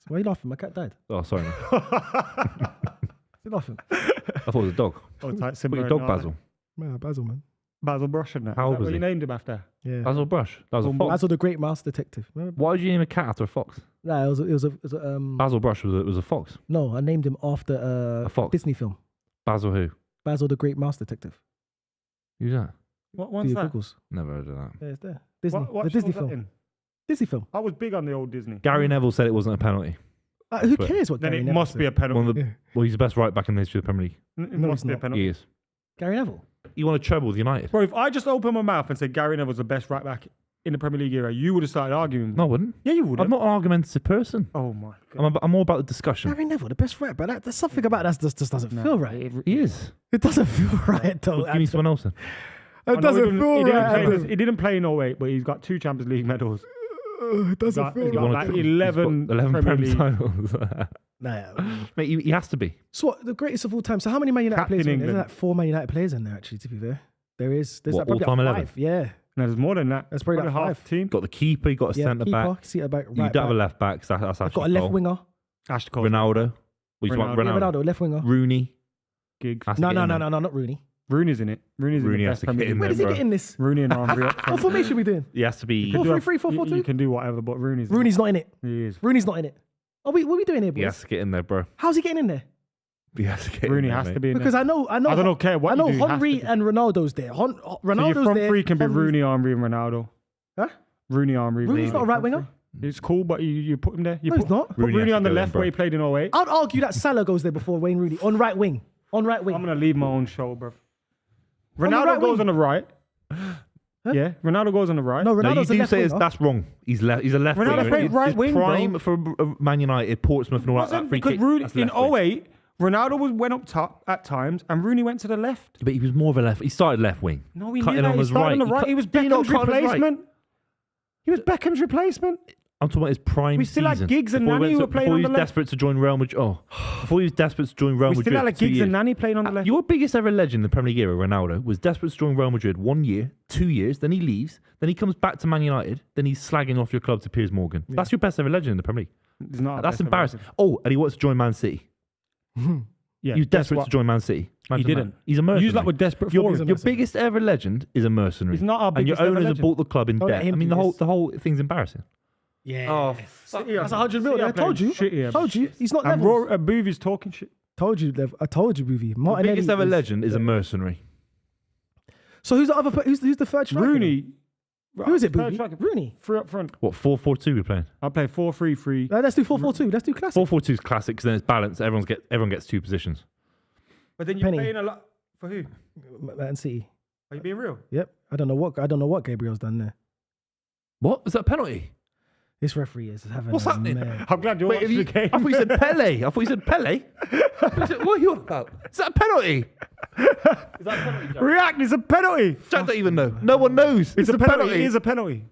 Why are you laughing? My cat died. Oh, sorry. man. Why you laughing? I thought it was a dog. Oh, tight, Put Simba your and dog Nala. Basil. Yeah, Basil, man. Basil Brush and that. How Is old that was what you he? named him after? Yeah. Basil Brush. That was a Basil fox. Basil, the great mouse detective. Remember? Why did you name a cat after a fox? Nah, it was a Basil Brush was a fox. No, I named him after A fox? Disney film. Basil who? Basil, the great mouse detective. Who's that? What Do one's your that? Googles. Never heard of that. Yeah, it's there. Disney. What The show Disney was that film. in? Disney film. I was big on the old Disney. Gary Neville said it wasn't a penalty. Who But cares what Then Gary it Neville must said? be a penalty. One of the, Yeah. well, he's the best right back in the history of the Premier League. It No, must he's be a not. penalty. He is. Gary Neville. He won a treble with United. Bro, if I just opened my mouth and said Gary Neville's the best right back in the Premier League era, you would have started arguing. No, I wouldn't. Yeah, you would I'm have. not an argumentative person. Oh my god. I'm more about the discussion. Gary Neville, the best right, but there's something about that that just doesn't feel right. He is. It doesn't feel right, though. Well, give me someone else then. It doesn't feel right. He didn't play in 08, but he's got 2 Champions League medals. It doesn't He's feel got right. like He's 11 got 11 Premier Premier League. titles. Nah. Mate, he has to be. So what, the greatest of all time. So how many Man United Captain players are in there? There's England. like 4 Man United players in there, actually, to be fair. There's What, like probably all-time like 11? 5. Yeah. No, there's more than that. That's probably like half 5. team. Got the keeper, you got a Yeah, centre keeper, back. see it back, You right do have a back. left back, so that's I've actually got a left Cole. winger. Ashcole. Ronaldo. Well, you want Ronaldo. Yeah, Ronaldo. Ronaldo, left winger. Rooney. Giggs. Has to No, get no, in no, there. no, not Rooney. Rooney's in it. Rooney's Rooney in the has best to Premier get in League. Where there, does he bro. get in this? Rooney and Henry up front. What formation are we doing? He has to be. 4-3-3, 4-4-2? You can do whatever, but Rooney's Rooney's not in it. He is. Rooney's not in it. Oh, what are we doing here, He boys? has to get in there, bro. How's he getting in there? He has to get in Rooney there, has mate. to be in Because there. I know. I don't care what I know you do, he has Henry to be. and Ronaldo's there. So Ronaldo's your front there. three can be Henry's- Rooney, Henry, and Ronaldo. Huh? Rooney, Henry. Rooney's not a right winger. It's cool, but you put him there. You No, put, he's not. Put Rooney Rooney has on to the go in, left bro. where he played in 08. I'd argue that Salah goes there before Wayne Rooney on right wing. On right wing. I'm gonna leave my own show, bro. the Ronaldo right goes wing. on the right. Yeah, Ronaldo goes on the right. No, No, you Ronaldo's a do left say winger. that's wrong. He's left. He's a left Ronaldo winger. played His right wing, prime bro. for Man United, Portsmouth, and all that. Wasn't Free because kick, Rooney that's in left wing. 08, Ronaldo went up top at times, and Rooney went to the left. But he was more of a left. He started left wing. No, he cutting knew that. on He his started right. on the right. He was Did he not Beckham's cut on his right? replacement. He was Beckham's replacement. I'm talking about his prime We still had season. Giggs and Before he Nani went who to- were playing before on he the was left. desperate to join Real Madrid. Before he was desperate to join Real We Madrid. still had for 2 Giggs years. and Nani playing on the left. Your biggest ever legend in the Premier League era, Ronaldo, was desperate to join Real Madrid 1 year, 2 years, then he leaves, then he comes back to Man United, then he's slagging off your club to Piers Morgan. Yeah. That's your best ever legend in the Premier League. It's not That's best ever embarrassing. legend. Oh, and he wants to join Man City. Yeah, He was guess desperate what? to join Man City. Imagine didn't. that. He's a mercenary. You like we're desperate your, for him. your biggest ever legend is a mercenary. He's not our and your biggest ever owners have legend. bought the club in Don't let debt. him I mean, do the this. whole thing's embarrassing. Yeah. Oh, That's 100 million. I told you. Shitty, Told you. He's not And levels. Buvey's talking shit. Told you, Lev. I told you, Buvey. the Martinelli biggest ever is- legend is a mercenary. So who's the other? Who's the third striker? Rooney. Who is it, Third Buvey? striker. Rooney. Three up front. What, 4-4-2 we're playing? I play 4-3-3. Let's do 4-4-2. Let's do classic. 4-4-2 is classic because then it's balanced. Everyone gets 2 positions. But then you're Penny. playing a lot for who? Man City. Are you being real? Yep. I don't know what Gabriel's done there. What? Is that a penalty? This referee is having. What's a happening? man. I'm glad you're Wait, watching the game. I thought you said Pele. I thought you said Pele. What are you on about? Is that a penalty? Is that a penalty, Jack? React, it's a penalty. Jack don't even know. No one knows. It's a penalty. It is a penalty.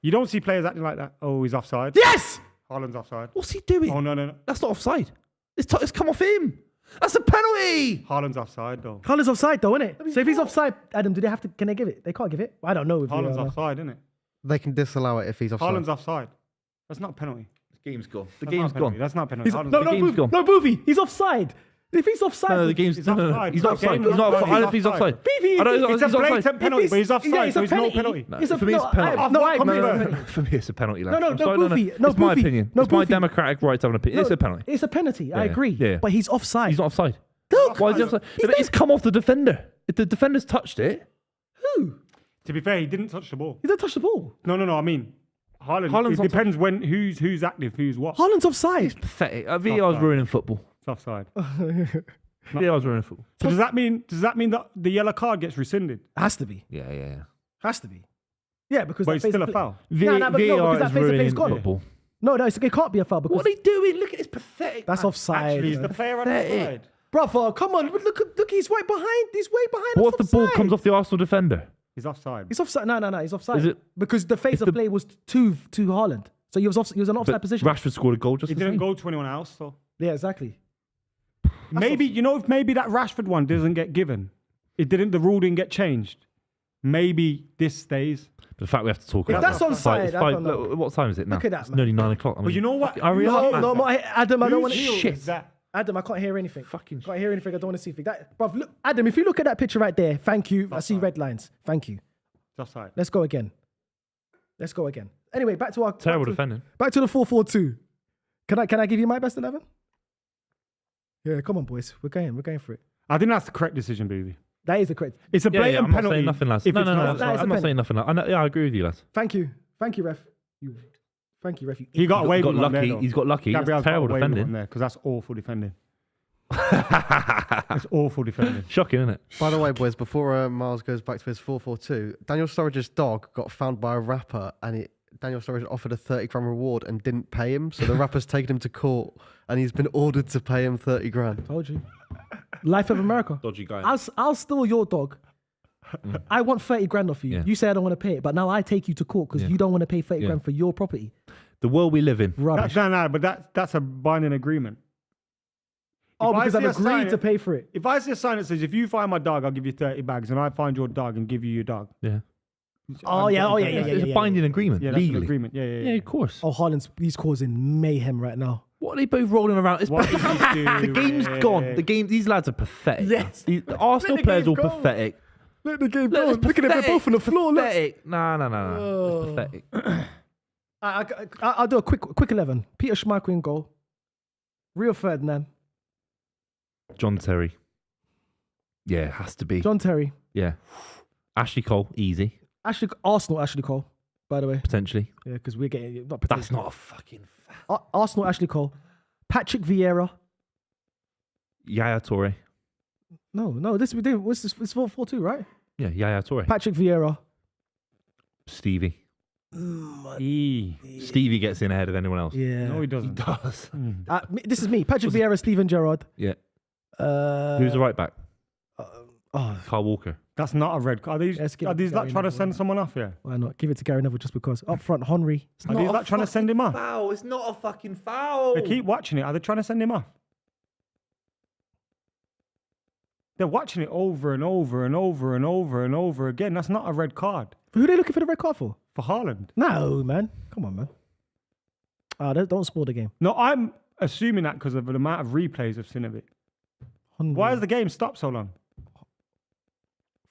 You don't see players acting like that. Oh, he's offside. Yes! Haaland's offside. What's he doing? Oh, no. That's not offside. It's come off him. That's a penalty. Haaland's offside, though. Haaland's offside though, isn't it? So if he's offside, Adam, do they have to? Can they give it? They can't give it. I don't know. If Haaland's offside, isn't it? They can disallow it if he's offside. Haaland's offside. That's not a penalty. The game's gone. The That's game's not a penalty. gone. That's not a penalty. He's, Haaland's- no, the game's gone. no, Buvey. He's offside. If he's offside, No, the game's He's no, no, no. offside. He's not It's a offside. game. He's not. I don't know if he's Offside. offside. Buvey, I don't know if It's a he's offside. blatant penalty, but he's offside, so it's no penalty. No, It's a- for me, it's no, a penalty. I- no, Why come can't here. we- For me, it's a penalty. Lad. No, I'm sorry, Buvey. No, it's my Buvey. opinion. No, It's my Buvey. democratic right to have an opinion. It's a penalty. It's a penalty. I Yeah, agree. yeah. But he's offside. He's not offside. Look, Why is he offside? He's come off the defender. If the defender's touched it, Who? To be fair, he didn't touch the ball. He didn't touch the ball. No. I mean, Haaland. Haaland's It depends when who's active, who's what. Haaland's offside. pathetic. VAR's Offside. ruining football. It's offside. VAR's ruining football. So does that mean that the yellow card gets rescinded? Has to be. Yeah. Has to be. Yeah, because But that it's phase still of a play- foul. No, but no, because that is phase of play is ruining gone. football. No, it can't be a foul because What are they doing? Look at this pathetic. that's man. offside. Actually, is the player on the Pathetic. side? Brother, come on. Look, he's right behind. He's way behind. What if That's the ball offside. comes off the Arsenal defender? He's offside. He's offside. No, he's offside. Is it- Because the phase of play was to Haaland. So he was an offside But position. Rashford scored a goal just He the didn't same. go to anyone else, so Yeah, exactly. maybe if maybe that Rashford one doesn't get given, the rule didn't get changed. Maybe this stays. The fact we have to talk If about that's that. onside, It's I don't know. look, what time is it now? Look at that, It's man. nearly 9 o'clock. I But mean, you know what? Hurry up, man. No, Adam, I don't want to. Whose Shit. is that? Adam, I can't hear anything. Fucking Can't hear anything. I don't want to see anything. Bruv, look, Adam, if you look at that picture right there, thank you. I see red lines. Thank you. It's offside. Let's go again. Anyway, back to our terrible back to, defending. back to the 4-4-2. Can I give you my best 11? Yeah, come on, boys. We're going for it. I think that's the correct decision, baby. That is the correct. It's a Yeah, blatant I'm not penalty. saying nothing, lads. if No, it's no, not no. offside. That is a I'm not penalty. saying nothing, lads. I agree with you, lads. Thank you, ref. Thank you, ref. He got away He's got with one there, lucky. though. He's got lucky. Gabriel's That's terrible got away with one defending. there because that's awful defending. It's awful defending. Shocking, isn't it? By the way, boys, before Miles goes back to his 4-4-2, Daniel Sturridge's dog got found by a rapper and Daniel Sturridge offered a 30 grand reward and didn't pay him. So the rapper's taken him to court and he's been ordered to pay him 30 grand. Told you. Life of America. Dodgy guy. I'll steal your dog. I want 30 grand off you. Yeah. You say I don't want to pay it, but now I take you to court because Yeah. you don't want to pay 30 Yeah. grand for your property. The world we live in. Rubbish. No, but that's a binding agreement. Oh, If I because I've see a agreed sign- to pay for it. If I see a sign that says, if you find my dog, I'll give you 30 bags, and I find your dog and give you your dog. Yeah. Oh, yeah. It's a binding agreement, Yeah, that's an legally. agreement. Yeah. Yeah, of course. Oh, he's causing mayhem right now. What are they both rolling around? It's What is he the game's doing? gone. These lads are pathetic. Yes. The Arsenal the players game all go. pathetic. Look the game Look, it's Look at them, they're pathetic. both on the floor. Look. Pathetic. No. Oh. Pathetic. I'll do a quick 11. Peter Schmeichel in goal. Rio Ferdinand. John Terry. Yeah, it has to be. John Terry. Yeah. Ashley Cole, easy, Arsenal Ashley Cole, by the way. potentially. Yeah, because we're getting... That's not a fucking fact. Arsenal Ashley Cole. Patrick Vieira. Yaya Toure. No, this 4-4-2, right? Yeah, Yaya Toure. Patrick Vieira. Stevie. E. Stevie gets in ahead of anyone else. Yeah. No, he doesn't. does. This is me. Patrick Vieira, Steven Gerrard. Yeah. Uh, Who's the right back? Oh, Carl Walker. That's not a red card. Let's give Are it these to like Gary trying to Neville. send someone off here? Why not? Give it to Gary Neville just because. Up front, Henry. Are these like trying to send him off? Foul. It's not a fucking foul. They keep watching it. Are they trying to send him off? They're watching it over and over and over and over and over again. That's not a red card Who are they looking for the red card for? for Haaland. No, man. Come on, man. Don't spoil the game. No, I'm assuming that because of the amount of replays I've seen of it. Henry, Why has the game stopped so long?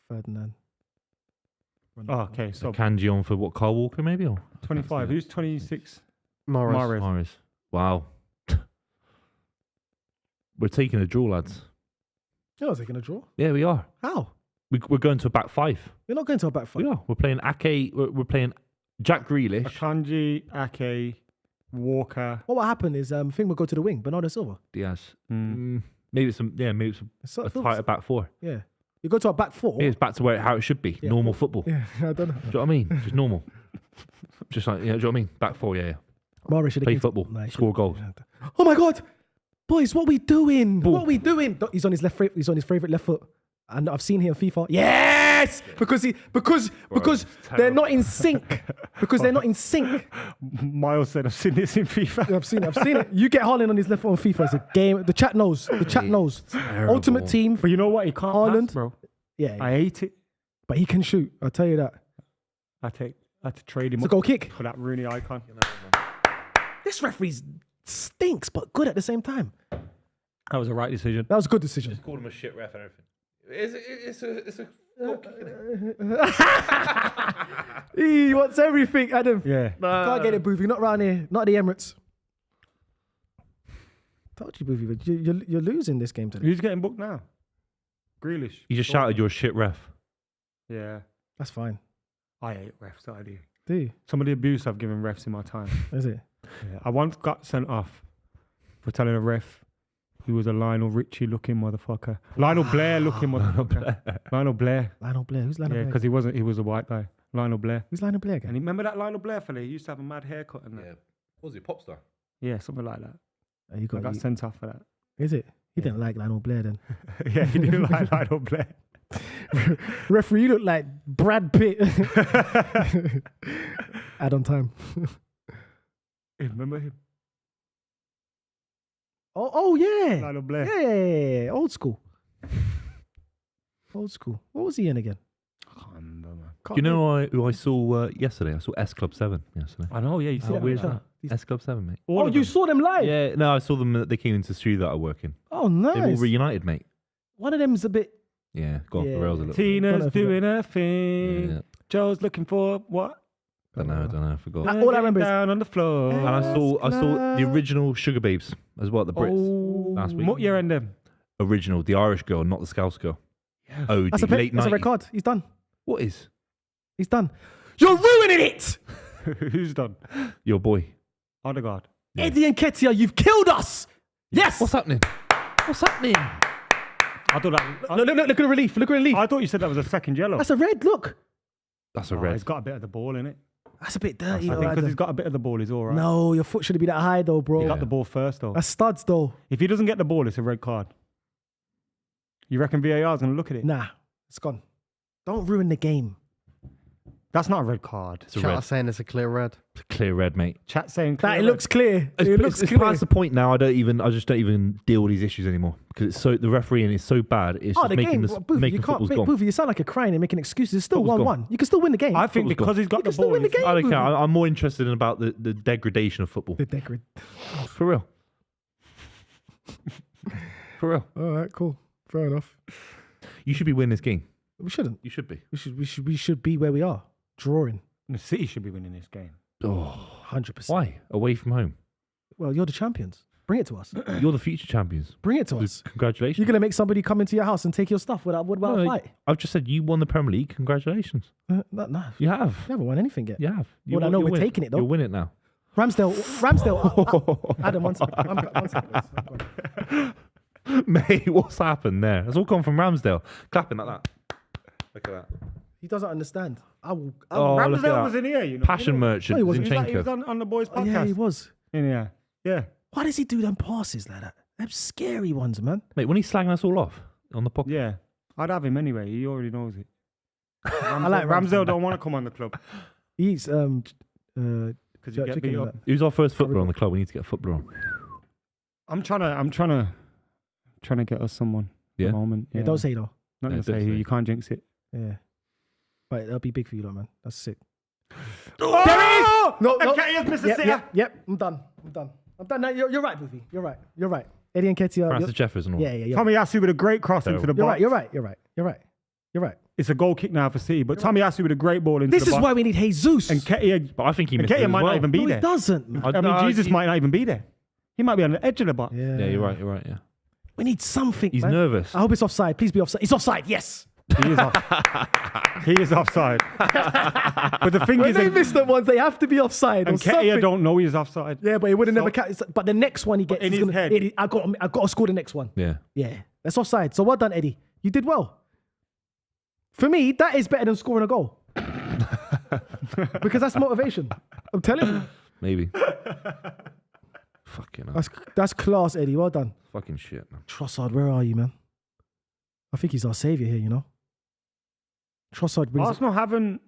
Ferdinand. Oh, okay, so Kanji on for what? Kyle Walker maybe or 25. Who's 26? Mahrez. Mahrez. Wow. We're taking a draw, lads. You're not taking a draw. Yeah, we are. How? We're going to a back five. You're not going to a back five. We are. We're playing Ake. We're playing Jack Grealish. Akanji, Ake, Walker. What will happen is thing will go to the wing, Bernardo Silva. Diaz. Maybe it's maybe it's a tighter back four. Yeah. You go to a back four. Maybe it's back to how it should be. Yeah. Normal football. Yeah, I don't know. Do you know what I mean? Just normal. Just like, do you know what I mean? Back four, yeah. Mahrez should have Play came to- football. Nah, he Score shouldn't. goals. Oh my God. Boys, what we doing? Ball. What we doing? He's on his he's on his favourite left foot. And I've seen him on FIFA. Yes! Because they're not in sync. Because they're not in sync. Miles said, I've seen this in FIFA. I've seen it. You get Haaland on his left foot on FIFA. It's a game. The chat knows. Ultimate team. But you know what? He can't Haaland. pass, bro. Yeah. I hate it. But he can shoot. I'll tell you that. I had to trade him It's a up goal kick. for that Rooney icon. This referee stinks, but good at the same time. That was a right decision. That was a good decision. Just called him a shit ref and everything. It's a He wants everything, Adam. Yeah. Can't get it, Buvey. Not round here. Not at the Emirates. Told you, Buvey, but you're losing this game today. Who's getting booked now? Grealish. You just shouted you're a shit ref. Yeah. That's fine. I hate refs, I do. Do you? Some of the abuse I've given refs in my time. Is it? Yeah. I once got sent off for telling a ref he was a Lionel Richie looking motherfucker. Lionel Blair looking motherfucker. Lionel Blair. Lionel Blair. Who's Lionel Yeah, Blair? because he was a white guy. Lionel Blair. Who's Lionel Blair And again? you remember that Lionel Blair fella? He used to have a mad haircut and that. Yeah. What was he, a pop star? Yeah, something like that. Oh, you I got you- sent off for that. Is it? He didn't like Lionel Blair then. Yeah, he didn't like Lionel Blair. Referee, you look like Brad Pitt. Add on time. You remember him? Oh yeah. Lionel Blair. Yeah. Old school. Old school. What was he in again? I can't remember, man. Do you know who I saw yesterday? I saw S Club 7 yesterday. I know, yeah. You see Oh, that? Where's like that? S Club 7, mate. All Oh, of you them. saw them live? Yeah, no, I saw them. They came into the studio that I work in. Oh, They've all nice. reunited, mate. One of them's a bit. Yeah, got off Yeah. the rails a little. Tina's Don't know doing her thing. Yeah. Joe's looking for what? Don't know, I forgot. All I remember is- down on the floor. And I saw the original Sugar Babes as well, the Brits. Oh, last week. what year and them? Original, the Irish girl, not the Scouse girl. OG, That's a late that's a 90s. record. He's done. What is? He's done. You're ruining it, Who's done? Your boy. Odegaard. Yeah. Eddie and Ketia. You've killed us. Yes. What's happening? What's happening? I thought that. Look at the relief. Look at the relief. I thought you said that was a second yellow. That's a red. Look. That's a Oh, red. he's got a bit of the ball in it. That's a bit dirty. I think though, because Adam. he's got a bit of the ball, he's all right. No, your foot shouldn't be that high though, bro. He got Yeah. the ball first, though. That's studs though. If he doesn't get the ball, it's a red card. You reckon VAR's going to look at it? Nah, it's gone. Don't ruin the game. That's not a red card. It's a Chat red. are saying it's a clear red. It's a clear red, mate. Chat saying That clear it red. looks clear. It looks It's clear. past the point now. I just don't even deal with these issues anymore because it's so the refereeing is so bad. It's Oh, just the making game. this Booth, making you can't. football's Mate, gone. Booth, you sound like you're crying and making excuses. It's still Football's 1-1. You can still win the game. I think Football's because he's got You the can still ball. win the he's- game. I don't care. Booth. I'm more interested in about the degradation of football. The degrade. For real. For real. All right, cool. Fair enough. You should be winning this game. We shouldn't. You should be. We should be where we are. Drawing. The City should be winning this game. Oh, 100%. why? Away from home. Well, you're the champions. Bring it to us. You're the future champions. Bring it to us. Congratulations. You're gonna make somebody come into your house and take your stuff without a No, fight. I've just said you won the Premier League. Congratulations. No, You have. you haven't won anything yet. You have. Well, I know we're taking it, though. You'll win it now. Ramsdale. Adam, one second. One second. I'm gone. Mate, what's happened there? It's all come from Ramsdale. Clapping like that. Look at that. He doesn't understand. I will. Oh, look at Ramsdale that. was in here, you know. Passion you know. merchant, No, he wasn't. He was Zinchenko. on the boys' Oh, podcast. yeah, he was. In here. Yeah. Why does he do them passes like that? Them scary ones, man. Mate, when he's slagging us all off on the podcast. Yeah. I'd have him anyway. He already knows it. I like Ramsdale don't want to come on the club He's because you get chicken beat and up. that. Who's our first footballer on the club? We need to get a footballer on. I'm trying to get us someone. Yeah? At the moment. Yeah, don't say though. Not Yeah, gonna say don't who. say. You can't jinx it. Yeah. But that'll be big for you, though, man. That's sick. Oh! There he is! No, no. Nketiah's missed a sitter. Yep. I'm done. No, you're right, Buvey. You're right. Eddie Nketiah. Francis Jefferson. Yeah. Tommy Asu with a great cross into the box. You're right. It's a goal kick now for City, but Tommy Asu with a great ball into This the is box. why we need Jesus. And Nketiah, But I think he missed it Nketiah as might well. not even be No, he there. doesn't. I mean, Jesus might not even be there. He might be on the edge of the box. Yeah. Yeah, you're right. Yeah. We need something. He's man. nervous. I hope it's offside. Please be offside. It's offside. Yes. He is off. He is offside. But the thing When is, they miss them ones, they have to be offside. and or something. Nketiah don't know he's offside. Yeah, but he would have never catch. But the next one he gets, in he's his gonna, head. I got to score the next one. Yeah. Yeah, that's offside. So well done, Eddie. You did well. For me, that is better than scoring a goal. Because that's motivation. I'm telling you. Maybe. Fucking hell. That's class, Eddie. Well done. Fucking shit, man. Trossard, where are you, man? I think he's our saviour here, you know? Trossard brings Arsenal haven't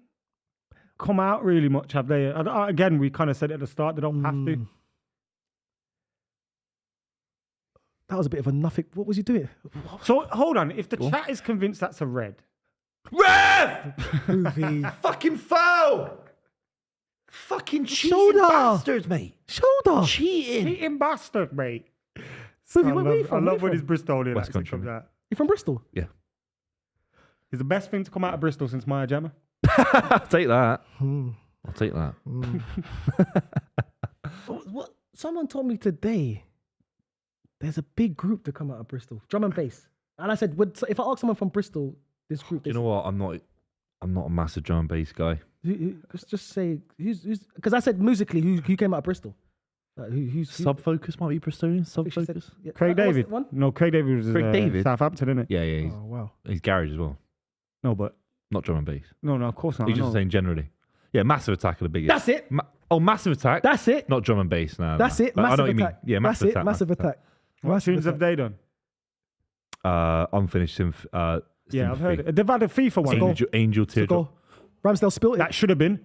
come out really much, have they? Again, we kind of said it at the start, they don't have to. That was a bit of a nothing. What was he doing? So hold on, if the chat is convinced that's a red, Ref! Buvey. Fucking foul! Fucking cheating Shoulder. bastards, mate. Shoulder. cheating bastard, mate. Buvey, I where love, are you from? I love when his Bristolian West accent Country, comes mate. out. You from Bristol? Yeah. It's the best thing to come out of Bristol since Maya Jama. I'll take that. I'll take that. What? Someone told me today there's a big group to come out of Bristol. Drum and bass. And I said, if I ask someone from Bristol, this group. Do you know what? I'm not a massive drum and bass guy. Just say who's because I said musically who came out of Bristol. Who's Sub Focus might be Bristolian. Sub she said- Focus. yeah. Craig What's David. that one? No, Craig David was Craig David? Southampton, isn't it? Yeah, he's, Oh wow. he's garage as well. No, but Not drum and bass. no, of course not. He's I just know. saying generally. Yeah, Massive Attack are the biggest. That's it. Massive Attack. That's it. Not drum and bass. No, That's it. But I know Massive what you mean. attack. Yeah, That's Massive it. Attack. Massive attack. What Massive tunes have attack. they done? Unfinished Synth. Yeah, I've heard it. They've had a FIFA one. Angel So Teardrop. go. Ramsdale spilt it. That should have been.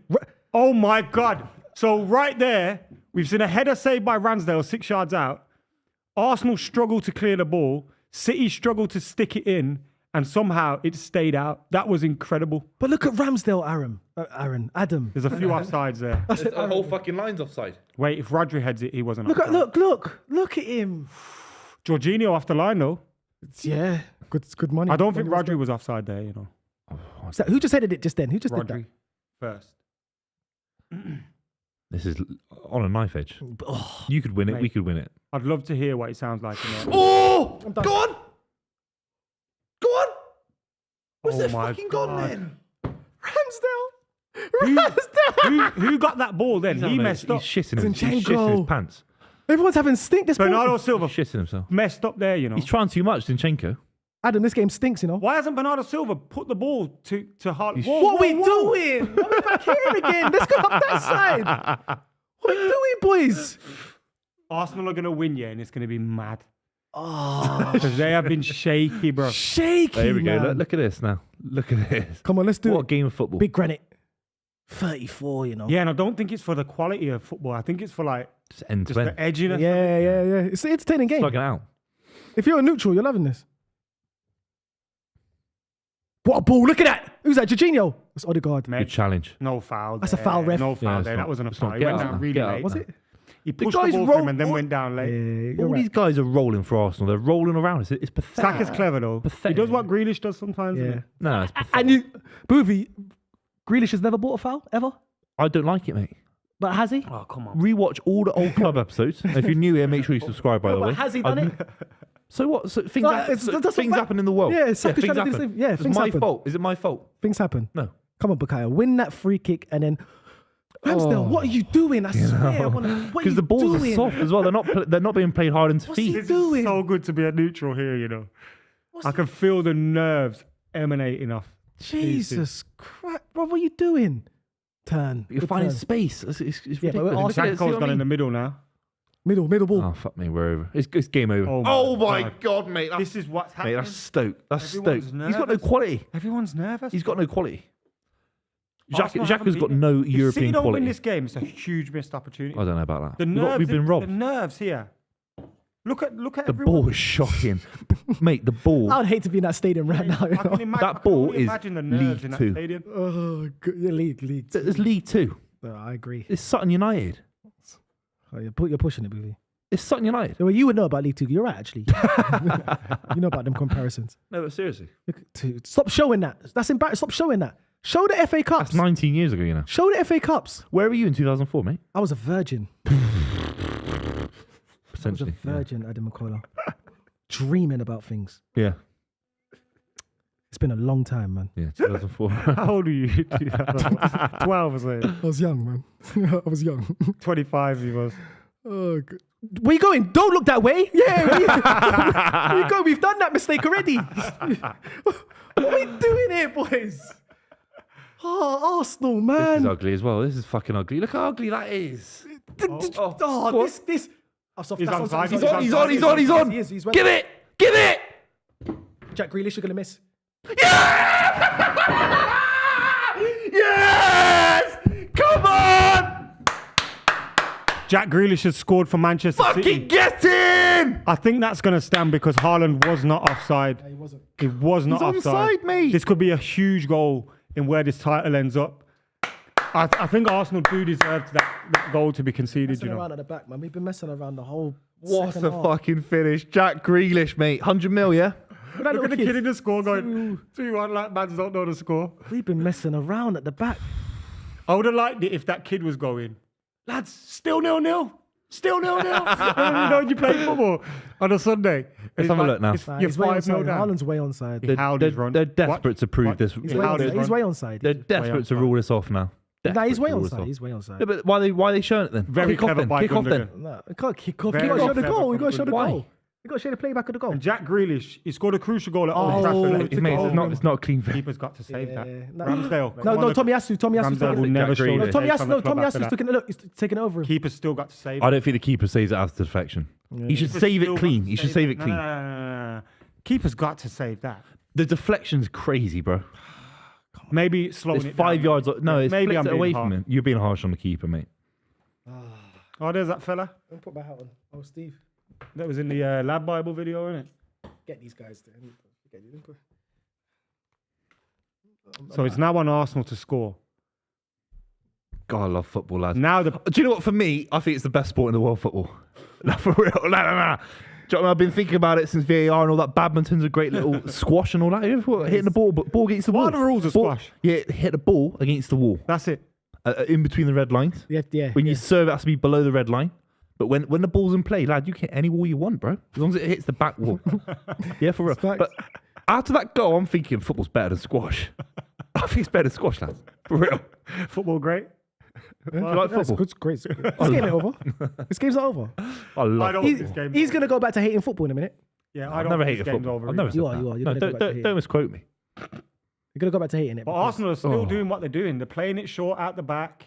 Oh my God. So right there, we've seen a header saved by Ramsdale 6 yards out. Arsenal struggled to clear the ball. City struggled to stick it in. And somehow it stayed out. That was incredible. But look at Ramsdale, Adam. There's a few offsides there. The whole fucking line's offside. Wait, if Rodri heads it, he wasn't Look offside. at him. Jorginho off the line though. Yeah, good money. I don't think Rodri was offside there, you know. So who just headed it just then? Who just did Rodri first. This is on a knife edge. that? Oh, You could win it. Mate. We could win it. I'd love to hear what it sounds like. In there. Oh! I'm done. Go on! Go on! Where's Oh it my fucking God. gone then? Ramsdale. Who got that ball then? He messed up. He's shitting his Zinchenko. pants. Everyone's having stink this Bernardo morning. Silva He's shitting himself. messed up there, you know. He's trying too much, Zinchenko. Adam, this game stinks, you know. Why hasn't Bernardo Silva put the ball to Hart? He's- What are we doing? What are we back here again? Let's go up that side. What are we doing, boys? Arsenal are going to win, yeah, and it's going to be mad. Oh, Because they have been shaky, bro. shaky, There we go. man. Look at this now. Look at this. Come on, let's do What a it. game of football. Big Granite. 34, you know. Yeah, and I don't think it's for the quality of football. I think it's for like Just end just to the end. edginess. Yeah. It's an entertaining game. Slugging out. If you're a neutral, you're loving this. What a ball. Look at that. Who's that? Jorginho. That's Odegaard. Mate, Good challenge. no foul. That's a there. foul, ref. No Yeah, foul it's there. not- That wasn't a it's foul. not. He Get went out down now. really Get out. late. Was it? He pushed the guys ball for him roll- and then went down late. You're All right. these guys are rolling for Arsenal. They're rolling around. It's pathetic. Saka's clever though. He Pathetic. does what Grealish does sometimes. Yeah. isn't it? No, it's pathetic. And you, Buvey, Grealish has never bought a foul, ever? I don't like it, mate. But has he? Oh, come on. Rewatch all the old club episodes. If you're new here, make sure you subscribe, by No, the but way. has he done it? So what? So things, Like, it's- that's things what- happen in the world. Yeah, Saka's things trying to do the happen. same. Yeah, It's things my happen. fault. Is it my fault? Things happen. No. Come on, Bukayo. Win that free kick and then... Ramsdale, what are you doing? I swear. What are Because you the balls doing? are soft as well. They're not being played hard into What's he feet. This doing? is so good to be a neutral here, you know. I can feel the nerves emanating off. Jesus Christ. Bro, what are you doing? Turn. You're Good finding turn. space. It's Yeah, but ridiculous. Arsenal- See Zinchenko's what I gone in the mean? middle now. Middle ball. Oh, fuck me. We're over. It's game over. Oh my God. God, mate. This is what's Mate, happening. that's Stoke. That's Everyone's Stoke. He's got no nervous. quality. Everyone's nervous. He's got no quality. Xhaka's got no If City European don't win quality. this game, it's a huge missed opportunity. I don't know about that. The nerves, We've been the robbed. nerves here. Look at The everyone. ball is shocking, mate. The ball. I would hate to be in that stadium right now. You I know? can imagine, That ball only is imagine the nerves League in that Two. stadium. Oh, good. Yeah, league. There's League Two. No, I agree. It's Sutton United. Oh, you're pushing it, Buvey. It's Sutton United. Well, you would know about League Two. You're right, actually. You know about them comparisons. No, but seriously, Stop showing that. That's embarrassing. Stop showing that. Show the FA Cups. that's 19 years ago. You know. Show the FA Cups. Where were you in 2004, mate? I was a virgin. I was a Potentially. virgin, Adam McKola. Dreaming about things. Yeah. It's been a long time, man. Yeah. 2004. How old are you? 12 or something. I was young, man. I was young. 25 he was. Oh, God. Where you going? Don't look that way. Yeah, where you going? We've done that mistake already. What are we doing here, boys? Oh, Arsenal, This man. is ugly as well. This is fucking ugly. Look how ugly that is. This. Oh, soft, He's that's onside, onside. he's onside. He's on. He's Give it. Give it. Jack Grealish, you're going to miss. Yes. Come on. Jack Grealish has scored for Manchester City. Fucking get him. I think that's going to stand because Haaland was not offside. He wasn't. He was not He's offside. onside, mate. This could be a huge goal in where this title ends up. I think Arsenal do deserve that goal to be conceded, Messing you know. around at the back, man. We've been messing around the whole What second a half. fucking finish. Jack Grealish, mate. 100 mil, yeah? Look at Look at the kids. kid in the score going 2-1 like man don't know the score. We've been messing around at the back. I would have liked it if that kid was going, lads, still 0-0. Still 0-0. You know, you play football on a Sunday. Let's have a look now. Nah, You're he's way 5-0 onside. down. Haaland's way onside. He howled his run. They're desperate What? to prove What? this. He's He way howled his onside. He's run. way onside. They're desperate to onside. rule this off now. Nah, he's way Desperate to rule this onside. off. He's way onside. Yeah, but why are they showing it then? Very Kick off clever then. by Kick off then. Gundogan. Nah, we can't kick off. Very You got to show the clever goal. We from got to show the Why? goal. You got to show the playback of the goal. And Jack Grealish, he scored a crucial goal at Oh, Old Trafford. took Mate, it over. it's not a clean fit. Keeper's got to save that. No, Ramsdale. come No, on, no, the- Tommy Asu's Ramsdale taking will it. never Jack show Grealish. the No, Tommy head Asu, from no, the club Tommy after Asu's that. taking it over him. Keeper's still got to save I it. don't think the keeper saves it as to perfection. He should Keeper's save still it got clean. to He should save it No, clean. no. Keeper's got to save that. The deflection's crazy, bro. Maybe slowing It's it 5 down. yards. No, it's Maybe I'm flicked it away being from hard. him. You're being harsh on the keeper, mate. Oh, there's that fella Don't put my hat on. Oh, Steve, that was in the Lab Bible video, innit? get these guys. Get you. Oh, So it's now on Arsenal to score. God, I love football, lads. Now the Do you know what? For me, I think it's the best sport in the world, football. No, for real. Nah. Do you know what I mean? I've been thinking about it since VAR and all that. Badminton's a great little squash and all that. Hitting the ball against the wall. What are the rules of Ball- squash? Yeah, hit the ball against the wall. That's it. In between the red lines. Yeah. When you serve, it has to be below the red line. But when the ball's in play, lad, you can hit any wall you want, bro. As long as it hits the back wall. Yeah, for real. Facts. But after that goal, I'm thinking football's better than squash. I think it's better than squash, lads. For real. Football great. Do you like That's football? good. Great. This game ain't over. This game's not over. I love I don't football. think this game. He's gonna go back to hating football in a minute. Yeah, I I've don't never think hated this game's football. over. I've never either. said You are, that. you are. You're No, gonna go back to don't hating. misquote me. You're gonna go back to hating it. But because- Arsenal are still Oh. doing what they're doing. They're playing it short out the back.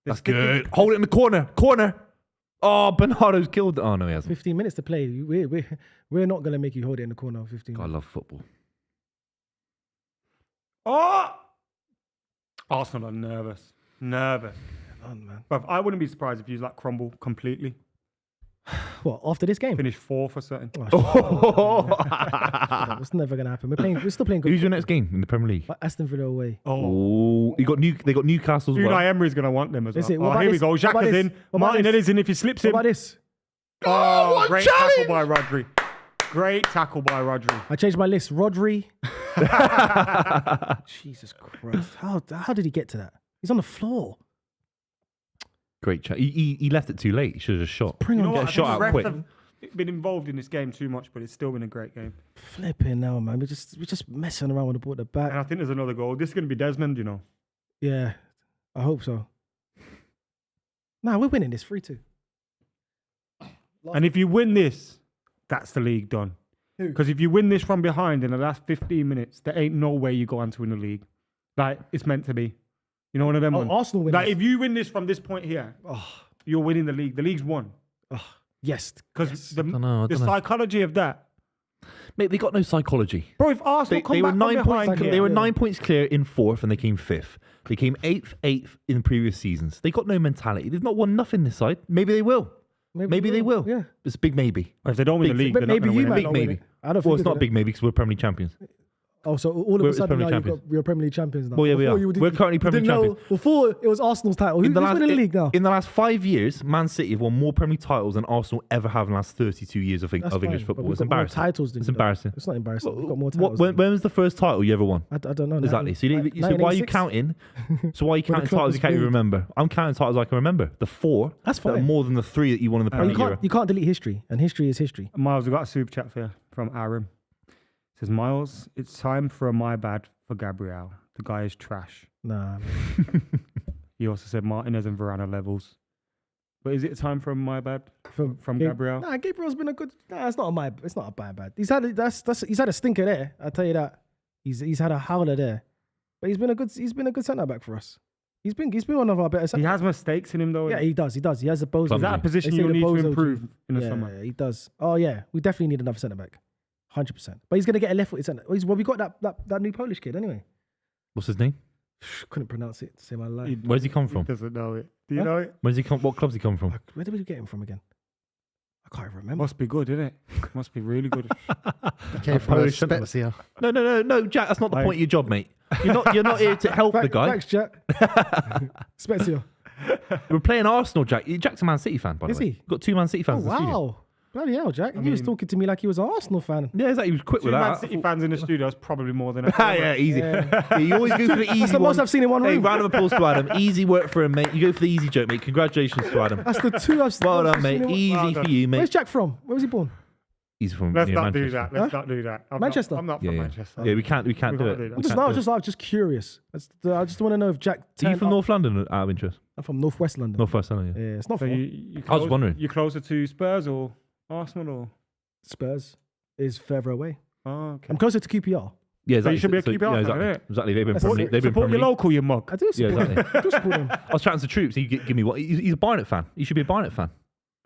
They're That's sticking- good. Hold it in the corner. Oh, Bernardo's killed it. Oh, no, he hasn't. 15 minutes to play. We're not gonna make you hold it in the corner. 15. God, I love football. Oh! Arsenal are nervous. Nervous. Man, man. But I wouldn't be surprised if you like crumble completely. What after this game? Finish fourth or something. It's never gonna happen. We're still playing good. Who's your next game in the Premier League? football. Aston Villa away. Oh, they got Newcastle as well. Unai Emery's going to want them as well. Is it? What Oh, about here we this? go. What about Xhaka's this? in. What about Martinelli's in if he slips What in. about this? Oh, what great tackle by Rodri. Great tackle by Rodri. I changed my list. Rodri. Jesus Christ! How did he get to that? He's on the floor. Great chat. He left it too late. He should have just shot. Bring You on, know what? Get I a shot think the out refs quick. have been involved in this game too much, but it's still been a great game. flipping now, man. We're just messing around with the ball at the And back. I think there's another goal. This is going to be Desmond, you know. Yeah, I hope so. Nah, we're winning this 3-2. And if you win this, that's the league done. Who? Because if you win this from behind in the last 15 minutes, there ain't no way you go on to win the league. Like, it's meant to be. You know one of them ones? Arsenal win. Like, this. if you win this from this point here, you're winning the league. The league's won. Yes, Because I dunno. the psychology of that Mate, they got no psychology. Bro, if Arsenal come They were back 9 from points. behind, They were 9 points clear in 4th, and they came 5th. They came 8th in previous seasons. They got no mentality. They've not won nothing this side. Maybe they will. Maybe they will. Yeah. It's a big maybe. if they don't win the league, But they're not maybe going to you win might it. Big not win maybe. it. I don't Well, think it's not a big maybe because we're Premier League champions. Oh, so all of We're a sudden Premier now Champions. we're Premier League champions now. Well, yeah, we Before are. you We're currently Premier didn't know- Champions. Before it was Arsenal's title. Who's winning the league now? In the last 5 years, Man City have won more Premier League titles than Arsenal ever have in the last 32 years of That's English fine, but football. we've It's got more embarrassing. titles than It's you, though. embarrassing. It's not embarrassing. We've got more When, titles. when was the first title you ever won? I don't know. Exactly. So, so why are you 1986? counting? So why are you When the counting club titles was you can't even built. remember? I'm counting titles I can remember. The 4. That's that are fine. more than the 3 that you won in the But Premier League era. you can't delete history, and history is history. Miles, we got a super chat for you from Aram. It says, Miles, it's time for a my bad for Gabriel. The guy is trash. Nah, He also said Martinez and Varane levels. But is it time for a my bad from Gabriel? Nah, Gabriel's been a good. Nah, it's not a my. It's not a bad. He's had he's had a stinker there. I tell you that. He's had a howler there, but he's been a good centre back for us. He's been one of our better. He has mistakes in him though. Yeah, he does. He has a bozo. Is that a position They say you the need to bozo improve gene. in the Yeah, summer? he does. Oh yeah, we definitely need another centre back, 100%. But he's gonna get a left-footed centre. Well, we got that new Polish kid anyway. What's his name? Couldn't pronounce it to save my life. Where's he come He from? doesn't know it. Do you Huh? know it? Where's he come? What club's he come from? Where did we get him from again? I can't even remember. Must be good, isn't it? Must be really good. He came from Polish centre back. Spezia. No, Jack. That's not the point of your job, mate. You're not here to help the guy. Thanks, Jack. Spezia. We're playing Arsenal, Jack. Jack's a Man City fan, by the Is way. he? We've got 2 Man City Oh fans in the studio. wow! Bloody hell, Jack! He was mean- talking to me like he was an Arsenal fan. Yeah, exactly. He was quick Two with Man that. City fans in the studio is probably more than Yeah, easy. Yeah, you always go for the easy That's the one. most I've seen in one Hey, room. round of applause to Adam. Easy work for him, mate. You go for the easy joke, mate. Congratulations to Adam. That's the two I've Well most done, I've mate. seen in one- Easy Well for done. you, Where's mate. Jack from? Where was he born? He's from Let's near not do Manchester. that. Let's not do that. Manchester? I'm not from Yeah, yeah. Manchester. Yeah, we can't do can't it. do that. We I'm can't I do it. was just curious. I just want to know if Jack. Are you turned from up- North London out of interest? I'm from Northwest London. Northwest London, yeah. Yeah, it's not So far. you I was wondering. You're closer to Spurs or Arsenal or? Spurs is further away. Oh, okay. I'm closer to QPR. Yeah, So you should be a So- QPR yeah, fan, exactly. innit? Exactly. They've been Support- Premier League. They've been Support Premier your League. local, you mug. I do support exactly. him. I do support him. I was chatting to Troops. He give me what? He's a Barnet fan. You should be a Barnet fan.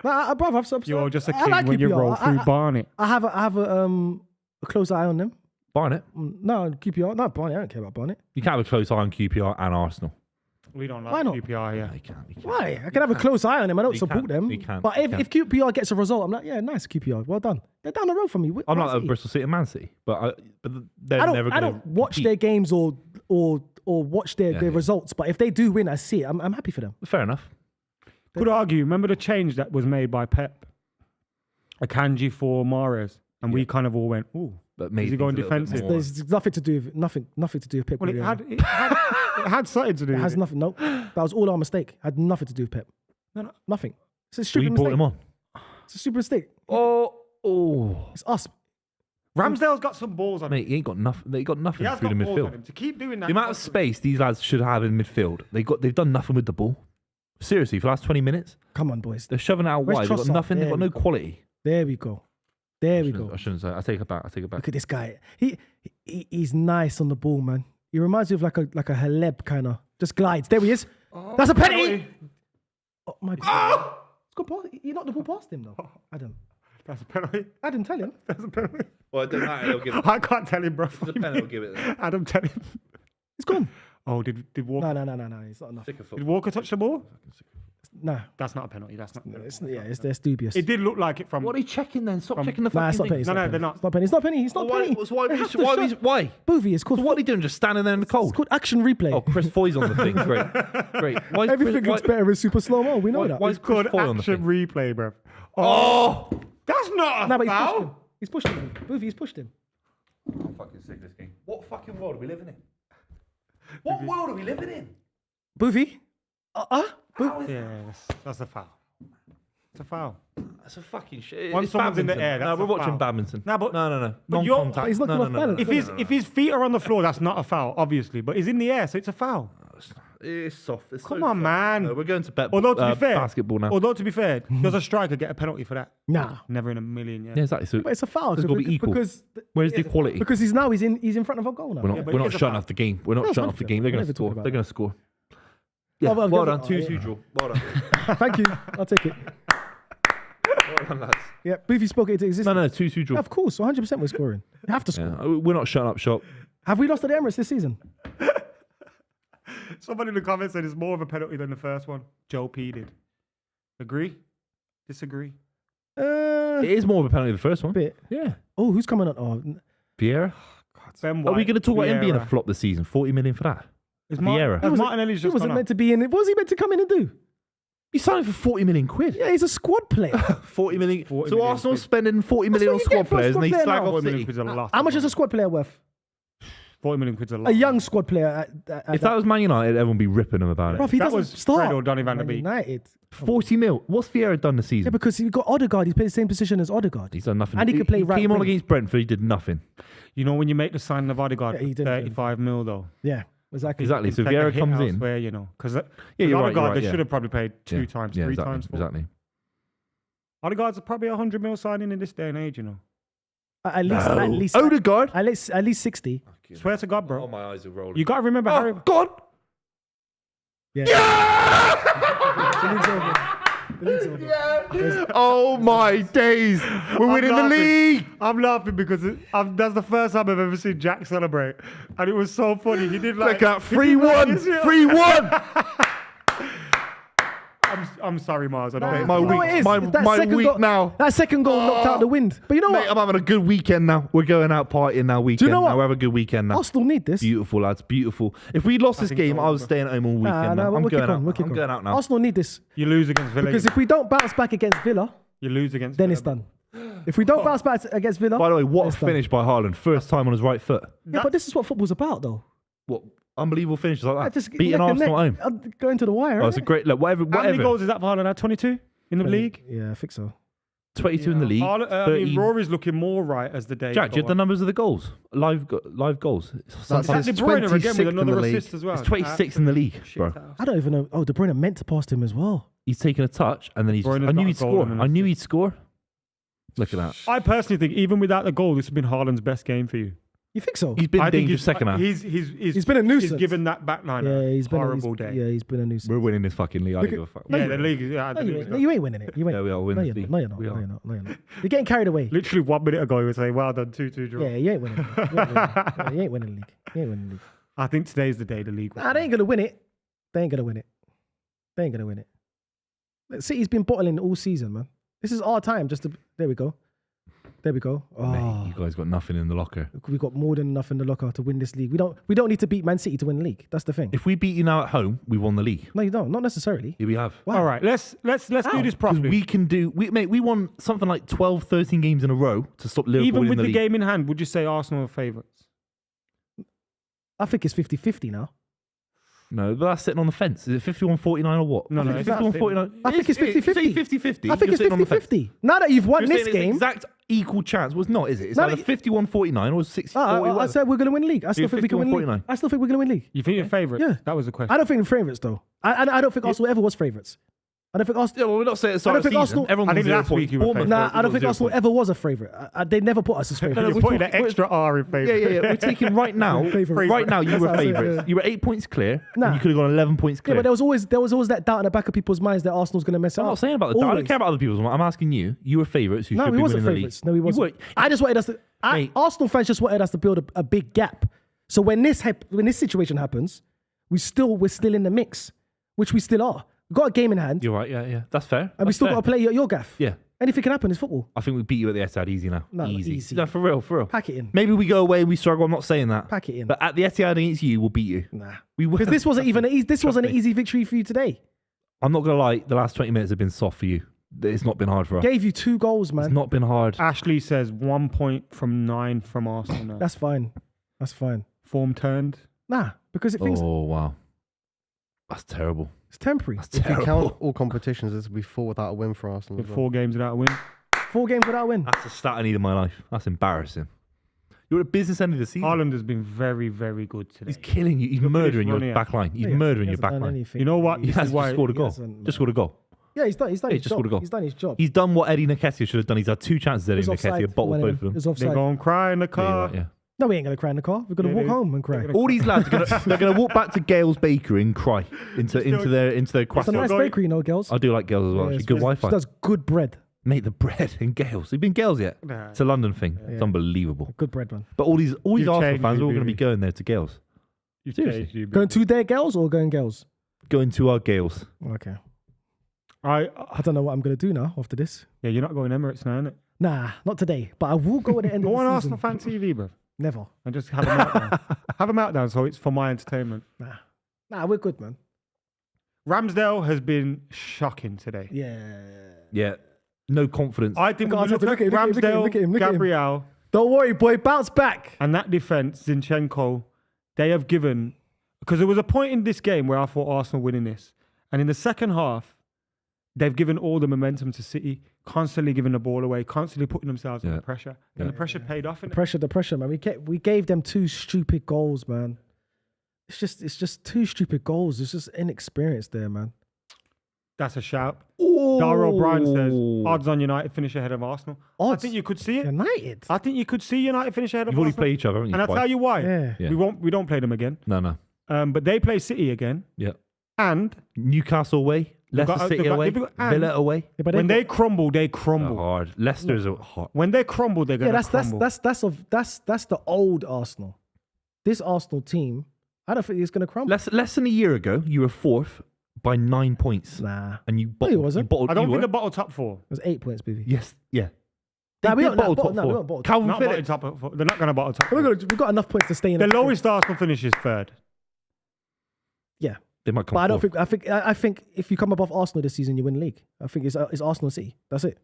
Nah, bruv, I've You're just a I king like when you QPR. roll through Barnet. I have a close eye on them. Barnet. No, QPR. No, Barnet. I don't care about Barnet. You can't have a close eye on QPR and Arsenal. We don't Why like not? QPR, yeah. You can't. Why? I can have a close eye on them. I don't You support can't. them. You can't. But You if QPR gets a result, I'm like, yeah, nice QPR. Well done. They're down the road from me. I'm Man not a City. Bristol City and Man City, but they're I never going to. don't watch their games or watch their Yeah. results. But if they do win, I see it. I'm happy for them. Fair enough. Could argue, remember the change that was made by Pep? Akanji for Mahrez. And we kind of all went, ooh. But Is maybe he going things a little bit defensive? more. There's nothing to do with nothing to do with Pep. Well, it Guardiola. had something to do It with has it. nothing. No, that was all our mistake. Had nothing to do with Pep. No. Nothing. It's a We stupid brought mistake. him on. It's a stupid mistake. Oh, It's us. Ramsdale's got some balls on him. mate, he ain't got nothing. They got He nothing has through the got balls on midfield. him. To keep doing that. The amount of space these lads should have in midfield, they've done nothing with the ball. Seriously, for the last 20 minutes, Come on, boys. they're shoving it out Where's wide. They've got Trossard? nothing. They've There got no we go. quality. There we go. There we go. I shouldn't say. I take it back. Look at this guy. He's nice on the ball, man. He reminds me of like a Haleb kind of. Just glides. There he is. That's a penalty. Oh my god. It's good pass. You knocked the ball past him though. Adam. That's a penalty. Adam, tell him. That's a penalty. Well, it doesn't matter. They'll give it. I can't tell him, bro. The penalty will give it. Adam, tell him. It's gone. Oh, did Walker? No. It's not enough. Did Walker touch the ball? No. That's not a penalty. That's not. It's dubious. It did look like it from. What are you checking then? Stop checking the Nah, it's not fucking penny. thing. No, they're not. It's not penny. It's not penny. It's not penny. Why? Buvey, it's called. So what are they doing? Just standing there in the It's cold? called action replay. Oh, Chris Foy's on the thing. Great. Why is Everything Chris, looks better in super slow mo. We know that. why is It's called Chris Foy on the action thing? replay, bro. Oh! That's not a No, but foul. he's pushed him. Buvey, he's pushed him. I'm fucking sick of this game. What fucking world are we living in? What world are we living in? Buvey? Yes, that's a foul. It's a foul. That's a fucking shit. Once It's someone's in the badminton. air, No, that's we're a watching foul. badminton. No, but- No. but you're- Non-contact. He's knocking off balance. If his feet are on the floor, that's not a foul, obviously. But he's in the air, so it's a foul. It's soft. It's Come so on, soft. man. No, we're going to bet Although to be fair, basketball now. Although to be fair, does a striker get a penalty for that? Nah. Never in a million. Yeah. Yeah, exactly. So But it's a foul. It's gotta be equal. where's the equality? Because he's in front of a goal now. We're not, Yeah, but we're it not is a shutting foul. off the game. We're not No, it's shutting not off the fair. game. They're We'll going to never talk score. about They're that. going to score. Yeah, well, well give done. it- 2-2 draw. Well done. Thank you. I'll take it. Well done, lads. Yeah, Buvey spoke it into existence. No, 2-2 draw. Of course, 100% we're scoring. We have to score. Yeah, we're not shutting up shop. Have we lost to the Emirates this season? Someone in the comments said it's more of a penalty than the first one. Joe P did. Agree? Disagree? It is more of a penalty than the first one. Bit. Yeah. Oh, who's coming on? Oh, Vieira. Ben Are we White, going to talk about him being a Vieira. flop this season? 40 million for that? Is Vieira. Martinelli's he just wasn't gone meant up. to be in it. What was he meant to come in and do? He signed for 40 million quid. Yeah, he's a squad player. 40 million. 40 so million Arsenal's quid. spending 40 million on what you get squad for a players squad and they player slag now. off 40 million City. quid's a lot. How much is a squad player worth? 40 million quid's a lot. A young squad player. If that was Man United, everyone would be ripping them about Bruv, it. he That doesn't was start. Fred or Donny van der Man Beek. United. 40 mil. What's Vieira done this Yeah, season? because he got Odegaard. He played the same position as Odegaard. He's done nothing. And he could play right came on wing. against Brentford, he did nothing. You know when you make the signing of Odegaard Yeah, he for didn't. 35 mil though. Yeah, exactly. Exactly. So Take a Vieira hit comes in. elsewhere, you know, because Yeah, you're right. Odegaard they Yeah. should have probably paid two Yeah. times, Yeah, three exactly, times. For. Exactly. Odegaard's probably 100 mil signing in this day and age, you know. At least, Odegaard. at least 60. Swear to God, bro. Oh, my eyes are rolling. You got to remember Harry. Oh, God. Yeah. The league's over. The league's over. Oh, my days. We're winning the laughing. league. I'm laughing because that's the first time I've ever seen Jack celebrate, and it was so funny. He did like Look at he did like 3-1. this, yeah. 3-1. I'm sorry, Mars. I don't Nah, hate my you know week- what it is? my- That my second week goal, now. That second goal knocked out the wind. But you know Mate, what? I'm having a good weekend now. We're going out partying now weekend. know what? Now we're having a good weekend now. Arsenal need this. Beautiful, lads. Beautiful. If we lost this think game, so, I was bro. staying at home all weekend. now. I'm we'll kick going out. on, we'll kick I'm on. going out now. Arsenal need this. You lose against Villa. Because if we don't bounce back against Villa, you lose against then Villa, it's done. If we don't bounce back against Villa, By the way, what a it's done. finish by Haaland. First time on his right foot. Yeah, but this is what football's about, though. What unbelievable finishes like that. Just Beating neck and Arsenal at neck, home. Going to the wire. Oh, it's a great look. Whatever. How many goals is that for Haaland? 22 in the league. Yeah, I think so. 22 in the league. I 30. mean, Rory's looking more right as the day. Jack, do you have go the on. numbers of the goals? Live goals. Is That's that his De Bruyne again 26th with in another the league. assist as well? It's 26 in the league, bro. I don't even know. Oh, De Bruyne meant to pass to him as well. He's taken a touch and then he's. Bruyne's I knew got a he'd goal score. and an I knew assist. he'd score. Look at that. I personally think even without the goal, this has been Haaland's best game for you. You think so? He's been I think dangerous second half. He's been a nuisance. He's given that back line Yeah, he's been horrible he's, day. Yeah, he's been a nuisance. We're winning this fucking league. I don't give a fuck. No, Yeah, you the ain't. league. Yeah, No, the you league's ain't. got- You ain't winning it. You ain't. Yeah, we are No, winning you're this not. league. No, you're not. We No, are. you're not. No, you're not. You're getting carried away. Literally 1 minute ago, you would say, "Well done, 2-2 draw." Yeah, you ain't winning it. You ain't winning it. Yeah, you ain't winning the league. You ain't winning the league. I think today's the day the league. Nah, they ain't gonna win it. They ain't gonna win it. They ain't gonna win it. City's been bottling all season, man. This is our time. There we go. There we go. Oh, Mate, you guys got nothing in the locker. we got more than enough in the locker to win this league. We don't need to beat Man City to win the league. That's the thing. If we beat you now at home, we won the league. No, you don't. Not necessarily. Here we have. Wow. All right, let's do this Because properly. we can do, mate, we won something like 12, 13 games in a row to stop Liverpool Even in with the the league. game in hand, would you say Arsenal are favourites? I think it's 50-50 now. No, but that's sitting on the fence. Is it 51-49 or what? No, I no, think it's 51-49. I think it's 50-50. Say 50-50. I think it's 50-50. Now that you've won You're this saying it's game, exact equal chance. Well, it's not, is it? It's No, either 51-49 or 60-40. I said we're going to win the league. I still You're think we can win the 51-49. league. I still think we're going to win the league. You think you're favourites? Yeah. That was the question. I don't think we're favourites, though. I don't think Arsenal ever was favourites. I don't think Arsenal... Yeah, well, we're not saying it's I don't the think season. Arsenal- Everyone's I on think 0 last week points. you were Bournemouth favourite. Nah, I don't think 0 Arsenal points. ever was a favourite. They never put us as favourites. You're we're putting talking- an extra R in favour. Yeah. We're taking right now. Favourite. Right now, you That's were what I said, favourites. yeah. You were 8 points clear. Nah. And you could have gone 11 points Yeah, clear. but there was always that doubt in the back of people's minds that Arsenal's going to mess it I'm up. not saying about the. I don't Always. care about other people's. I'm asking you. You were favourites. You No, should we be wasn't winning the league. favourites. No, we wasn't. You were. I just wanted us to... Mate. Arsenal fans just wanted us to build a big gap. So when this situation happens, we're still in the mix, which we still are. We've got a game in hand, You're right. Yeah. That's fair. and we still got to play your gaff. Yeah. Anything can happen. It's football. I think we beat you at the Etihad easy now. No, easy. easy. No, for real. Pack it in. Maybe we go away and we struggle. I'm not saying that. Pack it in. But at the Etihad against you, we'll beat you. Nah. We will. Because this wasn't even Trust an me. easy victory for you today. I'm not gonna lie. The last 20 minutes have been soft for you. It's not been hard for us. Gave you 2 goals, It's man. not been hard. Ashley says 1 point from 9 from Arsenal now. That's fine. That's fine. Form turned. Nah, because it thinks Oh wow, that's terrible. it's temporary. That's If you terrible. count all competitions, this will be 4 without a win for Arsenal. With as well. 4 games without a win. 4 games without a win. That's a stat I need in my life. That's embarrassing. You're at the business end of the season. Haaland has been very, very good today. He's killing you. He's Look at murdering this your run here. back line. He's He hasn't- murdering he your hasn't back done line. anything. You know what? He This has is just why scored a he goal. hasn't, Just scored a goal. Yeah, he's done He his just job. scored a goal. He's done his job. He's done what Eddie Nketiah should have done. He's had 2 chances at It was Eddie Nketiah. offside. Bottled One both of of them. them. It was They're offside. going to cry in the Yeah, car. you're right, yeah. No, we ain't going to cry in the car. We're going to Yeah, walk they- home and cry. they're All these lads they're gonna walk back to Gale's Bakery and cry into their It's a croissant. nice bakery, you know, girls. I do like Gale's as well. Yeah, She's good she Wi-Fi. does good bread. Mate, the bread in Gales. Have you been Gales yet? Nah. It's a London thing. It's Yeah. unbelievable. Good bread, man. But all these You've Arsenal changed fans me, are all going to be Buvey. going there to Gales. You've Seriously. changed, you, Going Buvey. to their girls or going girls? Going to our Gales. Okay. I don't know what I'm going to do now after this. Yeah, you're not going Emirates now, innit? Nah, not today. But I will go at the end Go on of the season. Arsenal fan TV, bro. Never. And just have a meltdown. Have a meltdown so it's for my entertainment. Nah, we're good, man. Ramsdale has been shocking today. Yeah. Yeah. No confidence. I think Look when at you look Arteta, at look at him, look at him, Ramsdale, look at him, look at him. Gabriel, Don't worry, boy. Bounce back. and that defense, Zinchenko, they have given... Because there was a point in this game where I thought Arsenal winning this. And in the second half, they've given all the momentum to City, constantly giving the ball away, constantly putting themselves under pressure. And the pressure paid off. The pressure, man. We gave them 2 stupid goals, man. It's just 2 stupid goals. It's just inexperience there, man. That's a shout. Ooh. Daryl O'Brien says, odds on United finish ahead of Arsenal. I Odds? think you could see it. United. I think you could see United finish ahead of You've already Arsenal. played each other, haven't you? And I'll twice? tell you why. Yeah. We don't play them again. No. But they play City again. Yeah. And Newcastle away. They've Leicester got- City they've got- away. they've got- and- Villa away. Yeah, but when got- they crumble, they crumble. Hard. Leicester's a hard. When they crumble, they're yeah, going to crumble. that's the old Arsenal. This Arsenal team, I don't think it's going to crumble. Less than a year ago, you were 4th by 9 points. Nah, And you No, bottled. he wasn't. You bottled, I don't you think were. the bottle top 4. it was 8 points, baby. Yes, yeah. Nah, They did bottle we top 4. don't bottle top. Calvin Not bottle Phillips. top 4. They're not going to bottle top 4. We've got enough points to stay in The the lowest Arsenal finish is 3rd. Yeah, They might come but I don't fourth. think. I think if you come above Arsenal this season, you win the league. I think it's Arsenal City. That's it.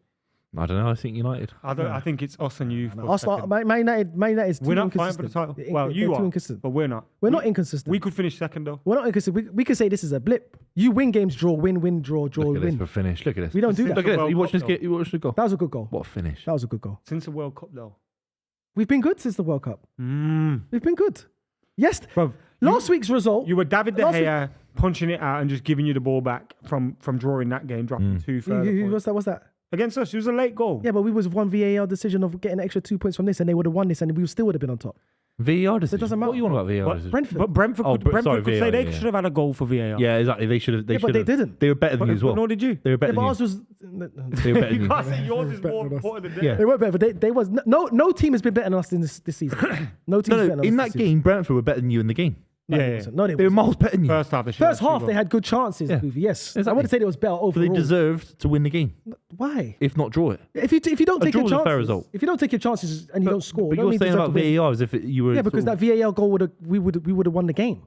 I don't know. I think United. I think it's us and you. for Arsenal, second. Man United is too We're not fighting for the inconsistent. title. They're- Well, they're you too are, inconsistent. but we're not. We're not inconsistent. We could finish second though. We're not inconsistent. We could say this is a blip. You win games, draw, win, draw, Look at this win. for finish. Look at this. We don't do that. Look at this. World You watched Cup, this game. You watched the goal. That was a good goal. What a finish. That was a good goal. Since the World Cup though. We've been good since the World Cup. We've been good. Yes. Bruv, Last week's result. you were David De Last week- Gea punching it out and just giving you the ball back from drawing that game, dropping 2 further points. What's that? Against us. It was a late goal. Yeah, but we was one VAR decision of getting an extra 2 points from this, and they would have won this, and we still would have been on top. VAR decision. doesn't What matter. are you on about VAR? But decision? Brentford. But Brentford Oh, could, sorry, say VAR, they yeah. should have had a goal for VAR. Yeah, exactly. They should have. Yeah, but they didn't. They were better than But, you as well. but nor did you. They were Yeah, better but than ours you. was. They were better than You you. can't say yours is Better more than us. important than Yeah. They weren't better, but they was no team has been better than us in this season. No team's better No, than us in this that season. game, Brentford were better than you in the game. No, Yeah, they yeah. wasn't. No, they They were wasn't. miles better than you. First half, First half, they had good chances. Yeah. Buvey, yes, I Exactly. wouldn't say they was better So they overall. deserved to win the game, Why? if not draw it. If you don't A take your draw was a fair chances, result. if you don't take your chances and you don't score, But don't you're mean you saying deserve about to win. VAR as if you were. Yeah, because sort that VAR goal we would have won the game.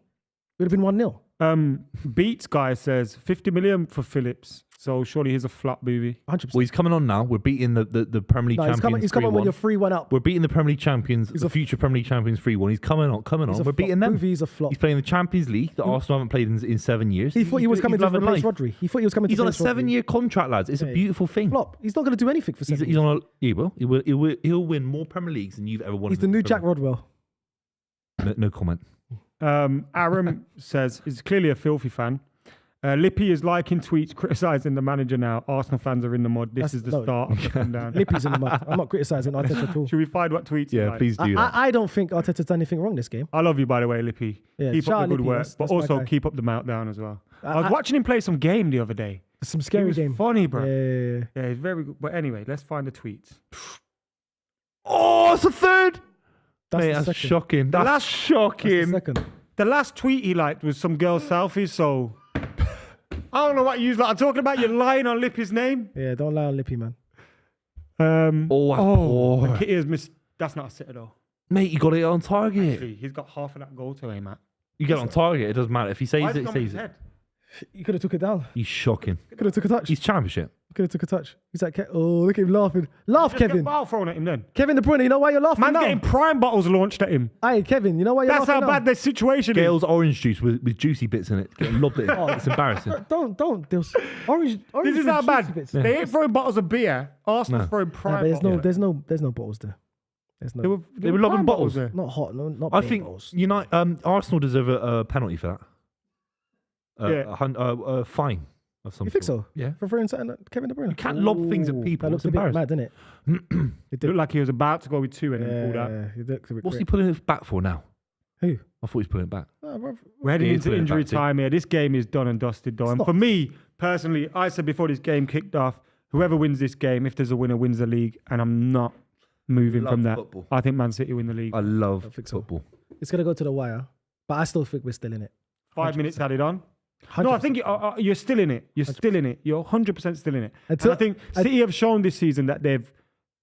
Would have been 1-0. Beats guy says 50 million for Phillips. So surely he's a flop, Buvey. 100%. Well, he's coming on now. We're beating the Premier League No, he's champions. coming when 3-1. you're 3-1 up. We're beating the Premier League champions, He's the a future Premier League champions 3-1. He's coming on. He's a We're beating flop. them. Buvey's a flop. He's playing the Champions League that Arsenal haven't played in 7 years. He thought he was coming to loving replace life. Rodri. He thought he was coming He's to on a replace Rodri. 7-year contract, lads. It's a beautiful thing. Flop. He's not going to do anything for 7 He's years. on a. He will. He'll win more Premier Leagues than you've ever won. He's the new Jack Rodwell. No comment. Aram says he's clearly a filthy fan. Lippy is liking tweets criticising the manager now. Arsenal fans are in the mud. This is the start of the come down. Lippy's in the mud. I'm not criticising Arteta at all. Should we find what tweets? he Yeah, liked? please do that. I don't think Arteta's done anything wrong this game. I love you, by the way, Lippy. Yeah, keep shout up out the good Lippy, work, that's but my also guy. keep up the meltdown as well. I was I- watching him play some game the other day. Some It scary was game. funny, bro. Yeah. Yeah, it's very good. But anyway, let's find the tweets. Oh, it's a third. That's Mate, the that's second. shocking. That's last- That's the shocking. second. The last tweet he liked was some girl selfie, so I don't know what you use. Like, I'm talking about you lying on Lippy's name. Yeah, don't lie on Lippy, man. Oh, that's poor. Nketiah's missed. That's not a sitter though. Mate, you got it on target. Actually, he's got half of that goal to aim at. You get it on target. It doesn't matter. If he Why saves has it, it he gone with saves his it. head? You could have took it down. He's shocking. Could have took a touch. He's championship. Could have took a touch. He's like, oh, look at him laughing. Laugh, Just get Kevin. ball thrown at him then. Kevin De Bruyne, you know why you're laughing Man's now? getting prime bottles launched at him. Aye, Kevin, you know why you're That's laughing how now? bad the situation is. Gale's orange juice with juicy bits in it. Getting lobbed it. Oh, it's embarrassing. Don't. There's orange. This is with how juicy bad. bits. They ain't throwing bottles of beer. Arsenal's No. throwing Nah, prime but bottles. there's no bottles there. There's no. They were lobbing prime bottles. there. Not hot. Not. I plain think bottles. Arsenal deserve a penalty for that. Yeah. A fine of some You think sort. so? Yeah. For throwing something at Kevin De Bruyne. You can't lob things at people. That It's looked a bit embarrassing. mad, didn't it? It did. Looked like he was about to go with two and then pulled out. Yeah, it looked a bit What's he great. pulling it back for now? Who? I thought he's pulling it back. Oh, bruv. We're heading He is into putting it injury back, too. time here. This game is done and dusted, though. And Stop. for me, personally, I said before this game kicked off, whoever wins this game, if there's a winner, wins the league, and I'm not moving from that. Football. I think Man City win the league. I love think so. football. It's going to go to the wire, but I still think we're still in it. 5 minutes added on. 100%. No, I think you're still in it. You're still in it. You're 100% still in it. And Until- I think City have shown this season that they've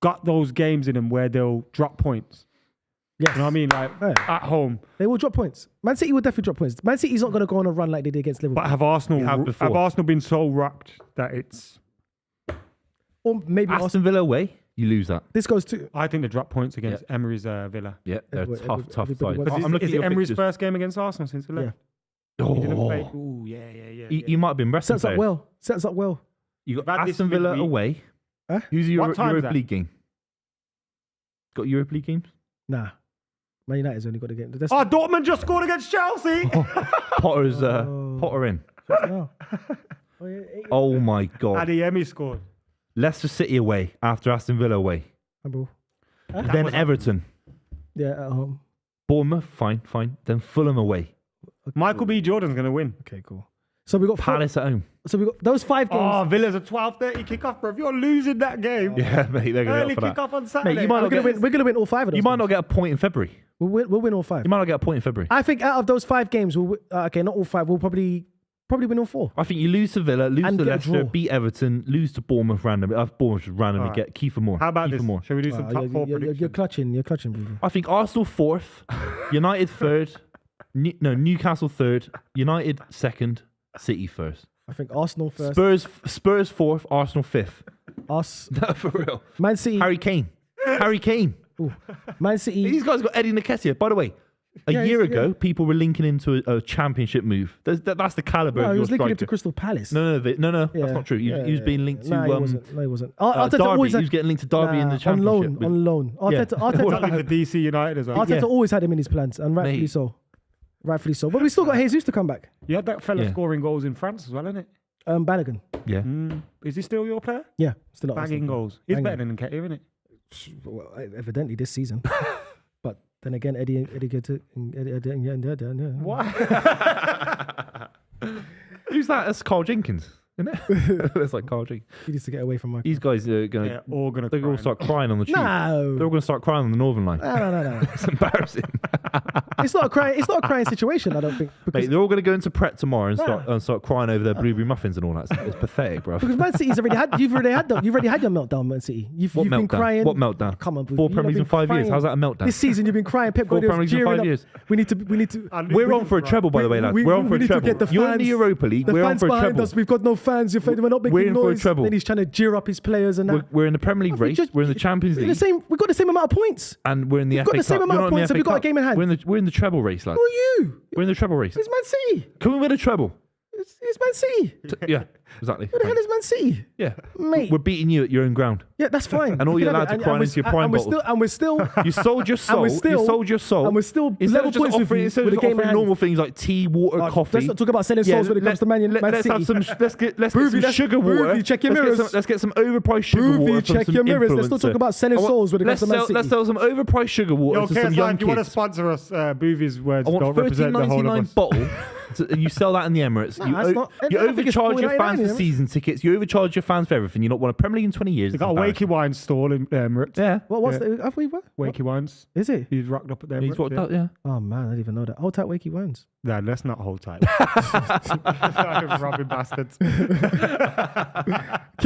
got those games in them where they'll drop points. Yes. You know what I mean? Like at home. They will drop points. Man City will definitely drop points. Man City's not going to go on a run like they did against Liverpool. But have Arsenal been so rocked that it's... Or maybe Aston Villa away, you lose that. this goes to... I think they drop points against Emery's Villa. Yeah, they're Everybody- tough everybody side. wants- But I'm looking is at it your Emery's fixtures. first game against Arsenal since he left? He didn't play. Oh, Ooh, yeah. you might have been resting Sets up players. well. Sets up well. You We've got had this Aston Villa midweek. away. Huh? Who's your What time is Europa that? League game? Got Europa League games? Nah. Man United's only got the game. That's Oh, Dortmund just scored against Chelsea. Potter's Potter in. oh. Oh, yeah, Oh my god. Adeyemi scored. Leicester City away after Aston Villa away. bro. Then Everton. Yeah, at home. Bournemouth, fine. Then Fulham away. Michael B. Jordan's going to win. Okay, cool. So we got Palace at home. So we got those 5 games. Oh, Villa's a 12:30 kickoff, bro. If you're losing that game, Yeah, mate, they're going early to go for that. kickoff on Saturday. Mate, you might we're not gonna win all 5 of those. You might games. not get a point in February. We'll win all 5. You might not get a point in February. I think out of those 5 games, okay, not all 5. We'll probably win all 4. I think you lose to Villa, lose And to get a Leicester, draw. beat Everton, lose to Bournemouth randomly. Bournemouth just randomly Alright. get Kiefer Moore. How about Kiefer this? Moore. Shall we do some top 4 predictions? You're clutching, Buvey. I think Arsenal 4th, United 3rd, Newcastle 3rd, United 2nd, City 1st. I think Arsenal first. Spurs 4th, Arsenal 5th. Us, No, for real. Man City. Harry Kane. Ooh. Man City. These guys got Eddie Nketiah. By the way, a Yeah, year yeah. ago, people were linking him to a championship move. That's the caliber No, of he your was linking him to striker. Crystal Palace. No, Yeah. that's not true. He was being linked to No, he wasn't. No, he wasn't. Derby. always He had- was getting linked to Derby in the on championship. loan. On loan. Yeah. Arteta The DC United as well. Arteta Yeah. always had him in his plans, and rightfully Mate. so. Rightfully so. But we still got Jesus to come back. You had that fella Yeah. scoring goals in France as well, isn't it? Bannigan. Yeah. Is he still your player? Yeah, still at Banging Arsenal. goals. He's Banging. better than Nketiah, isn't it? Well, evidently this season. But then again, Eddie What? Who's that? That's Carl Jenkins, isn't it? That's like Carl Jenkins. he needs to get away from my. These guys are going Yeah, to... all going to They're going to start crying on the tube. No. They're all going to start crying on the Northern Line. No. It's embarrassing. It's not a crying. It's not a crying situation. I don't think because Mate, they're all going to go into Pret tomorrow and start crying over their blueberry muffins and all that. It's pathetic, bro. because Man City's already had. You've already had your meltdown, Man City. You've What been meltdown? crying. What meltdown? Come on, 4 Premier Leagues in 5 years. How's that a meltdown? This season you've been crying. Pep 4 Guardiola's Premier Leagues in 5 cheering up. years. We need to. We're on for a treble, by the way, lads. We're on for a need to treble. get the You're in the fans- Europa League. The We're on fans for a behind treble. us. We've got no fans. We're not making We're in for a noise. treble. Then he's trying to jeer up his players and that. We're in the Premier League race. We're in the Champions We've League. got the same amount of points. And we're in the We've FA got the same Cup. amount You're of not in the points. Have FA you got a Cup. game in hand? We're in the treble race, lads. Who are you? We're in the treble race. It's Man City. Can we win a treble? It's Man City. Yeah, exactly. Who the hell is Man City? Yeah. Mate. We're beating you at your own ground. Yeah, that's fine. And all You you're can allowed have to it. cry And into your prime we're bottles. still, and we're still, You sold your soul. still- You sold your soul. and we're still Instead level of just points with offering, you instead with of a game in offering hand. normal things like tea, water, coffee. Let's not talk about selling souls when it comes to Man Let's City. have some. Let's get Buvey, some sugar water. Buvey, check your mirrors. Let's get some overpriced sugar Buvey, water from check some your mirrors. Let's not influencer. talk about selling I want- souls when it comes to Man City. Let's sell some overpriced sugar water Yo, to some young KSI, if you want to kids. sponsor us, Buvey's words I want don't represent the whole of $13.99 us. bottle. And you sell that in the Emirates. No, you that's not- you I think it's overcharge your $4.99 fans in for the Emirates. season tickets. You overcharge your fans for everything. You're not won a Premier League in 20 years. They It's got a embarrassing. Wakey Wine stall in Emirates. Yeah. What's the? Have we what? Wakey Wines. Is it? He's rocked up at them. He's rocked up, yeah. Oh man, I didn't even know that. Hold tight, Wakey Wines. Nah, let's not hold tight. Robbing bastards. Care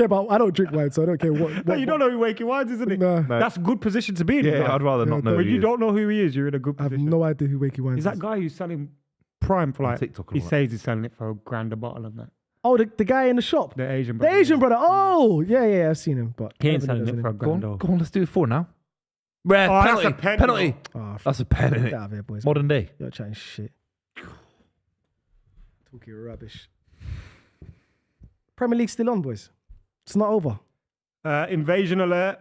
about? I don't drink wine, so I don't care what. No, you don't know who Wakey Wines is, isn't it? Nah. That's a good position to be in. Yeah, I'd rather not know. When who you he is. don't know who he is, you're in a good I have position. no idea who Wakey Wines Is that guy who's selling Prime for like, TikTok and he all that. says he's selling it for $1,000 a bottle and that. Oh, the guy in the shop. The Asian The brother. Asian brother. Oh, yeah, I've seen him. But He ain't I don't selling think it for I've Go $1,000. on, go on, let's do it 4 now. Rare, Oh, that's penalty, a pen, penalty. seen him. Oh, That's a pen, get innit? out of here, boys. Modern day. You're chatting shit. Talking rubbish. Premier League still on, boys. It's not over. Invasion alert.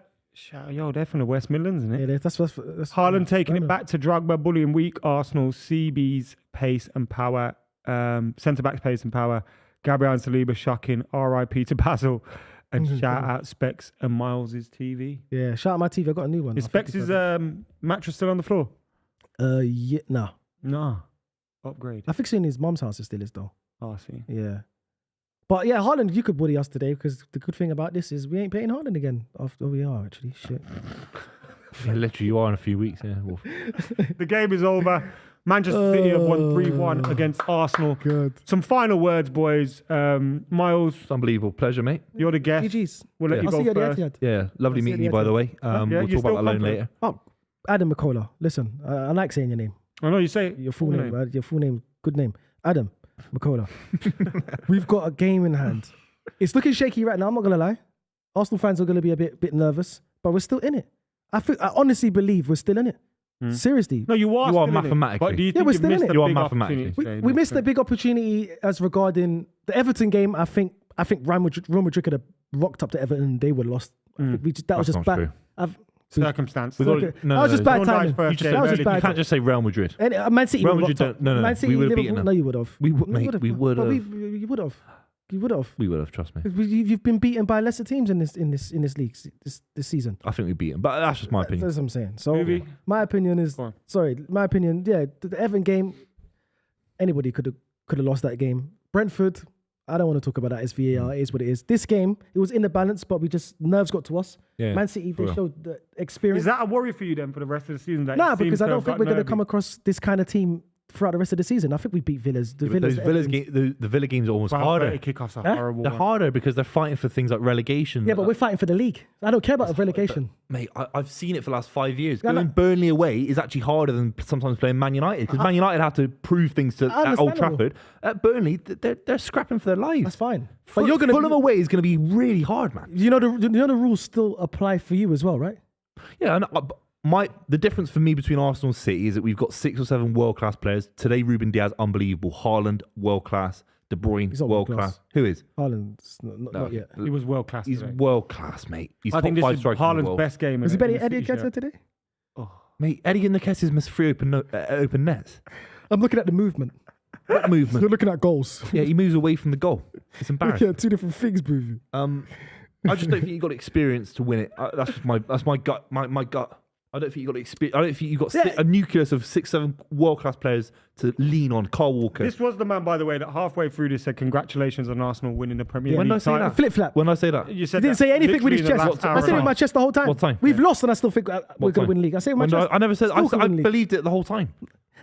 Yo, they're from the West Midlands, isn't it? Yeah, that's Haaland taking it back to Drogba, bullying weak Arsenal, CB's pace and power, centre-back's pace and power, Gabriel and Saliba shocking, RIP to Basil, and shout out Specs and Miles' TV. Yeah, shout out my TV. I got a new one. Is I think Specs' mattress still on the floor? yeah, no. No. Upgrade. I think it's in his mum's house. It still is though. Oh, I see. Yeah, But yeah, Haaland, you could bully us today because the good thing about this is we ain't paying Haaland again. After we are actually shit. Yeah, literally, you are in a few weeks. Yeah. Well, The game is over. Manchester City have won 3-1 against Arsenal. Good. Some final words, boys. Miles, it's unbelievable. Pleasure, mate. you're the guest. GG's. We'll let Yeah. you I'll go see you at the first. Etihad. Yeah, lovely That's meeting it, you, by yeah. the way. Yeah, We'll you're talk about still that alone confident. later. Oh, Adam McKola. Listen, I like saying your name. I know you say it. Your full name. Your full name. Good name. Adam McKola. We've got a game in hand. It's looking shaky right now. I'm not gonna lie. Arsenal fans are gonna be a bit nervous, but we're still in it. I honestly believe we're still in it. Seriously. No, you are. You still are in it. mathematically. But do you Yeah, think we're you still missed in the it. You are big mathematically. opportunity We today? missed a big opportunity as regarding the Everton game. I think Real Madrid could have rocked up to Everton and they would have lost. I think that was That's just not bad. true. Circumstance. We've got Okay. to- no, that was no, just no. bad Don't timing. dive first You, just game. That was just you bad. can't just say Real Madrid. And Man City Real would have Madrid rocked up. don't- no, Man City, we would have Liverpool, beaten no, them. you would have. We would, mate. would've. We would But have. You would have. You would have. We would have. Trust me. You've been beaten by lesser teams in this league this season. I think we beat them, but that's just my opinion. That's what I'm saying. So Buvey? my opinion is Go on. my opinion. Yeah, the Everton game. Anybody could have lost that game. Brentford. I don't want to talk about that. It's VAR. It is what it is. This game, it was in the balance, but nerves got to us. Yeah, Man City, they for real. showed the experience. Is that a worry for you then for the rest of the season? That Nah, it seems because I to don't have think got we're going to nervy? come across this kind of team throughout the rest of the season. I think we beat Villas. The But Villas, those Villas game, the Villa games are almost But harder. kickoffs are Huh? horrible. They're man. harder because they're fighting for things like relegation. Yeah, but we're fighting for the league. I don't care about relegation. Mate, I've seen it for the last 5 years. Yeah, Going no. Burnley away is actually harder than sometimes playing Man United because Man United have to prove things at Old Understandable. Trafford. At Burnley, they're scrapping for their lives. That's fine. But But you're going to Fulham away is going to be really hard, man. You know the rules still apply for you as well, right? Yeah, and the difference for me between Arsenal and City is that we've got 6 or 7 world class players. Today, Ruben Diaz, unbelievable. Haaland, world class. De Bruyne, He's not world world-class. class. Who is? Haaland's not yet. He was world class. He's today. world class, mate. He's I top think this 5 is striker in the Haaland's world. best game. Was he in better the Eddie City Nketiah shirt. today? Mate, Eddie Nketiah missed 3 open nets. I'm looking at the movement. What movement? You're looking at goals. Yeah, he moves away from the goal. It's embarrassing. Looking at two different things, Buvey. I just don't think you got experience to win it. That's just my gut. My gut. I don't think you got experience. I don't think you got Yeah. a nucleus of 6, 7 world class players to lean on. Carl Walker. This was the man, by the way, that halfway through this said, "Congratulations on Arsenal winning the Premier When League." did I say title." that? Flip flap. When I say that, You He said didn't that say anything with his literally in chest. the last I hour said it and with a my half. chest the whole time. What time? We've lost, and I still think we're going to time? win the league. I said it with my chest. I never said. Still gonna win the league. believed it the whole time.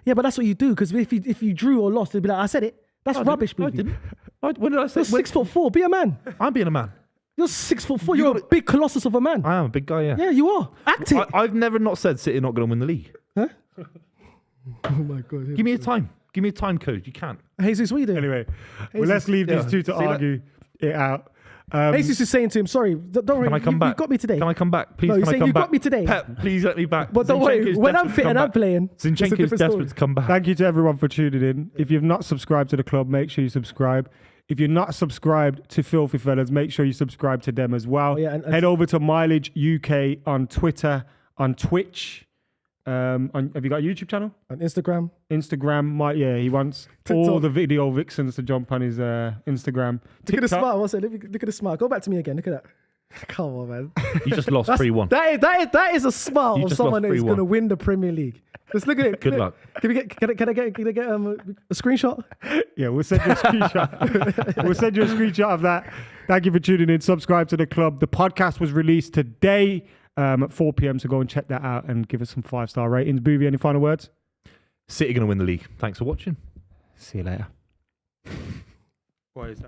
Yeah, but that's what you do. Because if you drew or lost, it'd be like, I said it. That's rubbish, I Buvey. didn't. When did I say? You're 6'4". Be a man. I'm being a man. You're 6'4". You're a big colossus of a man. I am a big guy. Yeah. Yeah, you are. Act it. I've never not said City are not going to win the league. Oh my god. Give me a time. Give me a time code. You can't. Jesus, what are you doing? Anyway, well, let's leave these two to See that? argue it out. Jesus is saying to him, sorry, don't worry. Can I come you back? got me today. Can I come back? Please, No, can he's I saying come you back? got me today. Pep, please let me back. But don't worry, Zinchenko's when I'm desperate to fit come and I'm back. playing, it's a Zinchenko's different desperate story. to come back. Thank you to everyone for tuning in. If you've not subscribed to the club, make sure you subscribe. If you're not subscribed to Filthy Fellas, make sure you subscribe to them as well. Oh, yeah, and Head over to Mileage UK on Twitter, on Twitch. Have you got a YouTube channel? On Instagram. Instagram. He wants all TikTok. the video vixens to jump on his Instagram. Look at the TikTok. smile. What's it? Look at the smile. Go back to me again. Look at that. Come on, man. You just lost 3-1. That is a smile You of just someone lost that is 3-1. going to win the Premier League. Just look at it. Good luck. Can I get a screenshot? Yeah, we'll send you a screenshot. We'll send you a screenshot of that. Thank you for tuning in. Subscribe to the club. The podcast was released today at 4 p.m. So go and check that out and give us some 5-star ratings. Buvey, any final words? City going to win the league. Thanks for watching. See you later. Boys,